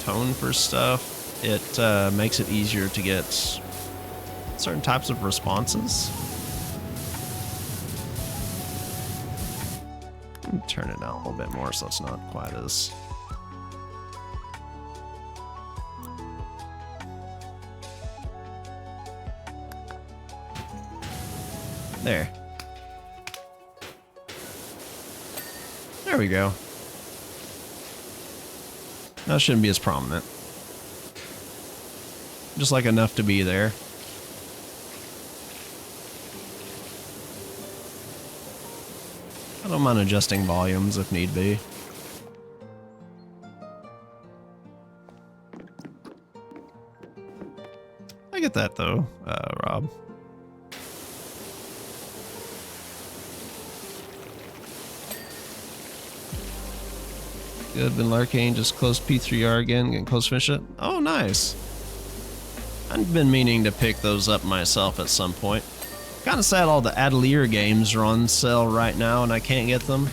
[SPEAKER 1] tone for stuff, it makes it easier to get certain types of responses. Turn it down a little bit more so it's not quite as... There. There we go. That shouldn't be as prominent. Just like enough to be there. I don't mind adjusting volumes if need be. I get that though, Rob. Good, been lurking, just closed P3R again, getting close to finish it. Oh, nice. I've been meaning to pick those up myself at some point. Kind of sad all the Atelier games are on sale right now and I can't get them.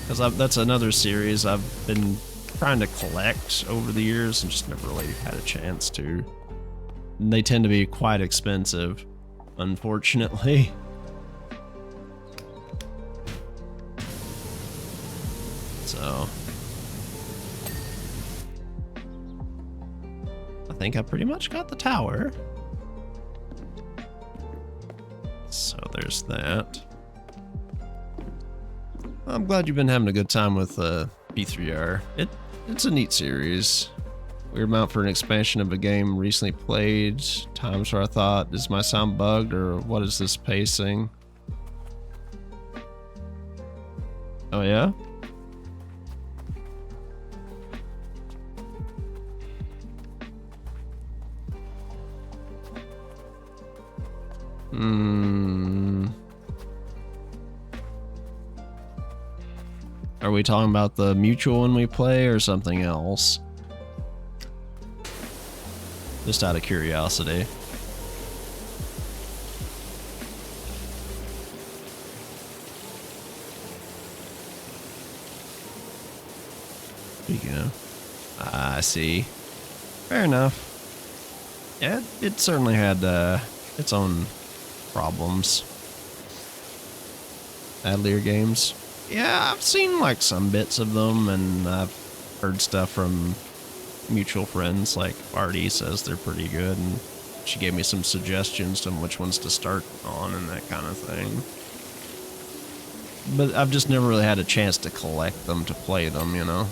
[SPEAKER 1] Because that's another series I've been trying to collect over the years and just never really had a chance to. And they tend to be quite expensive, unfortunately. So... I think I pretty much got the tower. So there's that. I'm glad you've been having a good time with P3R. It's a neat series. Weird amount for an expansion of a game recently played. Times where I thought, is my sound bugged or what is this pacing? Oh yeah? Are we talking about the mutual one we play or something else? Just out of curiosity. Speaking of, I see. Fair enough. Yeah, it certainly had its own problems. Atelier games. Yeah, I've seen like some bits of them, and I've heard stuff from mutual friends. Like Artie says they're pretty good, and she gave me some suggestions on which ones to start on and that kind of thing. But I've just never really had a chance to collect them to play them, you know.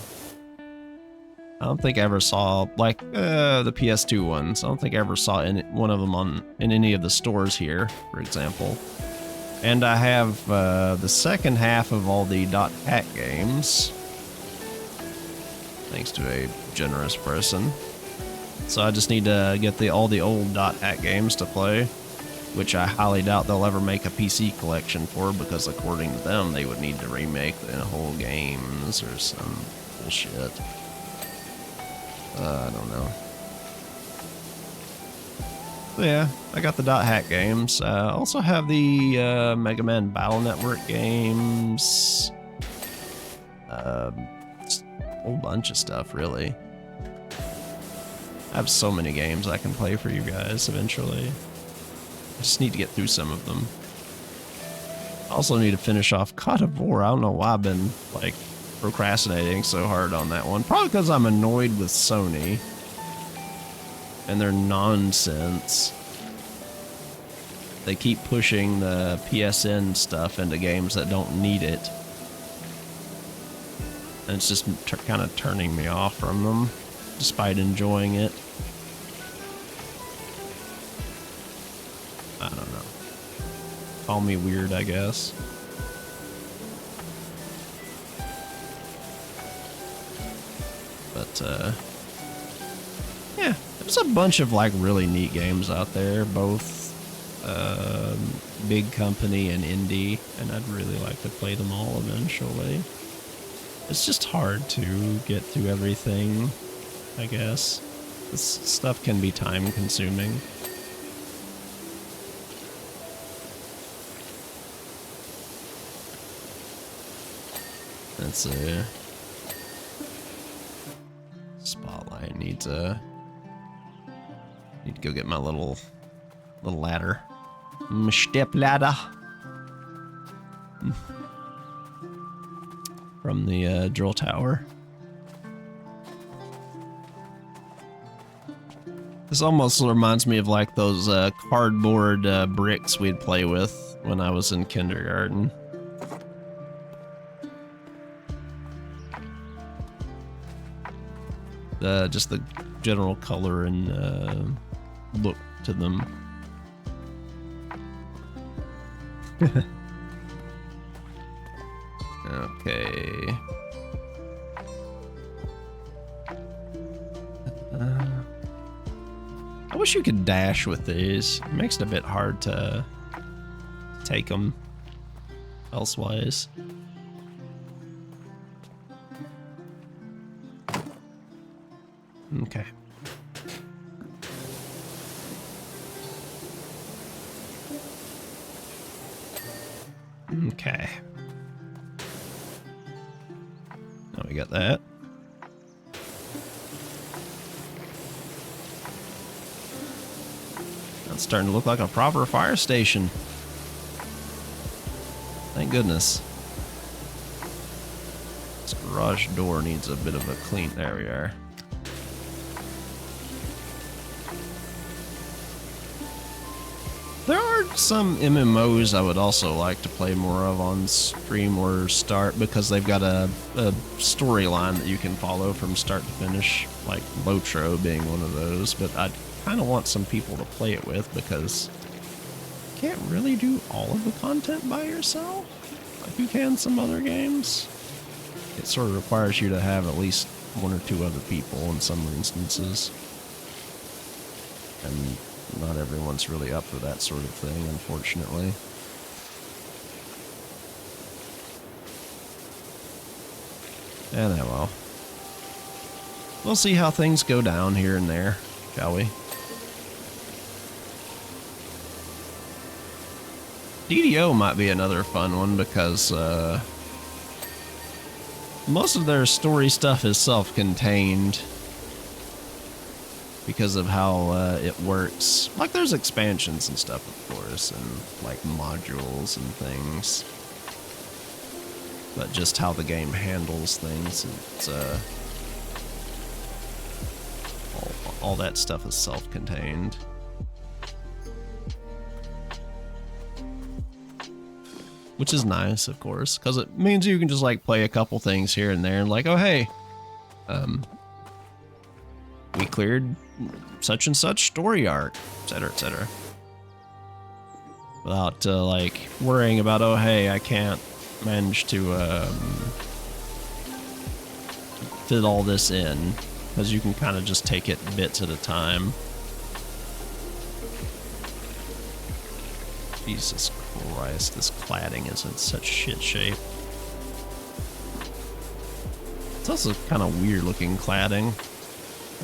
[SPEAKER 1] I don't think I ever saw like the PS2 ones. I don't think I ever saw one of them in any of the stores here, for example. And I have the second half of all the .hack games. thanks to a generous person. So I just need to get all the old .hack games to play, which I highly doubt they'll ever make a PC collection for, because according to them, they would need to remake the whole games or some bullshit. I don't know. So yeah, I got the .hack games. I also have the Mega Man Battle Network games. Just a whole bunch of stuff, really. I have so many games I can play for you guys eventually. I just need to get through some of them. I also need to finish off God of War. I don't know why I've been, like, procrastinating so hard on that one. Probably because I'm annoyed with Sony and their nonsense. They keep pushing the PSN stuff into games that don't need it. And it's just kind of turning me off from them, despite enjoying it. I don't know. Call me weird, I guess. But, yeah, there's a bunch of, like, really neat games out there, both big company and indie, and I'd really like to play them all eventually. It's just hard to get through everything, I guess. This stuff can be time consuming. Let's see. Spotlight. Need to go get my little ladder. My step ladder. From the drill tower. This almost reminds me of like those cardboard bricks we'd play with when I was in kindergarten. Just the general color and look to them. Okay. I wish you could dash with these. It makes it a bit hard to take them elsewise. Okay. Okay. Now we got that. That's starting to look like a proper fire station. Thank goodness. This garage door needs a bit of a clean. There we are. There are some MMOs I would also like to play more of on stream or start, because they've got a storyline that you can follow from start to finish, like Lotro being one of those, but I'd kind of want some people to play it with, because you can't really do all of the content by yourself like you can some other games. It sort of requires you to have at least one or two other people in some instances. And not everyone's really up for that sort of thing, unfortunately. And well. We'll see how things go down here and there, shall we? DDO might be another fun one, because most of their story stuff is self-contained. Because of how it works. Like, there's expansions and stuff, of course, and like modules and things. But just how the game handles things, it's all that stuff is self-contained. Which is nice, of course, because it means you can just like play a couple things here and there, and like, oh hey, we cleared such and such story arc, etc., etc. Without like worrying about, oh hey, I can't manage to fit all this in, because you can kind of just take it bits at a time. Jesus Christ, this cladding is in such shit shape. It's also kind of weird looking cladding.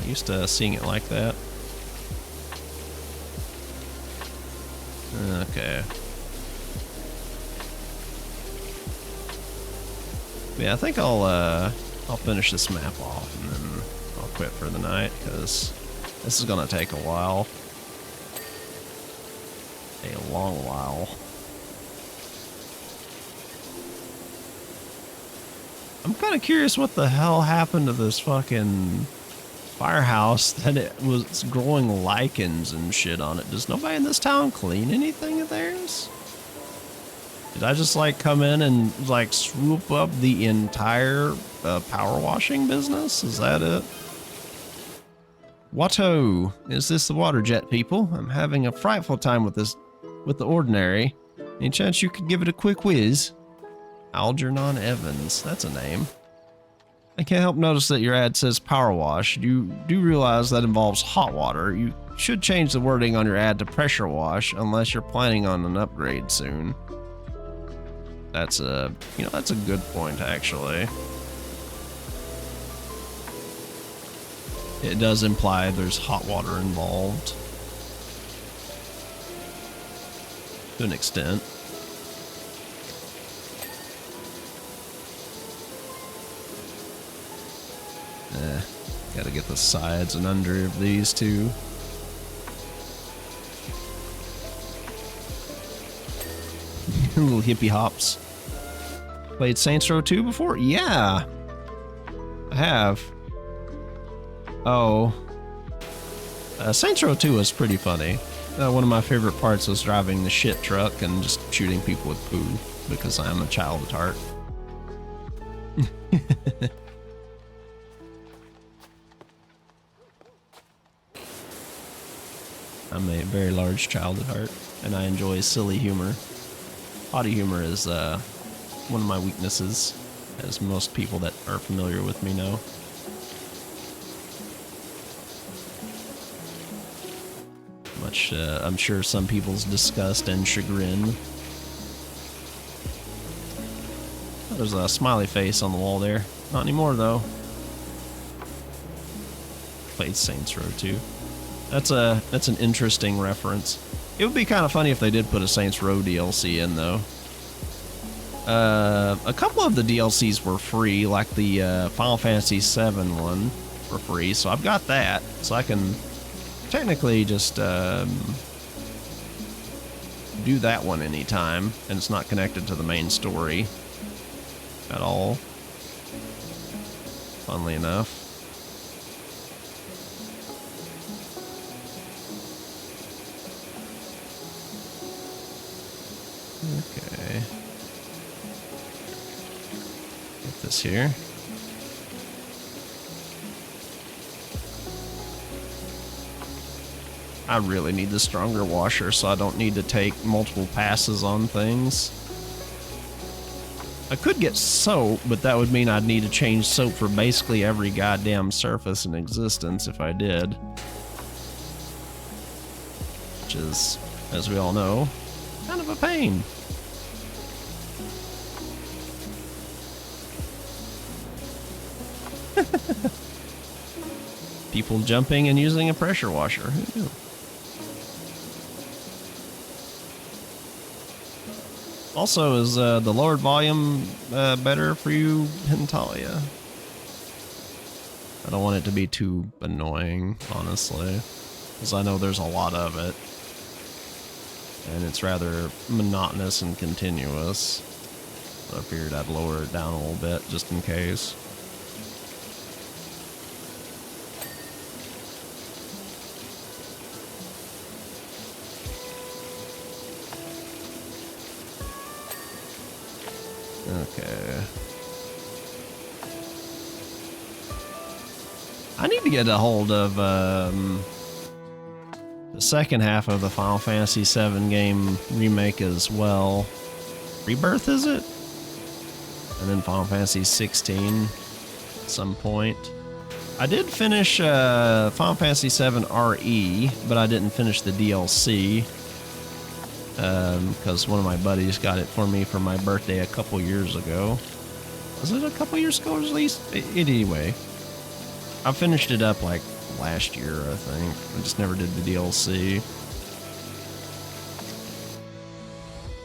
[SPEAKER 1] I'm used to seeing it like that. Okay. Yeah, I think I'll finish this map off and then I'll quit for the night, because this is gonna take a while. A long while. I'm kind of curious what the hell happened to this fucking firehouse that it was growing lichens and shit on it. Does nobody in this town clean anything of theirs? Did I just like come in and like swoop up the entire power washing business? Is that it? Watto, is this the water jet people? I'm having a frightful time with the ordinary. Any chance you could give it a quick whiz? Algernon Evans, that's a name. I can't help notice that your ad says power wash. You do realize that involves hot water. You should change the wording on your ad to pressure wash unless you're planning on an upgrade soon. That's a good point, actually. It does imply there's hot water involved. To an extent. Gotta get the sides and under of these two. Little hippie hops. Played Saints Row 2 before? Yeah, I have. Oh. Saints Row 2 was pretty funny. One of my favorite parts was driving the shit truck and just shooting people with poo, because I'm a child at heart. I'm a very large child at heart, and I enjoy silly humor. Potty humor is one of my weaknesses, as most people that are familiar with me know. Much, I'm sure some people's disgust and chagrin. Oh, there's a smiley face on the wall there. Not anymore, though. Played Saints Row 2. That's an interesting reference. It would be kind of funny if they did put a Saints Row DLC in, though. A couple of the DLCs were free, like the Final Fantasy VII one for free, so I've got that. So I can technically just do that one anytime, and it's not connected to the main story at all, funnily enough. Okay. Get this here. I really need the stronger washer so I don't need to take multiple passes on things. I could get soap, but that would mean I'd need to change soap for basically every goddamn surface in existence if I did. Which is, as we all know, kind of a pain. People jumping and using a pressure washer. Who knew? Also, is the lowered volume better for you, Hentalia? I don't want it to be too annoying, honestly, because I know there's a lot of it, and it's rather monotonous and continuous. So I figured I'd lower it down a little bit, just in case. Okay. I need to get a hold of the second half of the Final Fantasy VII game remake as well. Rebirth, is it? And then Final Fantasy 16. at some point. I did finish Final Fantasy VII RE, but I didn't finish the DLC because one of my buddies got it for me for my birthday a couple years ago. Was it a couple years ago at least? Anyway, I finished it up like last year, I think. I just never did the DLC.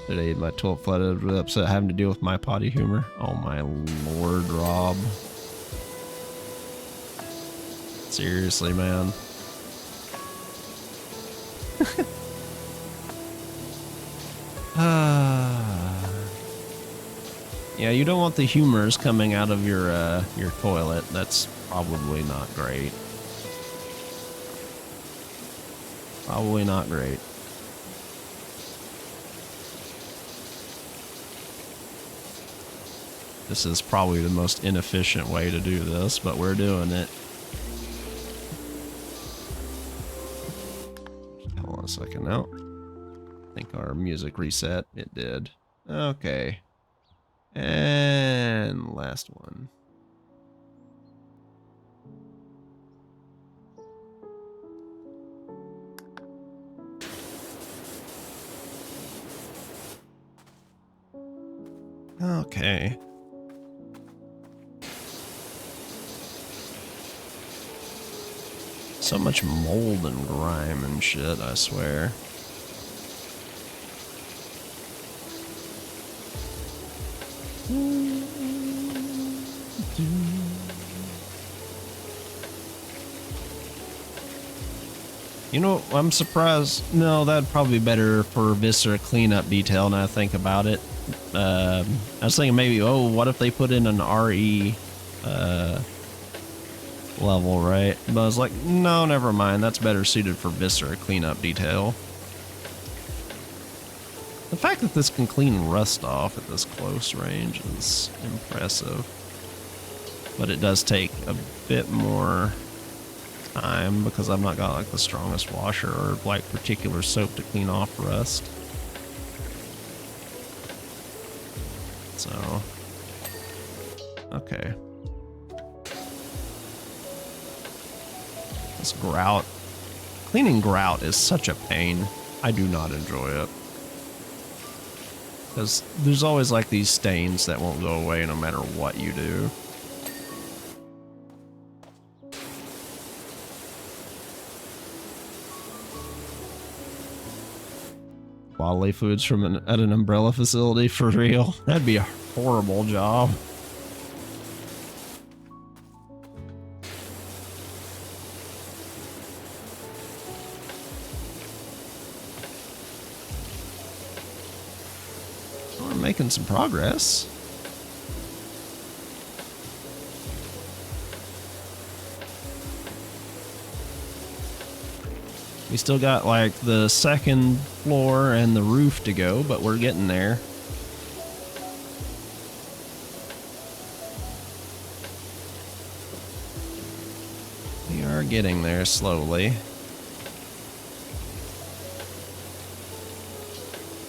[SPEAKER 1] Today, my 12th flooded with upset having to deal with my potty humor. Oh my lord, Rob. Seriously, man. Yeah, you don't want the humors coming out of your toilet. That's probably not great. Probably not great. This is probably the most inefficient way to do this, but we're doing it. Hold on a second now. I think our music reset. It did. Okay. And last one. Okay. So much mold and grime and shit, I swear. You know, I'm surprised. No, that'd probably be better for Viscera cleanup detail now I think about it. I was thinking maybe, oh, what if they put in an RE level, right? But I was like, no, never mind. That's better suited for Viscera cleanup detail. The fact that this can clean rust off at this close range is impressive. But it does take a bit more time because I've not got like the strongest washer or like particular soap to clean off rust. So, okay. This grout. Cleaning grout is such a pain. I do not enjoy it. Because there's always like these stains that won't go away no matter what you do. Bodily fluids from at an umbrella facility, for real? That'd be a horrible job. We're making some progress. We still got like the second floor and the roof to go, but we're getting there. We are getting there slowly.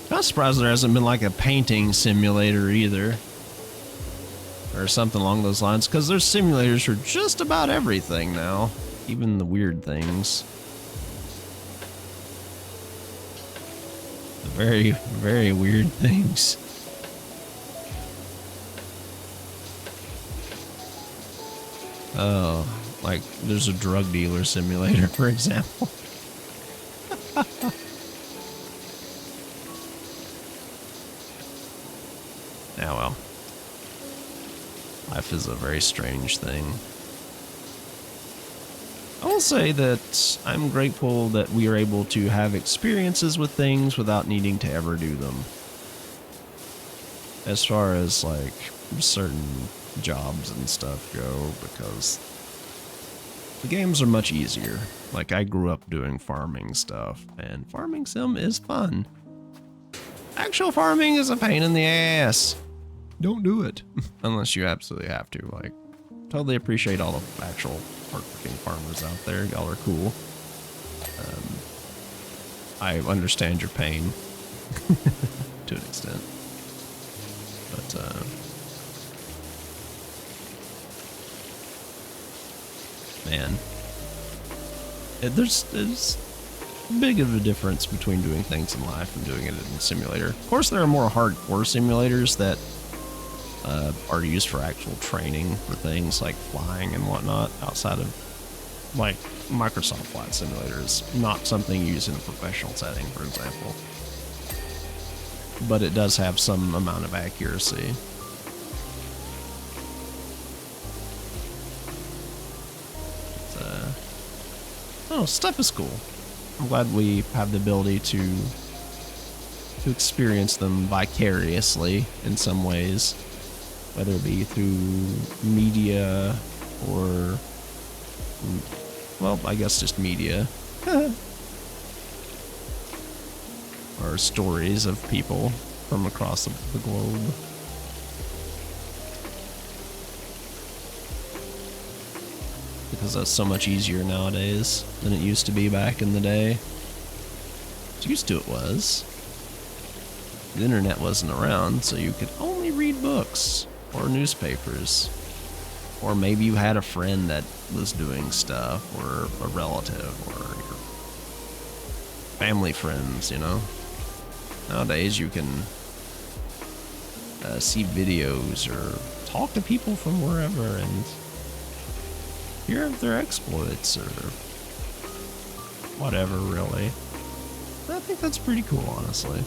[SPEAKER 1] I'm surprised there hasn't been like a painting simulator either. Or something along those lines, because there's simulators for just about everything now. Even the weird things. Very, very weird things. Oh, like there's a drug dealer simulator, for example. Yeah, well. Life is a very strange thing. I will say that I'm grateful that we are able to have experiences with things without needing to ever do them. As far as like certain jobs and stuff go, because the games are much easier. Like I grew up doing farming stuff, and farming sim is fun. Actual farming is a pain in the ass. Don't do it. Unless you absolutely have to. Like, totally appreciate all the actual hardworking farmers out there. Y'all are cool. I understand your pain to an extent. But, man, there's big of a difference between doing things in life and doing it in a simulator. Of course, there are more hardcore simulators that are used for actual training for things like flying and whatnot outside of, like, Microsoft Flight Simulator is not something used in a professional setting, for example. But it does have some amount of accuracy. Oh, stuff is cool. I'm glad we have the ability to experience them vicariously in some ways, whether it be through media or, well, I guess just media. Or stories of people from across the globe. Because that's so much easier nowadays than it used to be back in the day. Used to it was. The internet wasn't around, so you could only read books or newspapers. Or maybe you had a friend that was doing stuff, or a relative, or your family friends, you know? Nowadays you can see videos or talk to people from wherever and hear their exploits or whatever, really. I think that's pretty cool, honestly.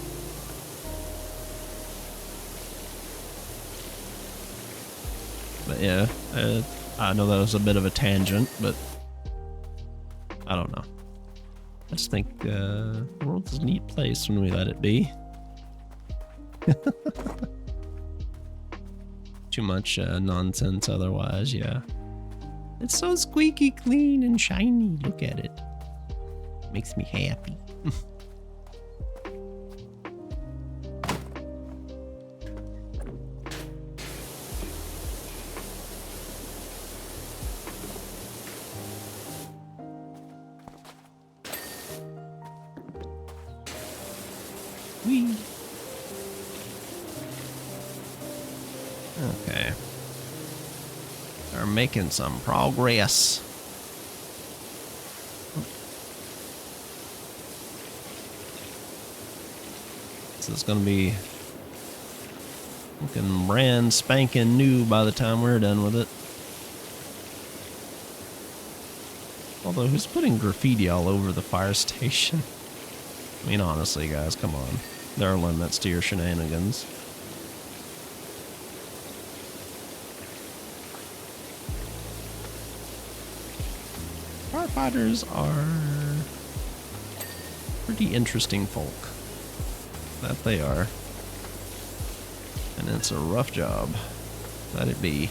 [SPEAKER 1] But yeah, I know that was a bit of a tangent, but I don't know. I just think the world's a neat place when we let it be. Too much nonsense otherwise, yeah. It's so squeaky clean and shiny. Look at it. Makes me happy. Whee. Okay. They're making some progress. This is gonna be looking brand spanking new by the time we're done with it. Although, who's putting graffiti all over the fire station? I mean, honestly, guys, come on. There are limits to your shenanigans. Firefighters are pretty interesting folk. That they are. And it's a rough job. Let it be.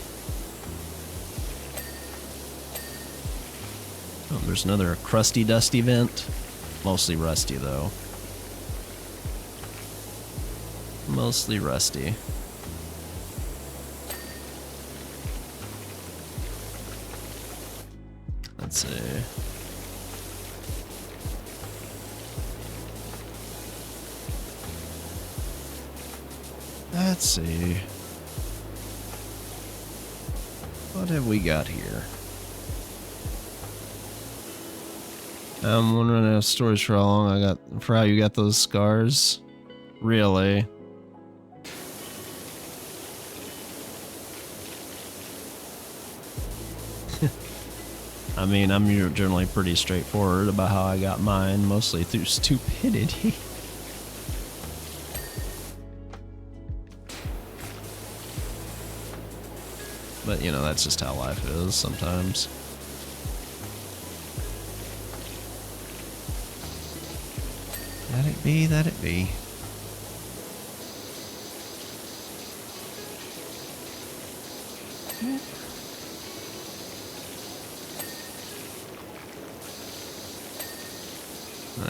[SPEAKER 1] Oh, there's another crusty dusty vent. Mostly rusty, though. Mostly rusty. Let's see. Let's see. What have we got here? I'm wondering if stories for how long for how you got those scars. Really? I mean, I'm generally pretty straightforward about how I got mine, mostly through stupidity. But, you know, that's just how life is sometimes. Let it be, let it be.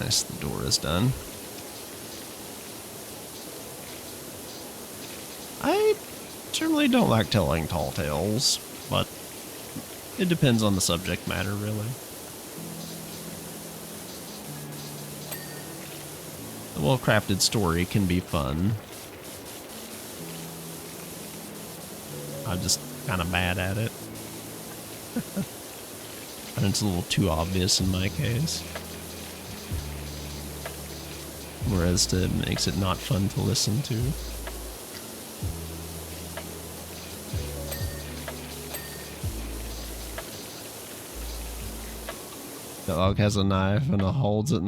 [SPEAKER 1] Nice, the door is done. I generally don't like telling tall tales, but it depends on the subject matter, really. A well-crafted story can be fun. I'm just kind of bad at it. And it's a little too obvious in my case. Whereas it makes it not fun to listen to. The dog has a knife and holds it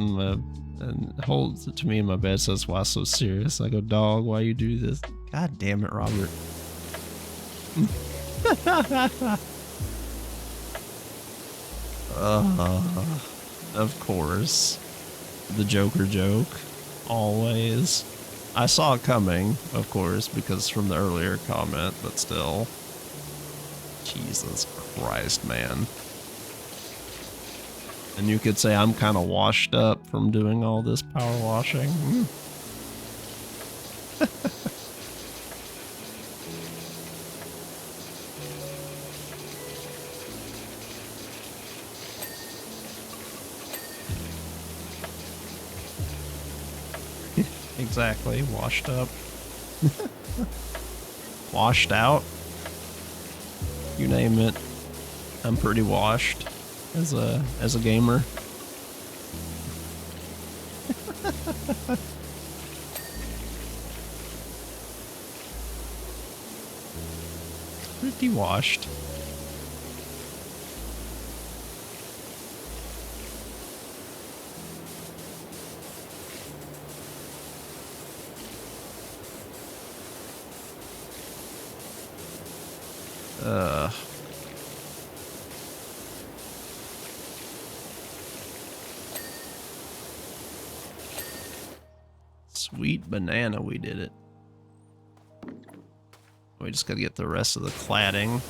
[SPEAKER 1] holds it to me in my bed. Says, "Why so serious?" I go, "Dog, why you do this?" God damn it, Robert. Of course, the Joker joke, always. I saw it coming, of course, because from the earlier comment, but still. Jesus Christ, man. And you could say I'm kind of washed up from doing all this power washing. Exactly, washed up. Washed out. You name it. I'm pretty washed as a gamer. Pretty washed. Sweet banana, we did it. We just gotta get the rest of the cladding.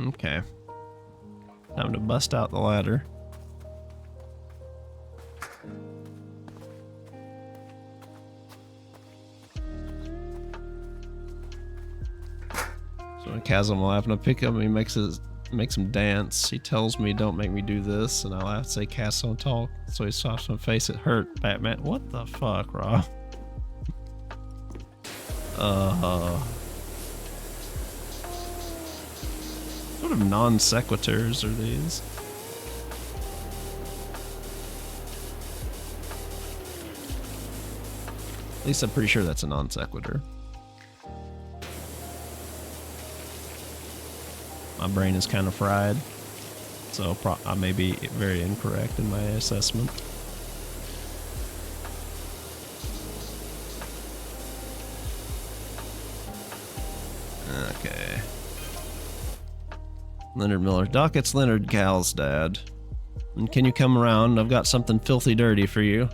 [SPEAKER 1] Okay. Time to bust out the ladder. So when Chasm will happen to pick up, he makes him dance. He tells me, "Don't make me do this," and I'll have to say, "Cass, don't talk." So he slaps my face. It hurt, Batman. What the fuck, Rob? What sort of non sequiturs are these? At least I'm pretty sure that's a non sequitur. My brain is kind of fried, so I may be very incorrect in my assessment. Okay. Leonard Miller. Doc, it's Leonard Cal's dad. And can you come around? I've got something filthy dirty for you.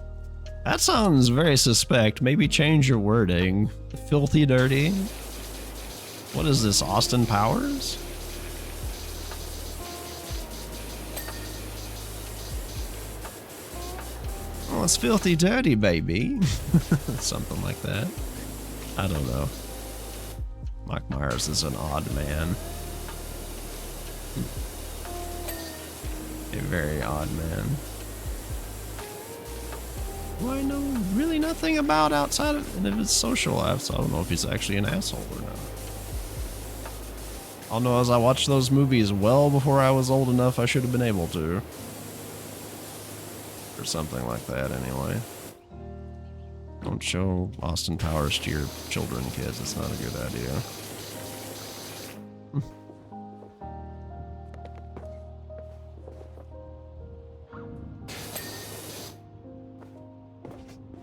[SPEAKER 1] That sounds very suspect. Maybe change your wording. Filthy dirty? What is this, Austin Powers? Well, it's filthy dirty, baby. Something like that. I don't know. Mike Myers is an odd man. A very odd man. Who I know really nothing about outside of his social life, so I don't know if he's actually an asshole or not. I'll know as I watched those movies well before I was old enough I should have been able to. Or something like that, anyway. Don't show Austin Powers to your children, kids. It's not a good idea.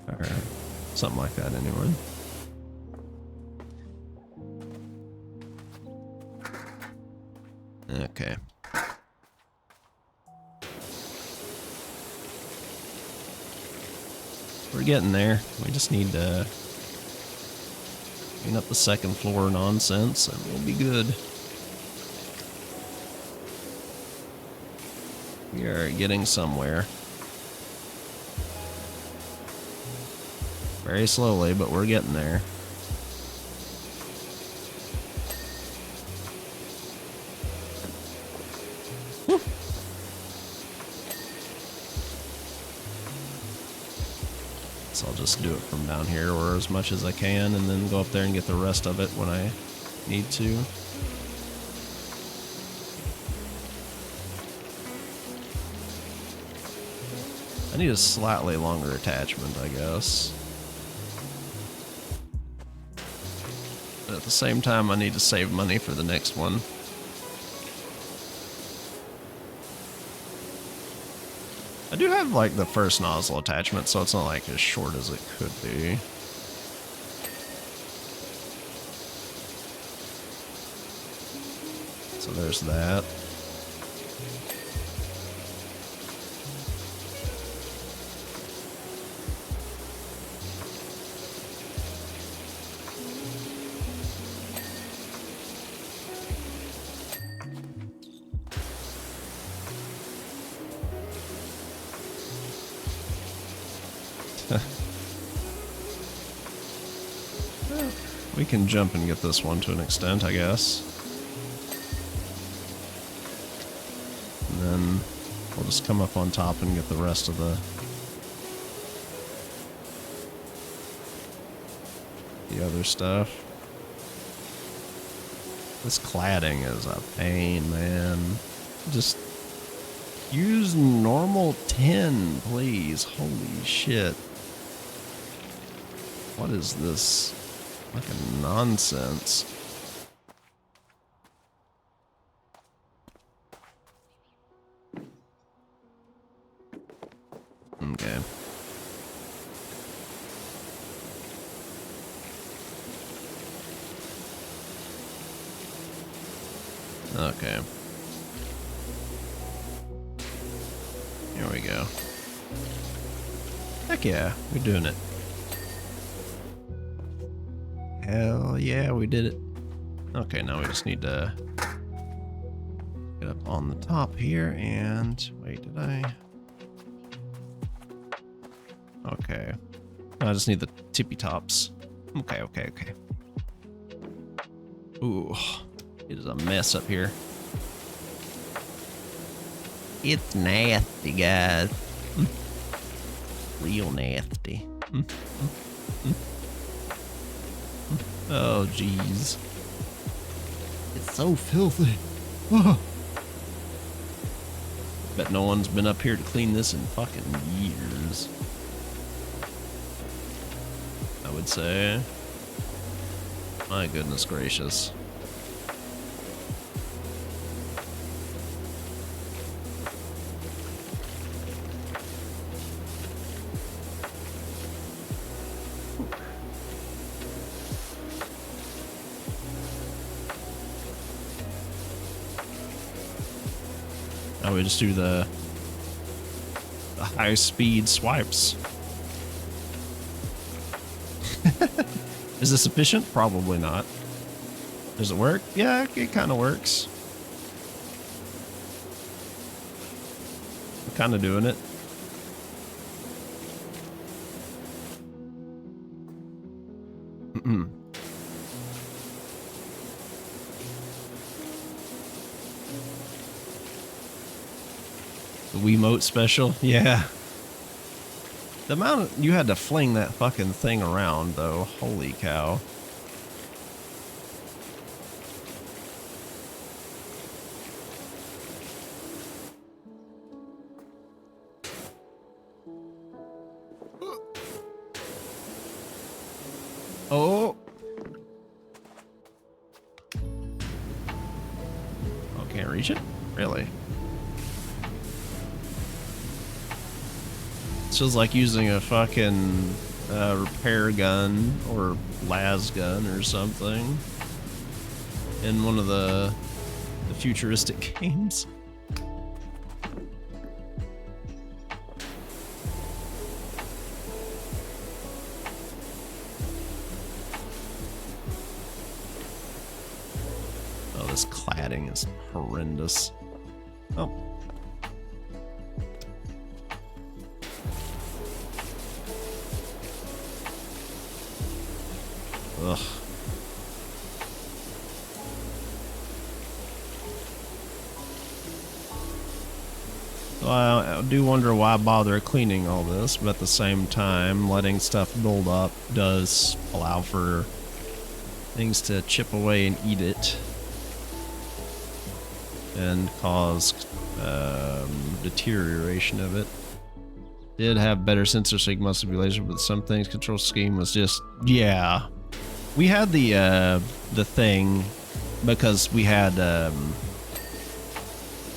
[SPEAKER 1] Or something like that, anyway. Okay. We're getting there. We just need to clean up the second floor nonsense and we'll be good. We are getting somewhere. Very slowly, but we're getting there. guess I'll just do it from down here or as much as I can and then go up there and get the rest of it when I need to. I need a slightly longer attachment, I guess. But at the same time, I need to save money for the next one. I do have like the first nozzle attachment, so it's not like as short as it could be. So there's that. We can jump and get this one to an extent, I guess. And then we'll just come up on top and get the rest of the other stuff. This cladding is a pain, man. Just use normal tin, please. Holy shit. What is this? Fucking nonsense. Okay. Okay. Here we go. Heck yeah, we're doing it. Hell yeah, we did it. Okay, now we just need to get up on the top here and... Wait, did I... Okay. I just need the tippy tops. Okay. Ooh, it is a mess up here. It's nasty, guys. Real nasty. Oh, jeez. It's so filthy. Bet no one's been up here to clean this in fucking years. I would say. My goodness gracious. I would just do the high-speed swipes. Is this sufficient? Probably not. Does it work? Yeah, it kind of works. I'm kind of doing it. The Wiimote special? Yeah. The amount you had to fling that fucking thing around, though. Holy cow. Oh. Oh, can't reach it? Really? Feels like using a fucking repair gun or las gun or something in one of the futuristic games. Oh, this cladding is horrendous. Oh. Ugh. I do wonder why bother cleaning all this, but at the same time, letting stuff build up does allow for things to chip away and eat it and cause deterioration of it. Did have better sensor signal simulation, but some things control scheme was just, yeah. We had the thing because we had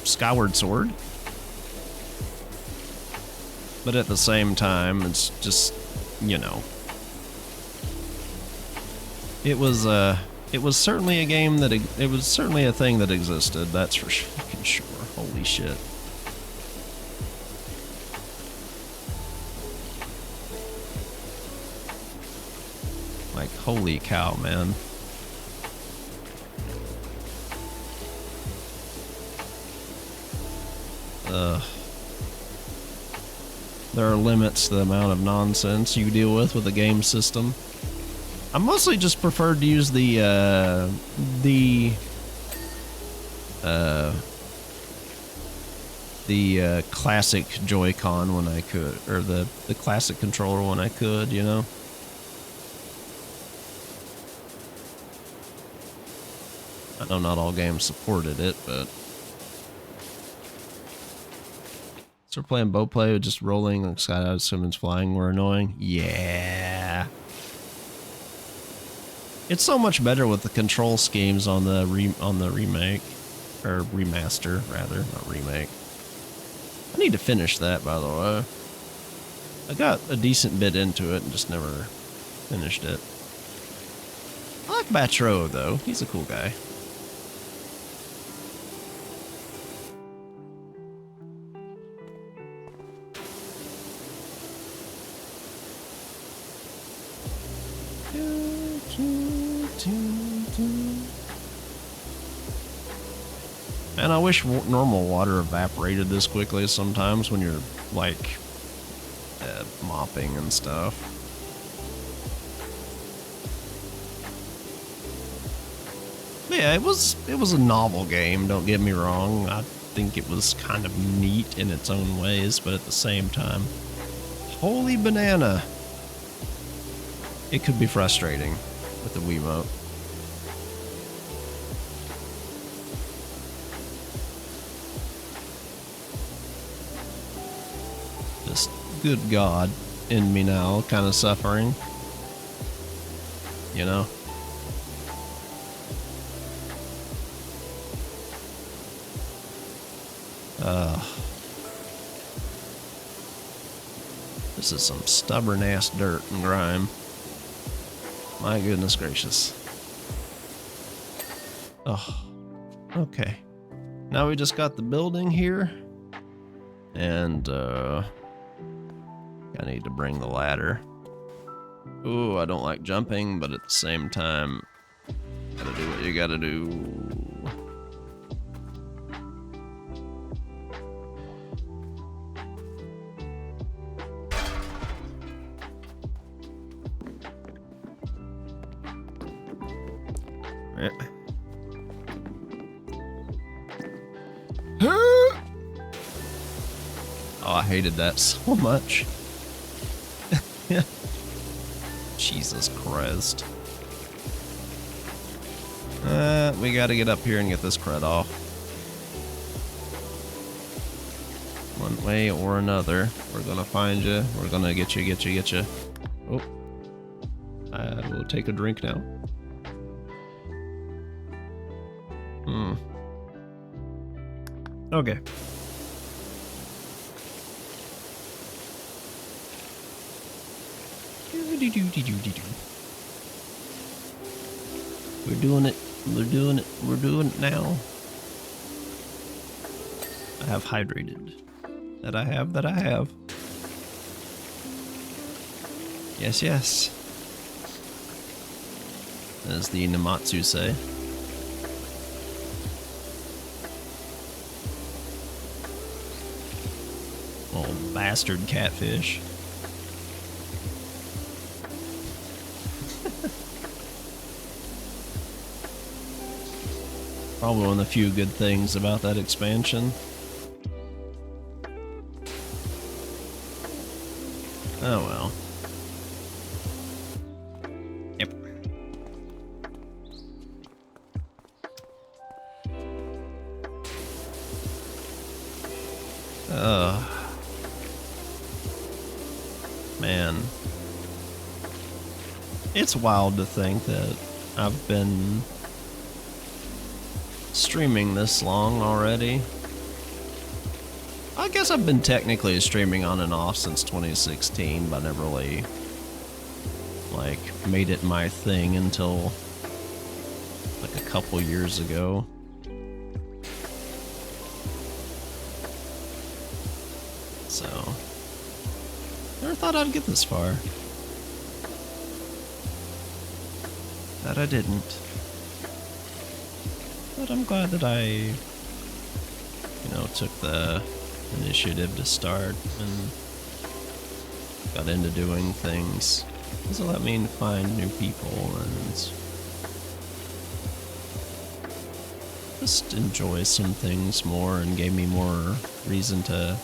[SPEAKER 1] Skyward Sword, but at the same time, it's just, you know, it was certainly a game that it was certainly a thing that existed. That's for fucking sure. Holy shit. Like, holy cow, man. There are limits to the amount of nonsense you deal with a game system. I mostly just preferred to use the classic Joy-Con when I could, or the classic controller when I could, you know? I know not all games supported it, but... So we're playing bow play with just rolling, like skydive, swimming's flying, we're annoying. Yeah. It's so much better with the control schemes on the remake, or remaster rather, not remake. I need to finish that, by the way. I got a decent bit into it and just never finished it. I like Batro though. He's a cool guy. And I wish normal water evaporated this quickly sometimes when you're, like, mopping and stuff. But yeah, it was a novel game, don't get me wrong. I think it was kind of neat in its own ways, but at the same time, holy banana. It could be frustrating with the Wiimote. Just, good God, in me now, kind of suffering. You know? This is some stubborn-ass dirt and grime. My goodness gracious. Oh, okay. Now we just got the building here. And, I need to bring the ladder. Ooh, I don't like jumping, but at the same time, gotta do what you gotta do. Oh, I hated that so much. Jesus Christ. We gotta get up here and get this crud off. One way or another. We're gonna find you. We're gonna get you. Oh. I will take a drink now. Okay. We're doing it now. I have hydrated. That I have. Yes. As the Namatsu say. Old bastard catfish. Probably one of the few good things about that expansion. Oh well. Yep. Man. It's wild to think that I've been streaming this long already. I guess I've been technically streaming on and off since 2016, but I never really, like, made it my thing until, like, a couple years ago. So, never thought I'd get this far. That I didn't. But I'm glad that I, you know, took the initiative to start and got into doing things. This will let me find new people and just enjoy some things more, and gave me more reason to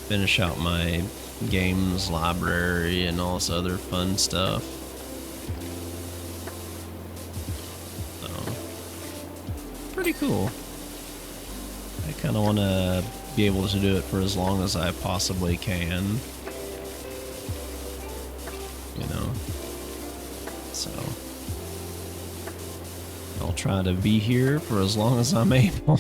[SPEAKER 1] finish out my games library and all this other fun stuff. So, pretty cool. I kind of want to be able to do it for as long as I possibly can. You know? So, I'll try to be here for as long as I'm able.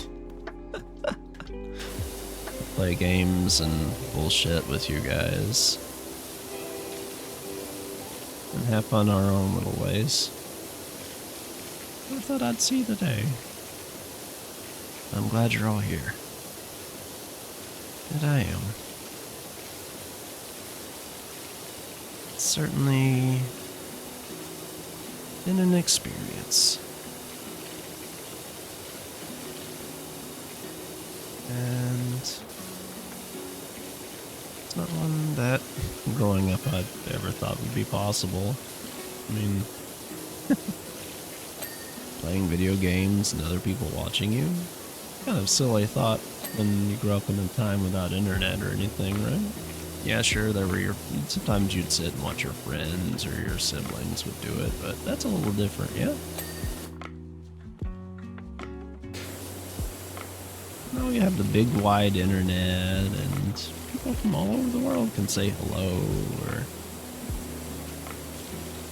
[SPEAKER 1] Play games and bullshit with you guys. And have fun our own little ways. I thought I'd see the day. I'm glad you're all here. And I am. It's certainly been an experience. And it's not one that growing up I'd ever thought would be possible. I mean, playing video games and other people watching you, kind of silly thought when you grow up in a time without internet or anything, right? Yeah, sure, there were sometimes you'd sit and watch your friends or your siblings would do it, but that's a little different, yeah? Now you have the big wide internet and people from all over the world can say hello or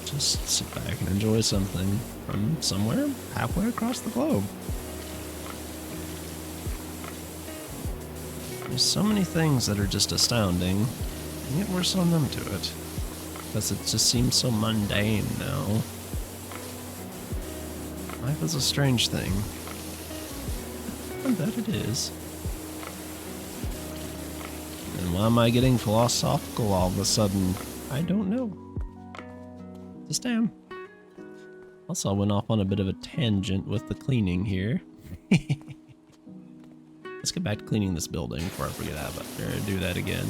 [SPEAKER 1] just sit back and enjoy something from somewhere halfway across the globe. There's so many things that are just astounding, and yet we're so numb to it, because it just seems so mundane now. Life is a strange thing. I bet it is. And why am I getting philosophical all of a sudden? I don't know. Just am. Also, I went off on a bit of a tangent with the cleaning here. Let's get back to cleaning this building before I forget how to do that again.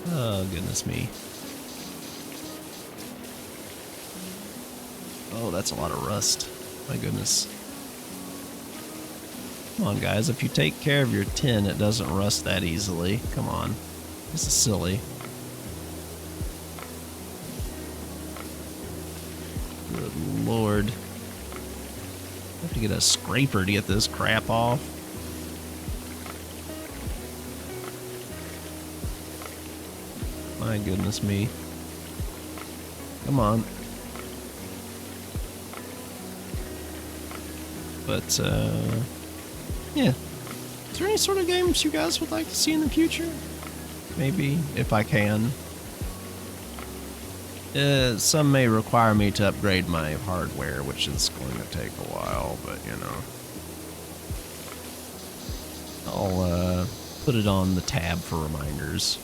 [SPEAKER 1] Oh, goodness me. Oh, that's a lot of rust. My goodness. Come on, guys. If you take care of your tin, it doesn't rust that easily. Come on. This is silly. Good Lord. I have to get a scraper to get this crap off. My goodness me. Come on. But, yeah. Is there any sort of games you guys would like to see in the future? Maybe, if I can. Some may require me to upgrade my hardware, which is going to take a while, but, you know. I'll, put it on the tab for reminders.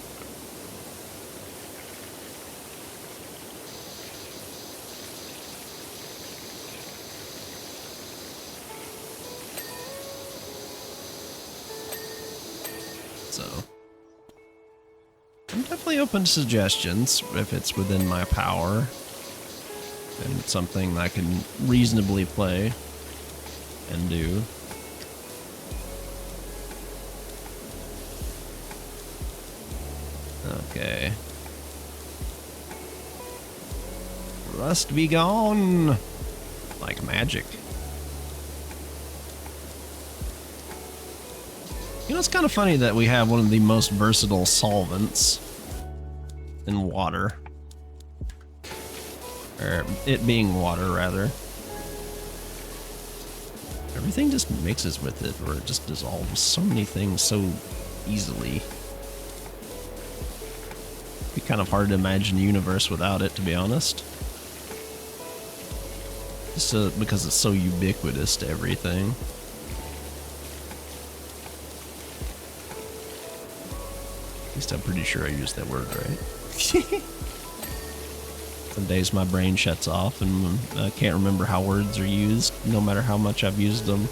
[SPEAKER 1] So, I'm definitely open to suggestions if it's within my power and something I can reasonably play and do. Okay. Rust be gone! Like magic. You know, it's kind of funny that we have one of the most versatile solvents in water. Or it being water, rather. Everything just mixes with it, or it just dissolves so many things so easily. It'd be kind of hard to imagine a universe without it, to be honest. Just because it's so ubiquitous to everything. At least I'm pretty sure I used that word right. Some days my brain shuts off and I can't remember how words are used, no matter how much I've used them.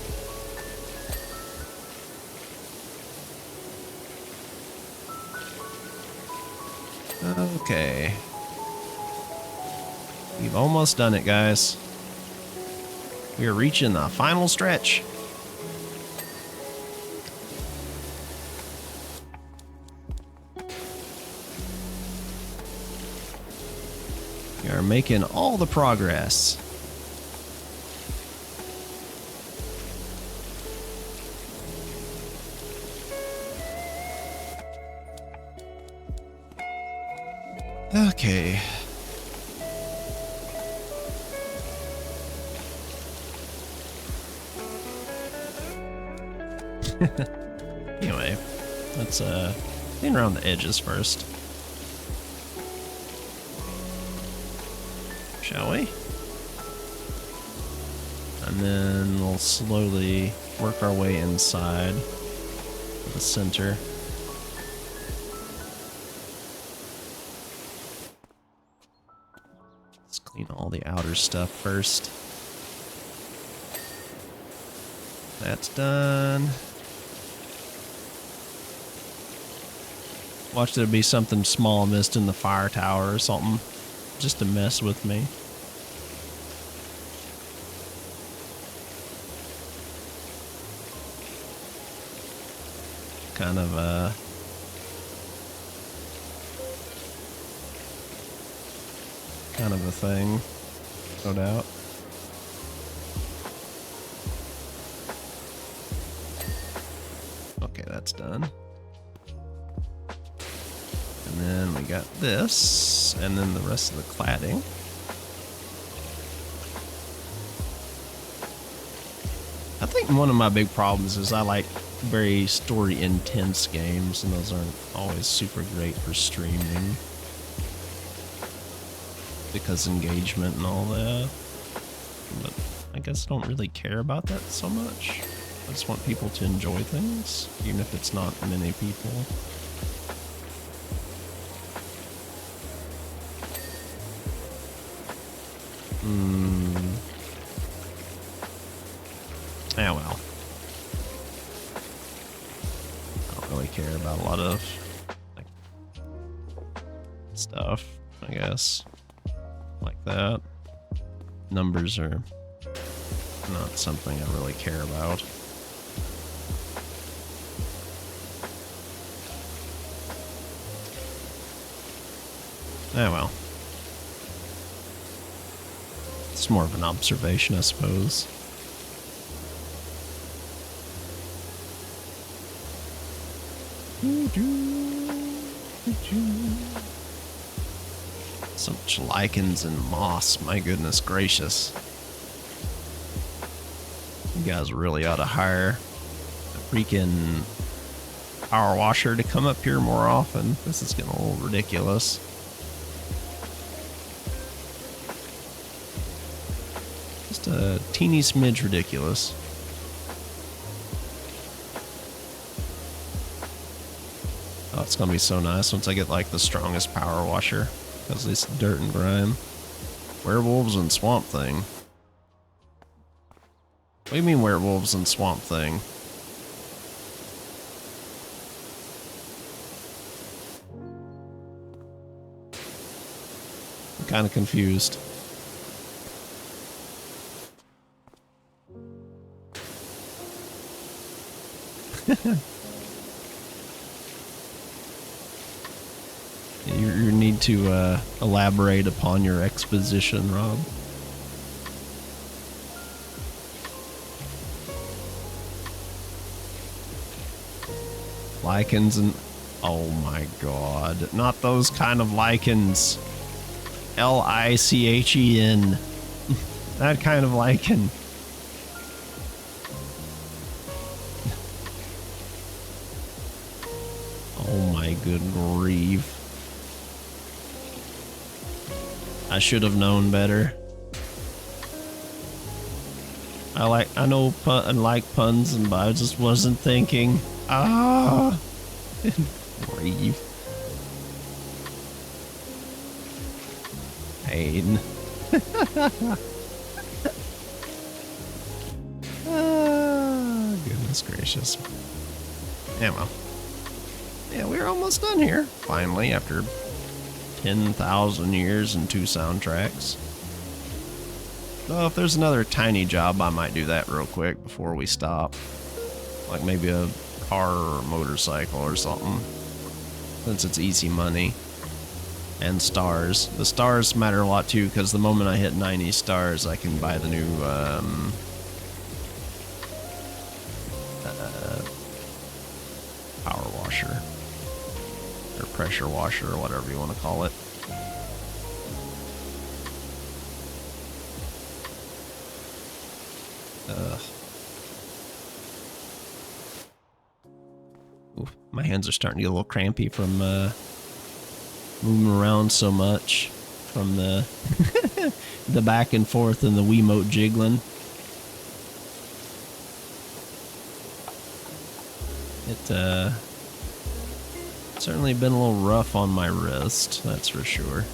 [SPEAKER 1] Okay. We've almost done it, guys. We are reaching the final stretch. We are making all the progress. Okay. Anyway, let's clean around the edges first. Shall we? And then we'll slowly work our way inside to the center. Let's clean all the outer stuff first. That's done. Watch there be something small missed in the fire tower or something, just to mess with me. Kind of a thing, no doubt. Okay, that's done. And then we got this, and then the rest of the cladding. I think one of my big problems is I like very story intense games, and those aren't always super great for streaming because engagement and all that. But I guess I don't really care about that so much. I just want people to enjoy things, even if it's not many people. Yeah, well. I don't really care about a lot of like, stuff, I guess. Like that. Numbers are not something I really care about. Ah, well. It's more of an observation, I suppose. So much lichens and moss, my goodness gracious. You guys really ought to hire a freaking power washer to come up here more often. This is getting a little ridiculous. Just a teeny smidge ridiculous. Oh, it's gonna be so nice once I get like the strongest power washer. Because it's dirt and grime. Werewolves and Swamp Thing. What do you mean werewolves and Swamp Thing? I'm kind of confused. need to elaborate upon your exposition, Rob. Lichens and... Oh my god. Not those kind of lichens. L-I-C-H-E-N. That kind of lichen. Oh my good grief. I should have known better. I know I like puns, but I just wasn't thinking. Ah! Grief. Pain. Ah, goodness gracious. Yeah, well. Yeah, we're almost done here. Finally, after 10,000 years and 2 soundtracks. So if there's another tiny job, I might do that real quick before we stop. Like maybe a car or motorcycle or something. Since it's easy money. And stars. The stars matter a lot too, because the moment I hit 90 stars, I can buy the new, power washer. Or pressure washer, or whatever you want to call it. Oof, my hands are starting to get a little crampy from moving around so much from the the back and forth and the Wiimote jiggling. It certainly been a little rough on my wrist, that's for sure.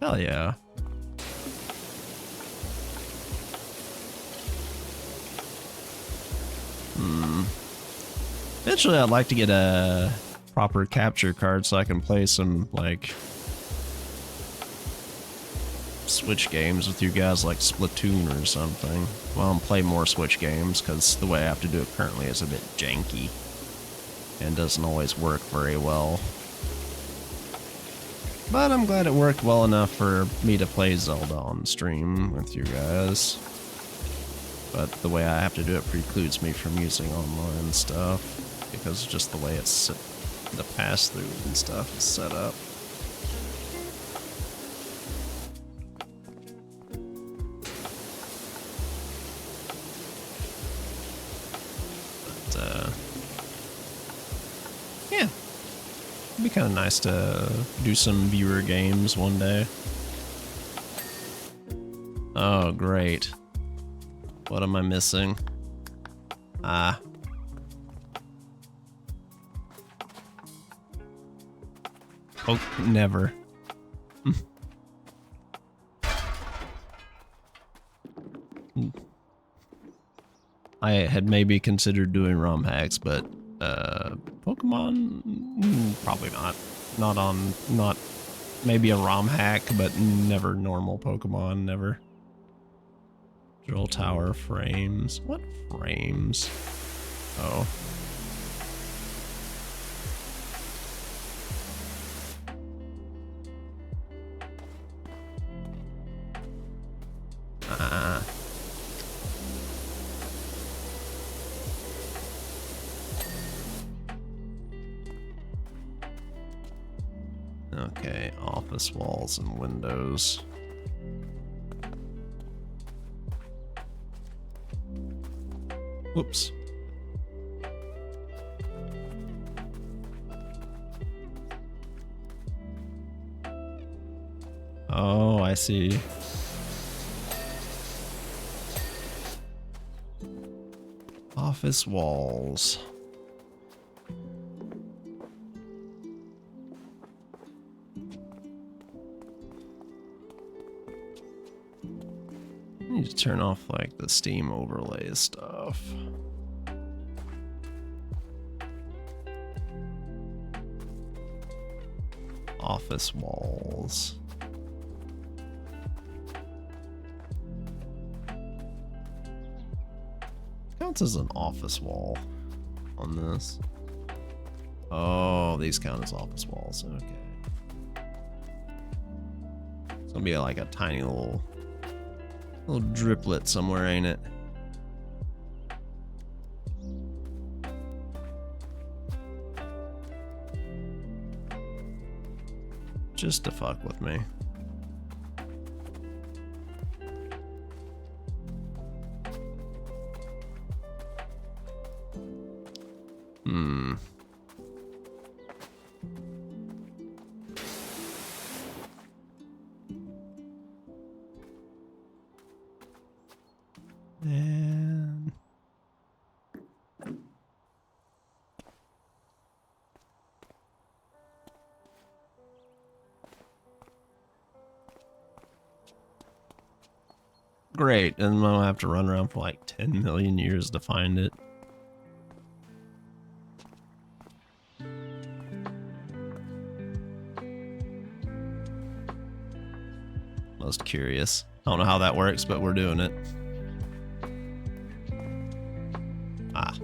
[SPEAKER 1] Hell yeah. Eventually I'd like to get a proper capture card so I can play some, like, Switch games with you guys, like Splatoon or something. Well, I'm playing more Switch games, because the way I have to do it currently is a bit janky. And doesn't always work very well. But I'm glad it worked well enough for me to play Zelda on stream with you guys. But the way I have to do it precludes me from using online stuff, because just the way it's the pass-through and stuff is set up. But, yeah. It'd be kind of nice to do some viewer games one day. Oh, great. What am I missing? Ah. Oh, never. I had maybe considered doing ROM hacks, but Pokemon, probably not. Not maybe a ROM hack, but never normal Pokemon, never. Drill tower frames. What frames? Oh. Ah. Okay, office walls and windows. Whoops. Oh, I see. Office walls. turn off like the Steam overlay stuff. Office walls. Counts as an office wall on this. Oh, these count as office walls. Okay. It's gonna be like a tiny little driplet somewhere, ain't it? Just to fuck with me. And great, and I'll have to run around for like 10 million years to find it. Most curious. I don't know how that works, but we're doing it. Ah.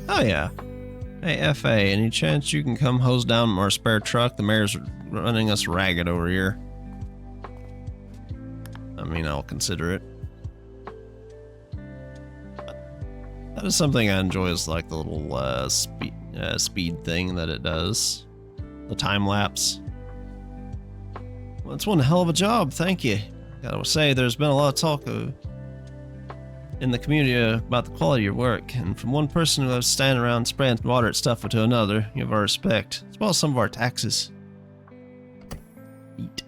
[SPEAKER 1] Oh yeah. Hey, FA, any chance you can come hose down our spare truck? The mayor's running us ragged over here. I mean, I'll consider it. That is something I enjoy, is like the little speed thing that it does. The time lapse. Well, it's one hell of a job, thank you. Gotta say, there's been a lot of talk in the community about the quality of your work, and from one person who was standing around spraying water at stuff to another, you have our respect, as well as some of our taxes. Eat.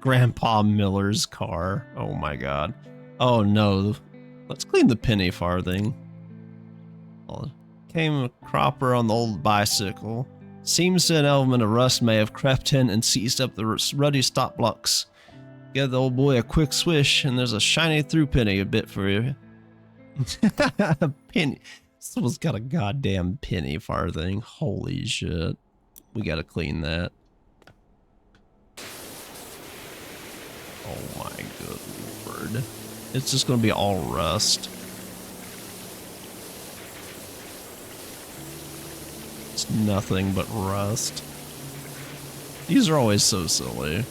[SPEAKER 1] Grandpa Miller's car. Oh my god. Oh no. Let's clean the penny farthing. Came a cropper on the old bicycle. Seems an element of rust may have crept in and seized up the ruddy stop blocks. Give the old boy a quick swish, and there's a shiny through penny a bit for you. Penny. Someone's got a goddamn penny farthing. Holy shit. We gotta clean that. Oh my good lord. It's just gonna be all rust. It's nothing but rust. These are always so silly.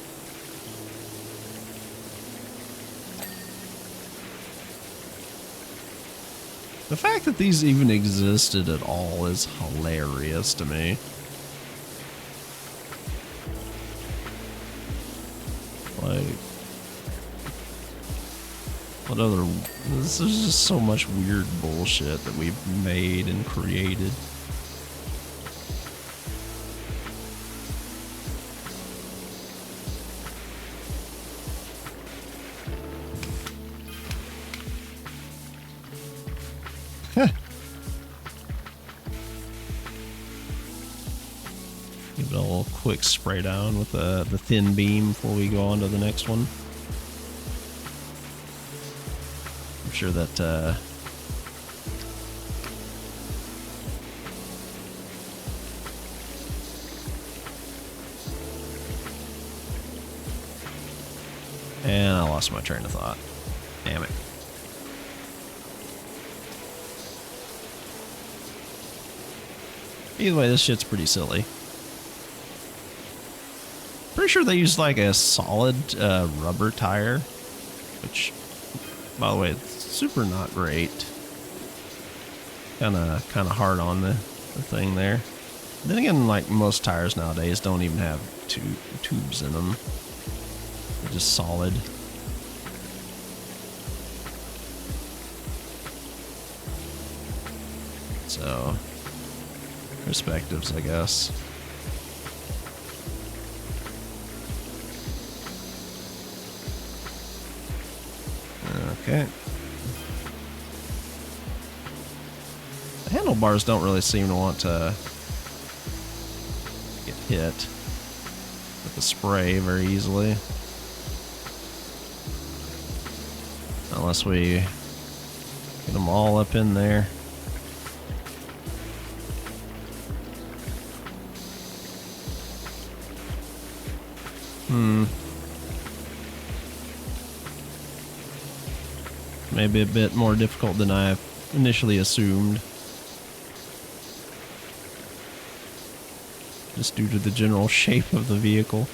[SPEAKER 1] The fact that these even existed at all is hilarious to me. Like, what other... This is just so much weird bullshit that we've made and created. Give it a little quick spray down with the thin beam before we go on to the next one. I'm sure that and I lost my train of thought. Damn it. Either way, this shit's pretty silly. Pretty sure they used like a solid rubber tire, which, by the way, it's super not great. Kind of hard on the thing there. Then again, like most tires nowadays don't even have tubes in them. They're just solid. So, perspectives, I guess. Okay. The handle handlebars don't really seem to want to get hit with the spray very easily. Unless we get them all up in there. Maybe a bit more difficult than I initially assumed. Just due to the general shape of the vehicle.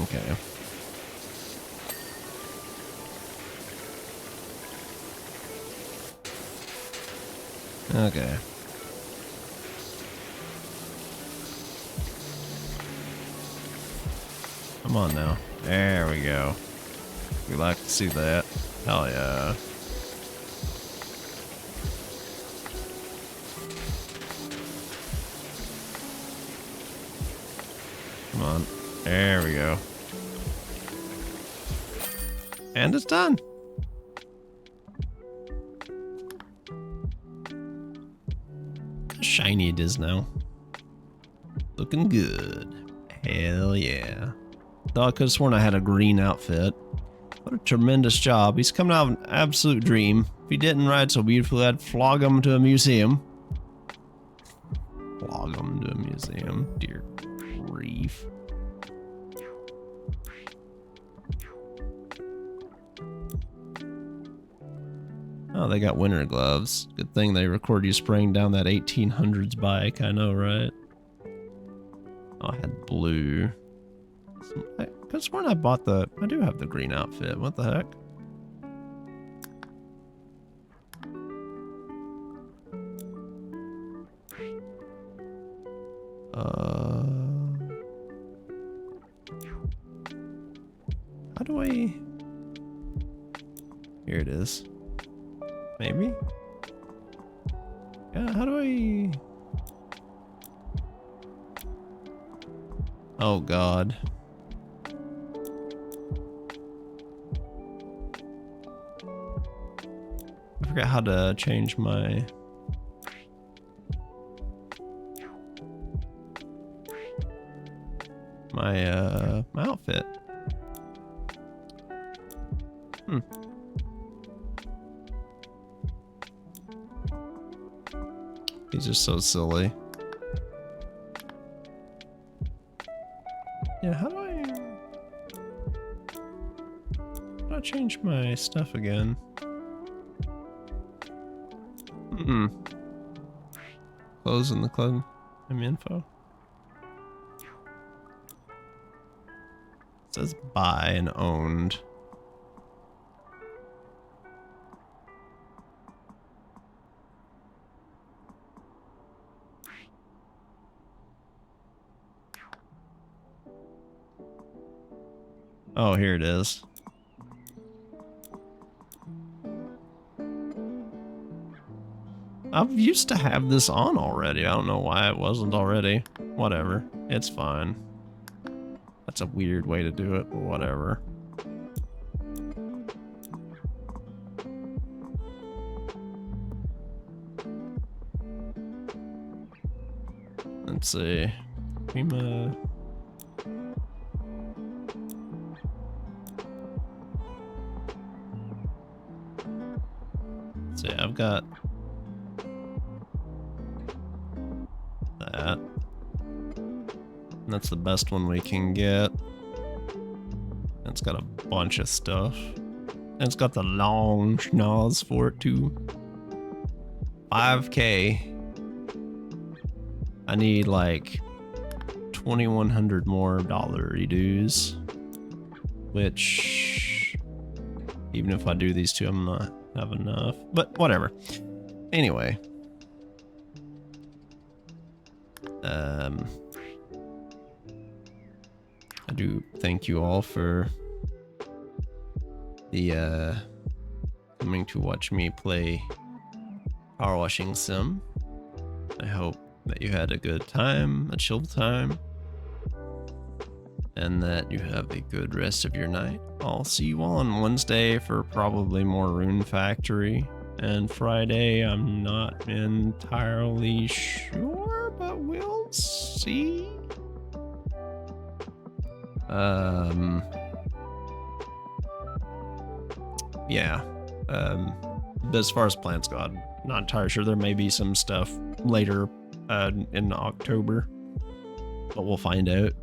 [SPEAKER 1] Okay. Okay. Come on now. There we go. We like to see that. Hell yeah. Come on. There we go. And it's done. How shiny it is now. Looking good. Hell yeah. Thought I could have sworn I had a green outfit. What a tremendous job. He's coming out of an absolute dream. If he didn't ride so beautifully, I'd flog him to a museum. Flog him to a museum. Dear grief. Oh, they got winter gloves. Good thing they record you spraying down that 1800s bike. I know, right? Oh, I had blue. I could have sworn I bought the... I do have the green outfit. What the heck? How do I... Here it is. Maybe? Yeah, how do I... Oh god. I forgot how to change my... my outfit. He's just so silly. Yeah, how do I change my stuff again? Close in the club. Info. It says buy and owned. Oh, here it is. I've used to have this on already. I don't know why it wasn't already. Whatever. It's fine. That's a weird way to do it, but whatever. Let's see. Prima. Let's see, I've got that. That's the best one we can get. It's got a bunch of stuff. And it's got the long schnoz for it too. 5K. I need like 2,100 more dollary dues. Which, even if I do these two, I'm not have enough. But whatever. Anyway. I do thank you all for the coming to watch me play Power Washing Sim. I hope that you had a good time, a chill time, and that you have a good rest of your night. I'll see you all on Wednesday for probably more Rune Factory, and Friday I'm not entirely sure, but we'll see. Yeah. But as far as plans go, I'm not entirely sure. There may be some stuff later in October, but we'll find out.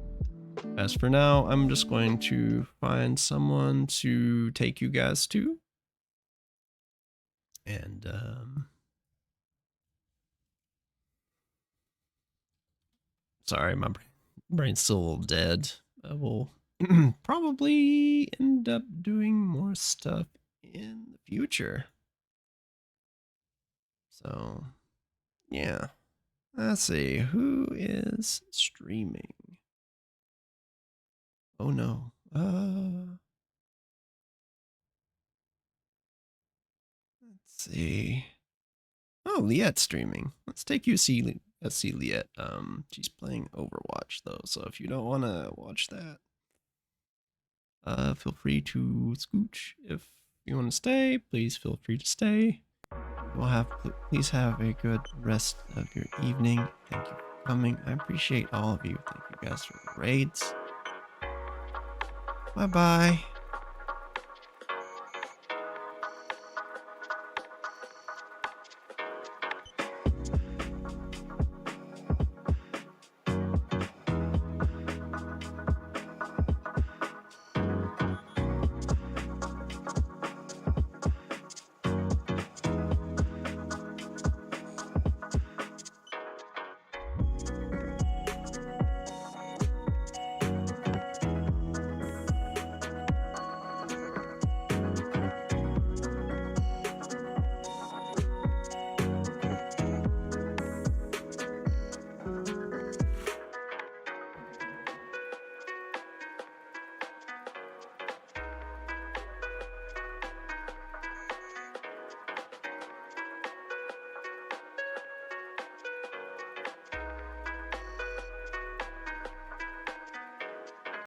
[SPEAKER 1] As for now, I'm just going to find someone to take you guys to. And sorry, my brain's still a little dead. We'll probably end up doing more stuff in the future. So, yeah. Let's see, who is streaming? Oh no. Let's see. Oh, Liette's streaming. Let's take you see. Let's see Liette. She's playing Overwatch though, so if you don't want to watch that, feel free to scooch. If you want to stay, please feel free to stay. Please have a good rest of your evening. Thank you for coming. I appreciate all of you. Thank you guys for the raids. Bye bye.